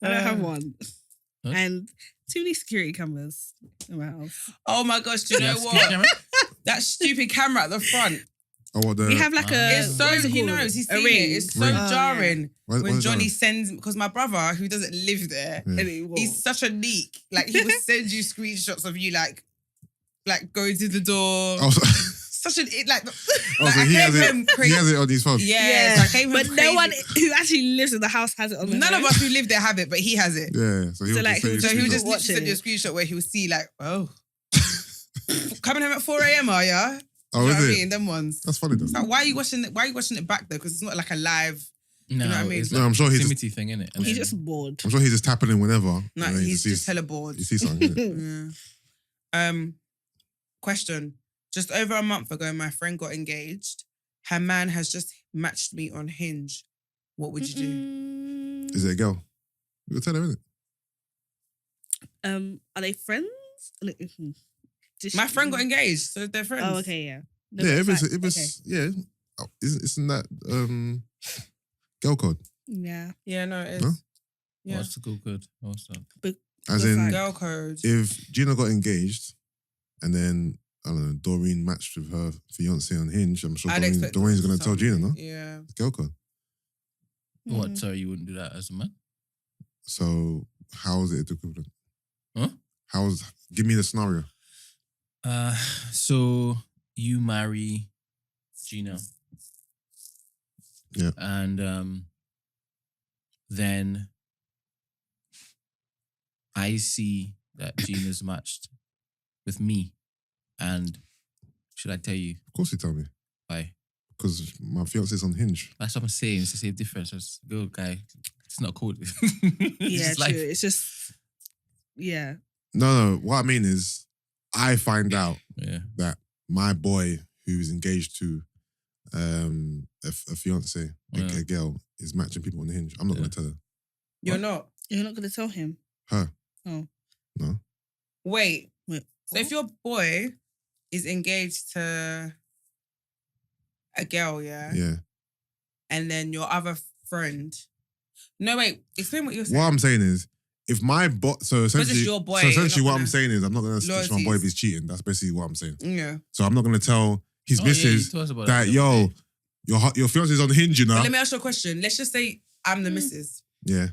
I don't have one. Huh? And too many security cameras in my house. Oh my gosh, do you know what? That stupid camera at the front. Oh, what the? We have like a... It's so, what is it he called? knows, he's A seen ring. it. It's so Ring. jarring What when is Johnny that? sends, because my brother, who doesn't live there, Yeah. Anyway, he's such a neek. Like, he would send you screenshots of you, like going to the door. Oh, so, Such an, like so I he has gave it. him He crazy. has it on his phone. Yeah, so I gave him but crazy. no one who actually lives in the house has it on their None of phone. us who live there have it, but he has it. Yeah, so he So, would like, just So say he would screenshot. just Watch literally send you a screenshot where he would see like, oh, coming home at 4 a.m. are ya? Oh, You know is what I it? mean? Them ones. That's funny though. It's like, why are you watching it? Why are you watching it back though? Because it's not like a live. No, know what I mean? it's No, like I'm sure a he's proximity thing, innit? And He's then- just bored. I'm sure he's just tapping in whenever. No, and then he's he just hella bored. You see something. innit? Yeah. Question. Just over a month ago, my friend got engaged. Her man has just matched me on Hinge. What would you do? Is it a girl? You'll tell her, innit? Are they friends? My friend got engaged, so they're friends. Oh, okay, yeah. No, Yeah, but if it's yeah. Oh, isn't that girl code? yeah. Yeah, no, it is. No? Yeah. What's the good? What's that? As Good in, fact. Girl code. if Gina got engaged and then I don't know, Doreen matched with her fiance on Hinge, I'm sure I'd expect Doreen's her gonna tell Gina, no? Yeah. It's girl code. What? So you wouldn't do that as a man? So how is it equivalent? Huh? Give me the scenario. So you marry Gina. Yeah. And then I see that Gina's matched with me. And should I tell you Of course you tell me. why? Because my fiance's on Hinge. That's what I'm saying. It's the same difference. It's girl guy. It's not cool. It's Yeah, just true. life. It's just, yeah. No. What I mean is, I find out Yeah. that my boy who's engaged to a fiance, a girl, is matching people on the Hinge. I'm not going to tell her. You're What? not. You're not going to tell him? Her. Oh. No. Wait. Wait. So if your boy is engaged to a girl, yeah, Yeah. and then your other friend. No, wait. Explain what you're saying. What I'm saying is, if my so essentially, it's your boy, so you're essentially, not what I'm gonna- saying is, I'm not going to stitch my boy if Loyalties. he's cheating. That's basically what I'm saying. Yeah. So I'm not going to tell his Oh, yeah, missus you told us about that, the yo, other day. your fiance's on Hinge, you know. But let me ask you a question. Let's just say I'm the missus Yeah,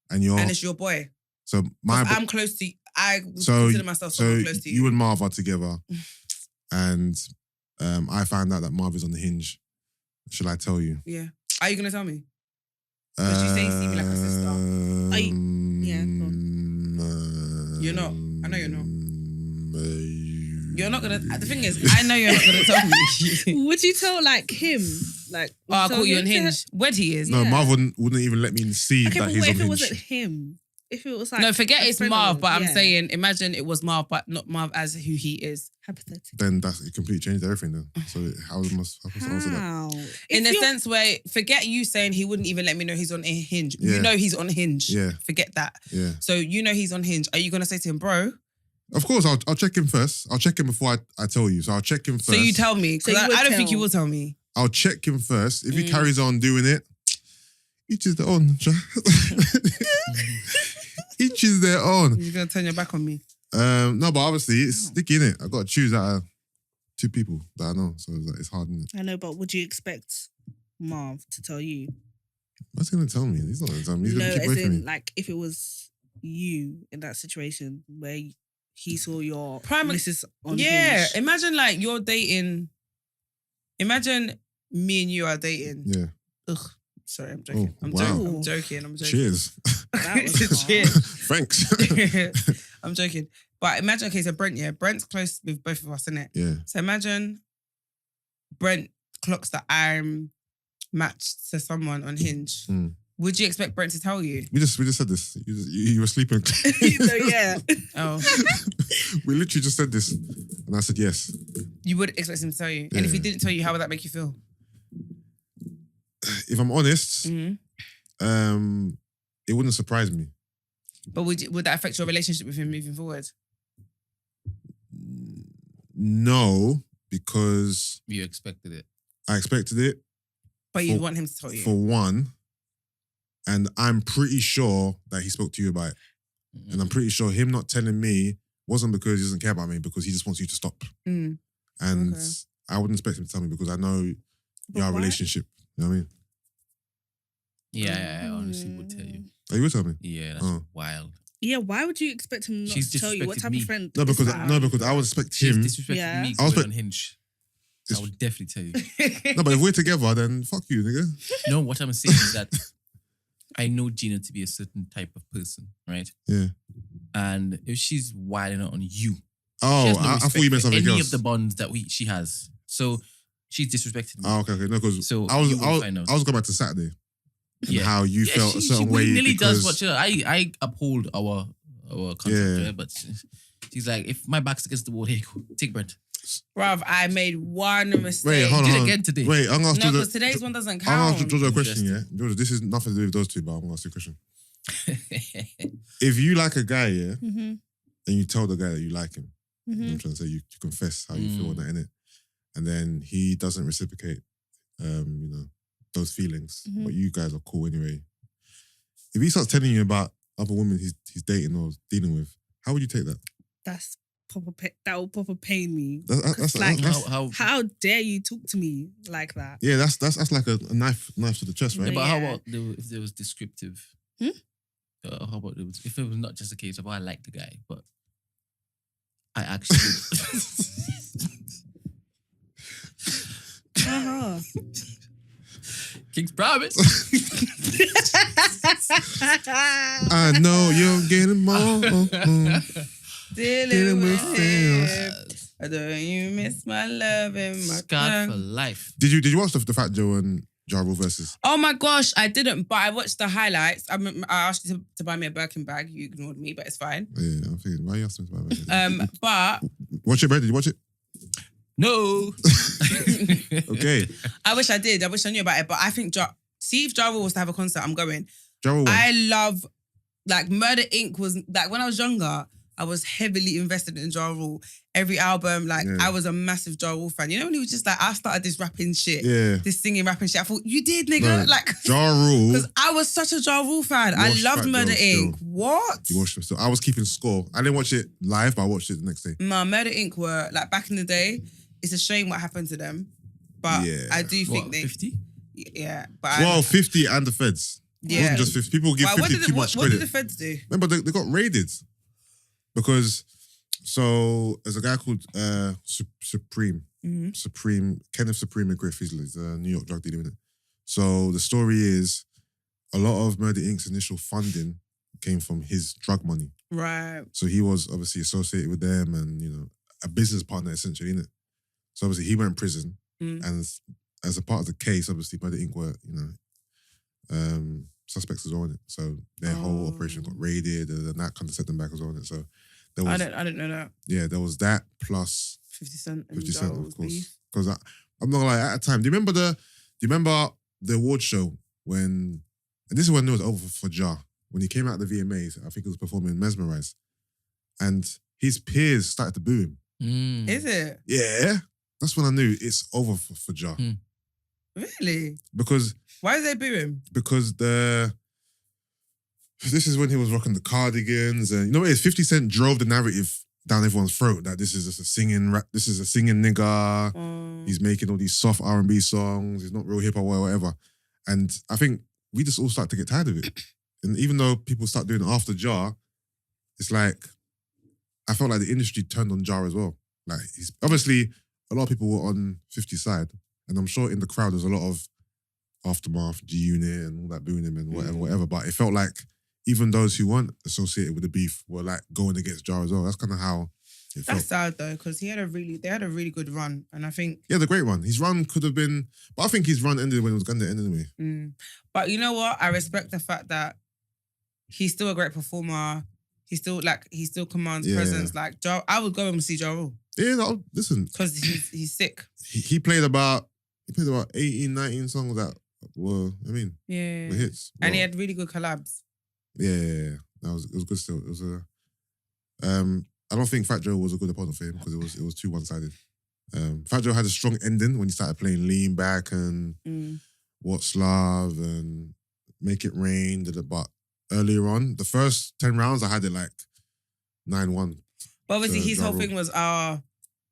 and and it's your boy. so 'Cause my I'm close to you. I would so consider myself someone close to you. you and Marv are together, and I found out that Marv is on the Hinge. Should I tell you? Yeah. Are you going to tell me? Because you say you see me like a sister. Are yeah, go You're not. I know you're not. You're not going to... The thing is, I know you're not going to tell me. Would you tell, like, him? Like, Oh, I tell caught you him on to- Hinge. Where he is. No, Yeah. Marv wouldn't even let me see Okay, that but he's what on if it Hinge. wasn't him? If it was like... No, forget a it's friend Marv, of- but I'm yeah. saying, imagine it was Marv, but not Marv as who he is. Hypothetical. Then it completely changed everything. Then, so how must I answer that? How? In If the you're- sense where, forget you saying he wouldn't even let me know he's on a Hinge. Yeah. You know he's on Hinge. Yeah. Forget that. Yeah, So you know he's on Hinge. Are you going to say to him, bro? of course. I'll check him first. I'll check him before I tell you. So I'll check him first. So you tell me. So Because you would I don't think you tell. will tell me. I'll check him first. If he Mm. carries on doing it, each is their own. Each is their own. You're going to turn your back on me. No, but obviously it's sticky, innit? I've got to choose out of two people that I know. So it's hard, innit? I know, but would you expect Marv to tell you? What's he going to tell me? He's not going to tell me. He's No, going to keep as away from in, me. like, if it was you in that situation where he saw your Prime- missus on Yeah. Hinge. Imagine like you're dating. Imagine me and you are dating. Yeah. Ugh. Sorry, I'm joking. Oh, I'm wow. joking. I'm joking. I'm joking. Cheers. That was Cheers. Thanks. I'm joking. But imagine, okay, so Brent, yeah, Brent's close with both of us, innit? Yeah. So imagine Brent clocks that I'm matched to someone on Hinge. Mm. Would you expect Brent to tell you? We just said this. You were sleeping. So, yeah. Oh, We literally just said this. And I said yes. you would expect him to tell you. And if he Yeah. didn't tell you, how would that make you feel? If I'm honest, Mm-hmm. it wouldn't surprise me. But would that affect your relationship with him moving forward? No, because You expected it. I expected it But you For- want him to tell you. for one. And I'm pretty sure that he spoke to you about it. And I'm pretty sure him not telling me wasn't because he doesn't care about me, because he just wants you to stop. Mm. And Okay. I wouldn't expect him to tell me because I know But your why? relationship. You know what I mean? Yeah, I honestly would tell you. Oh, you would tell me? Yeah, that's Oh. wild. Yeah, why would you expect him not She's to tell you? What disrespected type me. of friend? No, is because that? I would expect She's him. disrespected Yeah. me I was going like- on Hinge. It's- I would definitely tell you. No, but if we're together, then fuck you, nigga. No, what I'm saying is that I know Gina to be a certain type of person, right? Yeah. And if she's wilding out on you, she Oh, has no I respect thought you meant for something any else. of the bonds that she has. So she's disrespected me. Oh, okay. No, because So I was you will find out. going back to Saturday and how you felt a certain she way. Nearly because, does what I uphold our concept, right? But she's like, if my back's against the wall, hey, take Brent. Bruv, I made one mistake. Wait, hold on. You did again today. Wait, I'm going to No, because today's one doesn't count. I'm going to Georgia a question, yeah? Georgia, this is nothing to do with those two, but I'm going to ask you a question. If you like a guy, yeah, Mm-hmm. and you tell the guy that you like him, you know what Mm-hmm. I'm trying to say, you confess how you feel on that, innit? And then he doesn't reciprocate, those feelings, but you guys are cool anyway. If he starts telling you about other women he's dating or dealing with, how would you take that? That's proper. That will proper pain me. That's like, that's- how dare you talk to me like that? yeah, that's like a knife to the chest, right? Yeah, but Yeah. how about if there was descriptive? How about if it was not just a case of I like the guy, but I actually. Uh-huh. King's promise. I know you're getting more. Dealing with feels. him. Do you miss my love and my Scarred for life. Did you watch the Fat Joe and Ja Rule versus? Oh my gosh, I didn't, but I watched the highlights. I asked you to buy me a Birkin bag. You ignored me, but it's fine. Yeah, I'm thinking, why are you asking me about it? But Watch it, Brent. Did you watch it? No. Okay. I wish I did. I wish I knew about it. But I think if Ja Rule was to have a concert, I'm going. Ja Rule won. I love, like, Murder Inc. was, like, when I was younger, I was heavily invested in Ja Rule. Every album, like, Yeah. I was a massive Ja Rule fan. You know when he was just like, I started this rapping shit, Yeah. this singing, rapping shit. I thought, you did, nigga. No, Like, Ja Rule. because I was such a Ja Rule fan. I Watched loved Fat Murder Joe Inc. still. What? You watched it. So I was keeping score. I didn't watch it live, but I watched it the next day. No, Murder Inc. were, like, back in the day, it's a shame what happened to them. But Yeah. I do think What, they... 50? Yeah. But Well, 50 and the feds. It yeah. wasn't just 50. People give Well, 50 too much what did credit. the feds do? Remember, they got raided because there's a guy called Supreme, Kenneth Supreme and Griff. He's a New York drug dealer, innit? So the story is a lot of Murder Inc.'s initial funding came from his drug money. Right. So he was obviously associated with them and, a business partner essentially, innit? So obviously he went in prison and as a part of the case, obviously Murder Inc. were, suspects as well, innit? So their whole operation got raided and that kind of set them back as well, innit? So there was, I didn't know that. yeah, there was that plus 50 Cent. And 50 Cent, Ja of Rule's course. beef. Because I'm not gonna lie, at a time, do you remember the award show when, and this is when it was over for Ja, when he came out of the VMAs, I think he was performing Mesmerize, and his peers started to boo him. Is it? Yeah, that's when I knew it's over for Ja. Really? Because Why did they boo him? this is when he was rocking the cardigans, and you know what it is? 50 Cent drove the narrative down everyone's throat that this is just a singing nigga. He's making all these soft R&B songs. He's not real hip hop or whatever. And I think we just all start to get tired of it. And even though people start doing it after Ja, it's like I felt like the industry turned on Ja as well. Like he's obviously a lot of people were on 50's side, and I'm sure in the crowd there's a lot of Aftermath, G Unit, and all that booing him and whatever. But it felt like even those who weren't associated with the beef were like going against Ja as well. That's kind of how it felt. That's sad though, because they had a really good run, and I think. Yeah, the great run. His run could have been, but I think his run ended when it was going to end anyway. But you know what? I respect the fact that he's still a great performer. He still commands presence. Like Ja, I would go and see Ja Rule. Yeah, no, listen, because he's sick. He played about 18, 19 songs that were, were hits. And he had really good collabs. Yeah. It was good still. It was I don't think Fat Joe was a good opponent for him because it was too one-sided. Fat Joe had a strong ending when he started playing Lean Back and What's Love and Make It Rain, but earlier on, the first 10 rounds, I had it like 9-1. But obviously his Ja whole Rule. thing was,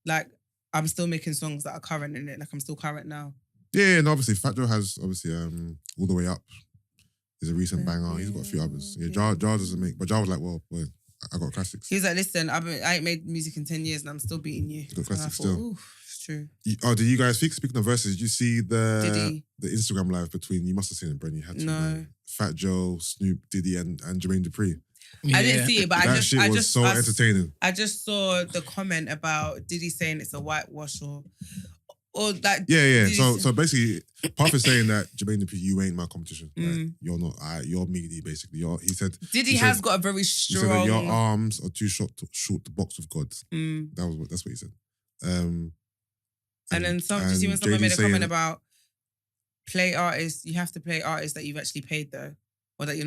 like, I'm still making songs that are current in it. Like, I'm still current now. Yeah, and obviously Fat Joe has All the Way Up is a recent banger. He's got a few others. Yeah, Ja doesn't make, but Ja was like, well, boy, I got classics. He was like, listen, I ain't made music in 10 years and I'm still beating you. Got classics And I thought, still. ooh, it's true. Do you guys think, speaking of verses, did you see Diddy. the Instagram live between, you must have seen it, Brandy, you had to, No. man. Fat Joe, Snoop, Diddy, and Jermaine Dupri. I didn't see it, but That shit was so entertaining. I just saw the comment about Diddy saying it's a whitewash or or like? Yeah. So basically, Puff is saying that Jermaine Dupri, you ain't my competition. Like, you're not. You're meaty, basically. He said Diddy has got a very strong. He said that your arms are too short to box with God. That's what he said. And then did you see when someone made a comment about play artists? You have to play artists that you've actually paid though, or that you're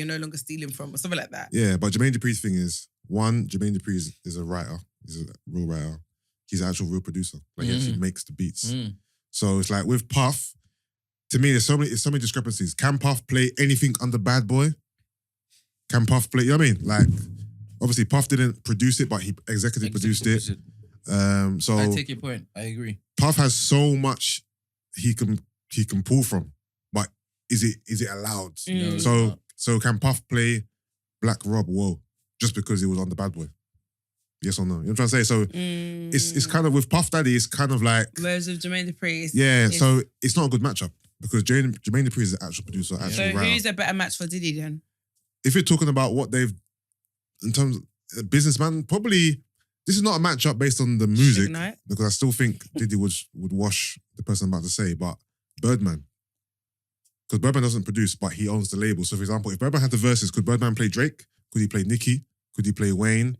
no longer stealing from, or something like that. Yeah, but Jermaine Dupri's thing is Jermaine Dupri is a writer. He's a real writer. He's an actual real producer. Like he actually makes the beats. So it's like with Puff, to me, there's so many discrepancies. Can Puff play anything under Bad Boy? Can Puff play? You know what I mean? Like, obviously Puff didn't produce it, but he executive produced it. So I take your point. I agree. Puff has so much he can pull from, but is it allowed? No, so can Puff play Black Rob? Whoa, just because it was on the Bad Boy? Yes or no? You know what I'm trying to say? So it's kind of with Puff Daddy. It's kind of like whereas with Jermaine Dupri, so it's not a good matchup because Jermaine Dupri is the actual producer, actual writer. So who's a better match for Diddy then? If you're talking about what they've in terms of businessman, probably. This is not a matchup based on the music because I still think Diddy would wash the person I'm about to say, but Birdman. Because Birdman doesn't produce, but he owns the label. So for example, if Birdman had the verses, could Birdman play Drake? Could he play Nicki? Could he play Wayne?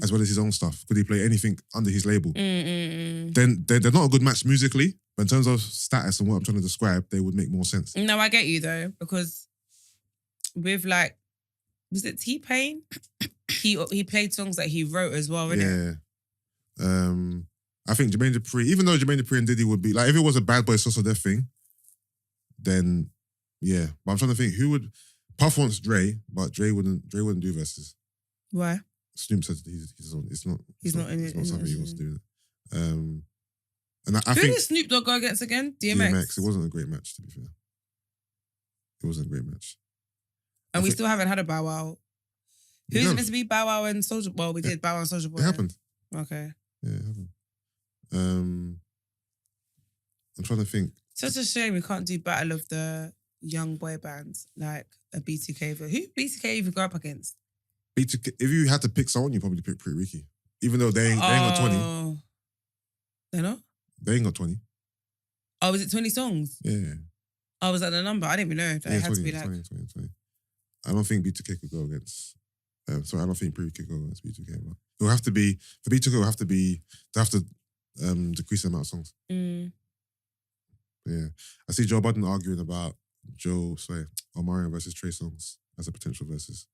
As well as his own stuff? Could he play anything under his label? Then they're not a good match musically, but in terms of status and what I'm trying to describe, they would make more sense. No, I get you though, because with like, was it T-Pain? He played songs that he wrote as well, innit? Yeah. I think Jermaine Dupri, even though Jermaine Dupri and Diddy would be, like, if it was a Bad Boy Sauce or Death thing, then, yeah. But I'm trying to think, who would, Puff wants Dre, but Dre wouldn't do verses. Why? Snoop said it's not something he wants to do. And I who think... did Snoop Dogg go against again? DMX? It wasn't a great match, to be fair. It wasn't a great match. And we still haven't had a Bow Wow. Who's it meant to be? Bow Wow and Soulja Boy? Well, we did Bow Wow and Soulja Boy. It happened. Okay. Yeah, it happened. I'm trying to think. Such a shame we can't do Battle of the Young Boy Bands, like a B2K. Who B2K even go up against? B2K, if you had to pick someone, you probably pick Pretty Ricky. Even though they ain't got 20. They're not? They ain't got 20. Oh, was it 20 songs? Yeah. Oh, was that the number? I didn't even know. That it had 20, to be like... 20. I don't think B2K could go against... sorry, I don't think Pretty Ricky could go against B2K. But it will have to be... For B2K, it will have to be... They have to decrease the amount of songs. Yeah. I see Joe Budden arguing about Omarion versus Trey Songz as a potential versus.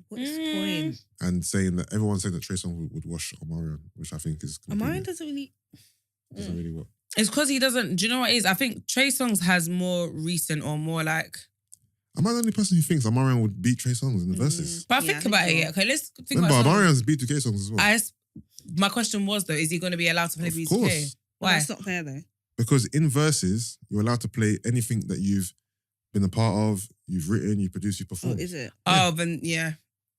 What's the point? And saying that everyone's saying that Trey Songz would wash Omarion, which I think is Omarion doesn't really work. It's because he doesn't. Do you know what it is? I think Trey Songz has more recent or more like. Am I the only person who thinks Omarion would beat Trey Songz in the verses? But think about it. Yeah. Okay, let's think about it. Omarion's B2K songs as well. My question was though, is he going to be allowed to play B2K? Of course. Why? That's not fair though. Because in verses, you're allowed to play anything that you've been a part of, you've written, you've produced, you've performed. Oh, is it? Oh, then yeah.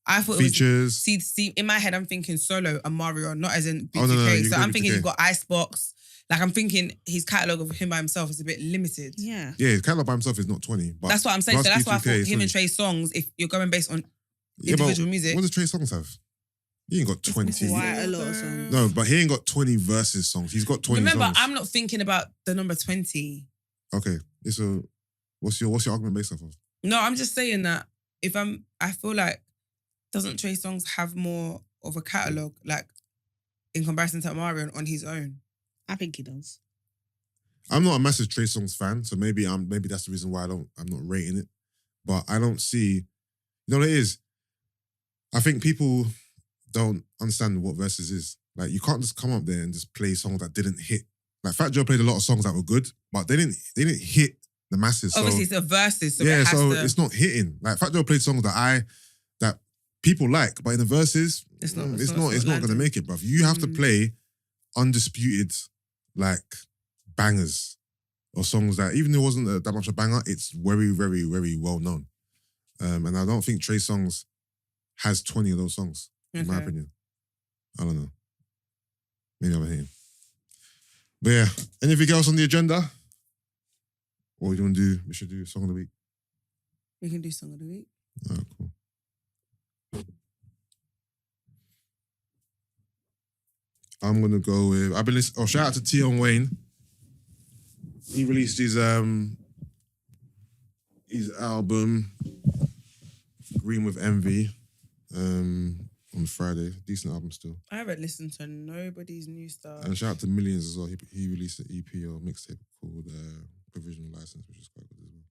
I thought features. It was... See, in my head, I'm thinking solo Omarion, not as in B2K. Oh, no, so I'm thinking you've got Icebox. Like, I'm thinking his catalogue of him by himself is a bit limited. Yeah. Yeah, his catalogue by himself is not 20. But that's what I'm saying. So that's why I thought him 20. and Trey Songz, if you're going based on individual music. What does Trey Songz have? He ain't got 20. Quite a lot of songs. No, but he ain't got 20 verses songs. He's got 20 Remember, songs. I'm not thinking about the number 20. Okay. So what's your argument based off of? No, I'm just saying that I feel like, doesn't Trey Songz have more of a catalogue, like, in comparison to Omarion on his own? I think he does. I'm not a massive Trey Songz fan, so maybe that's the reason why I'm not rating it. But I don't see, you know what it is? I think people don't understand what verses is. Like, you can't just come up there and just play songs that didn't hit. Like, Fat Joe played a lot of songs that were good, but they didn't hit the masses. Obviously, it's a verses, so yeah, so it's not hitting. Like, Fat Joe played songs that people like, but in the verses, it's not going to make it, bruv. You have to play undisputed, like, bangers or songs that, even though it wasn't that much a banger, it's very, very, very well known. And I don't think Trey Songz has 20 of those songs, in my opinion. I don't know. Maybe I'm hating. But yeah, anything else on the agenda? What we should do Song of the Week. We can do Song of the Week. Oh, cool. I'm gonna go with. I've been listening. Oh, shout out to Tion Wayne. He released his album Green with Envy on Friday. Decent album still. I haven't listened to nobody's new stuff. And shout out to Millions as well. He released an EP or mixtape called Provisional License, which is quite good as well.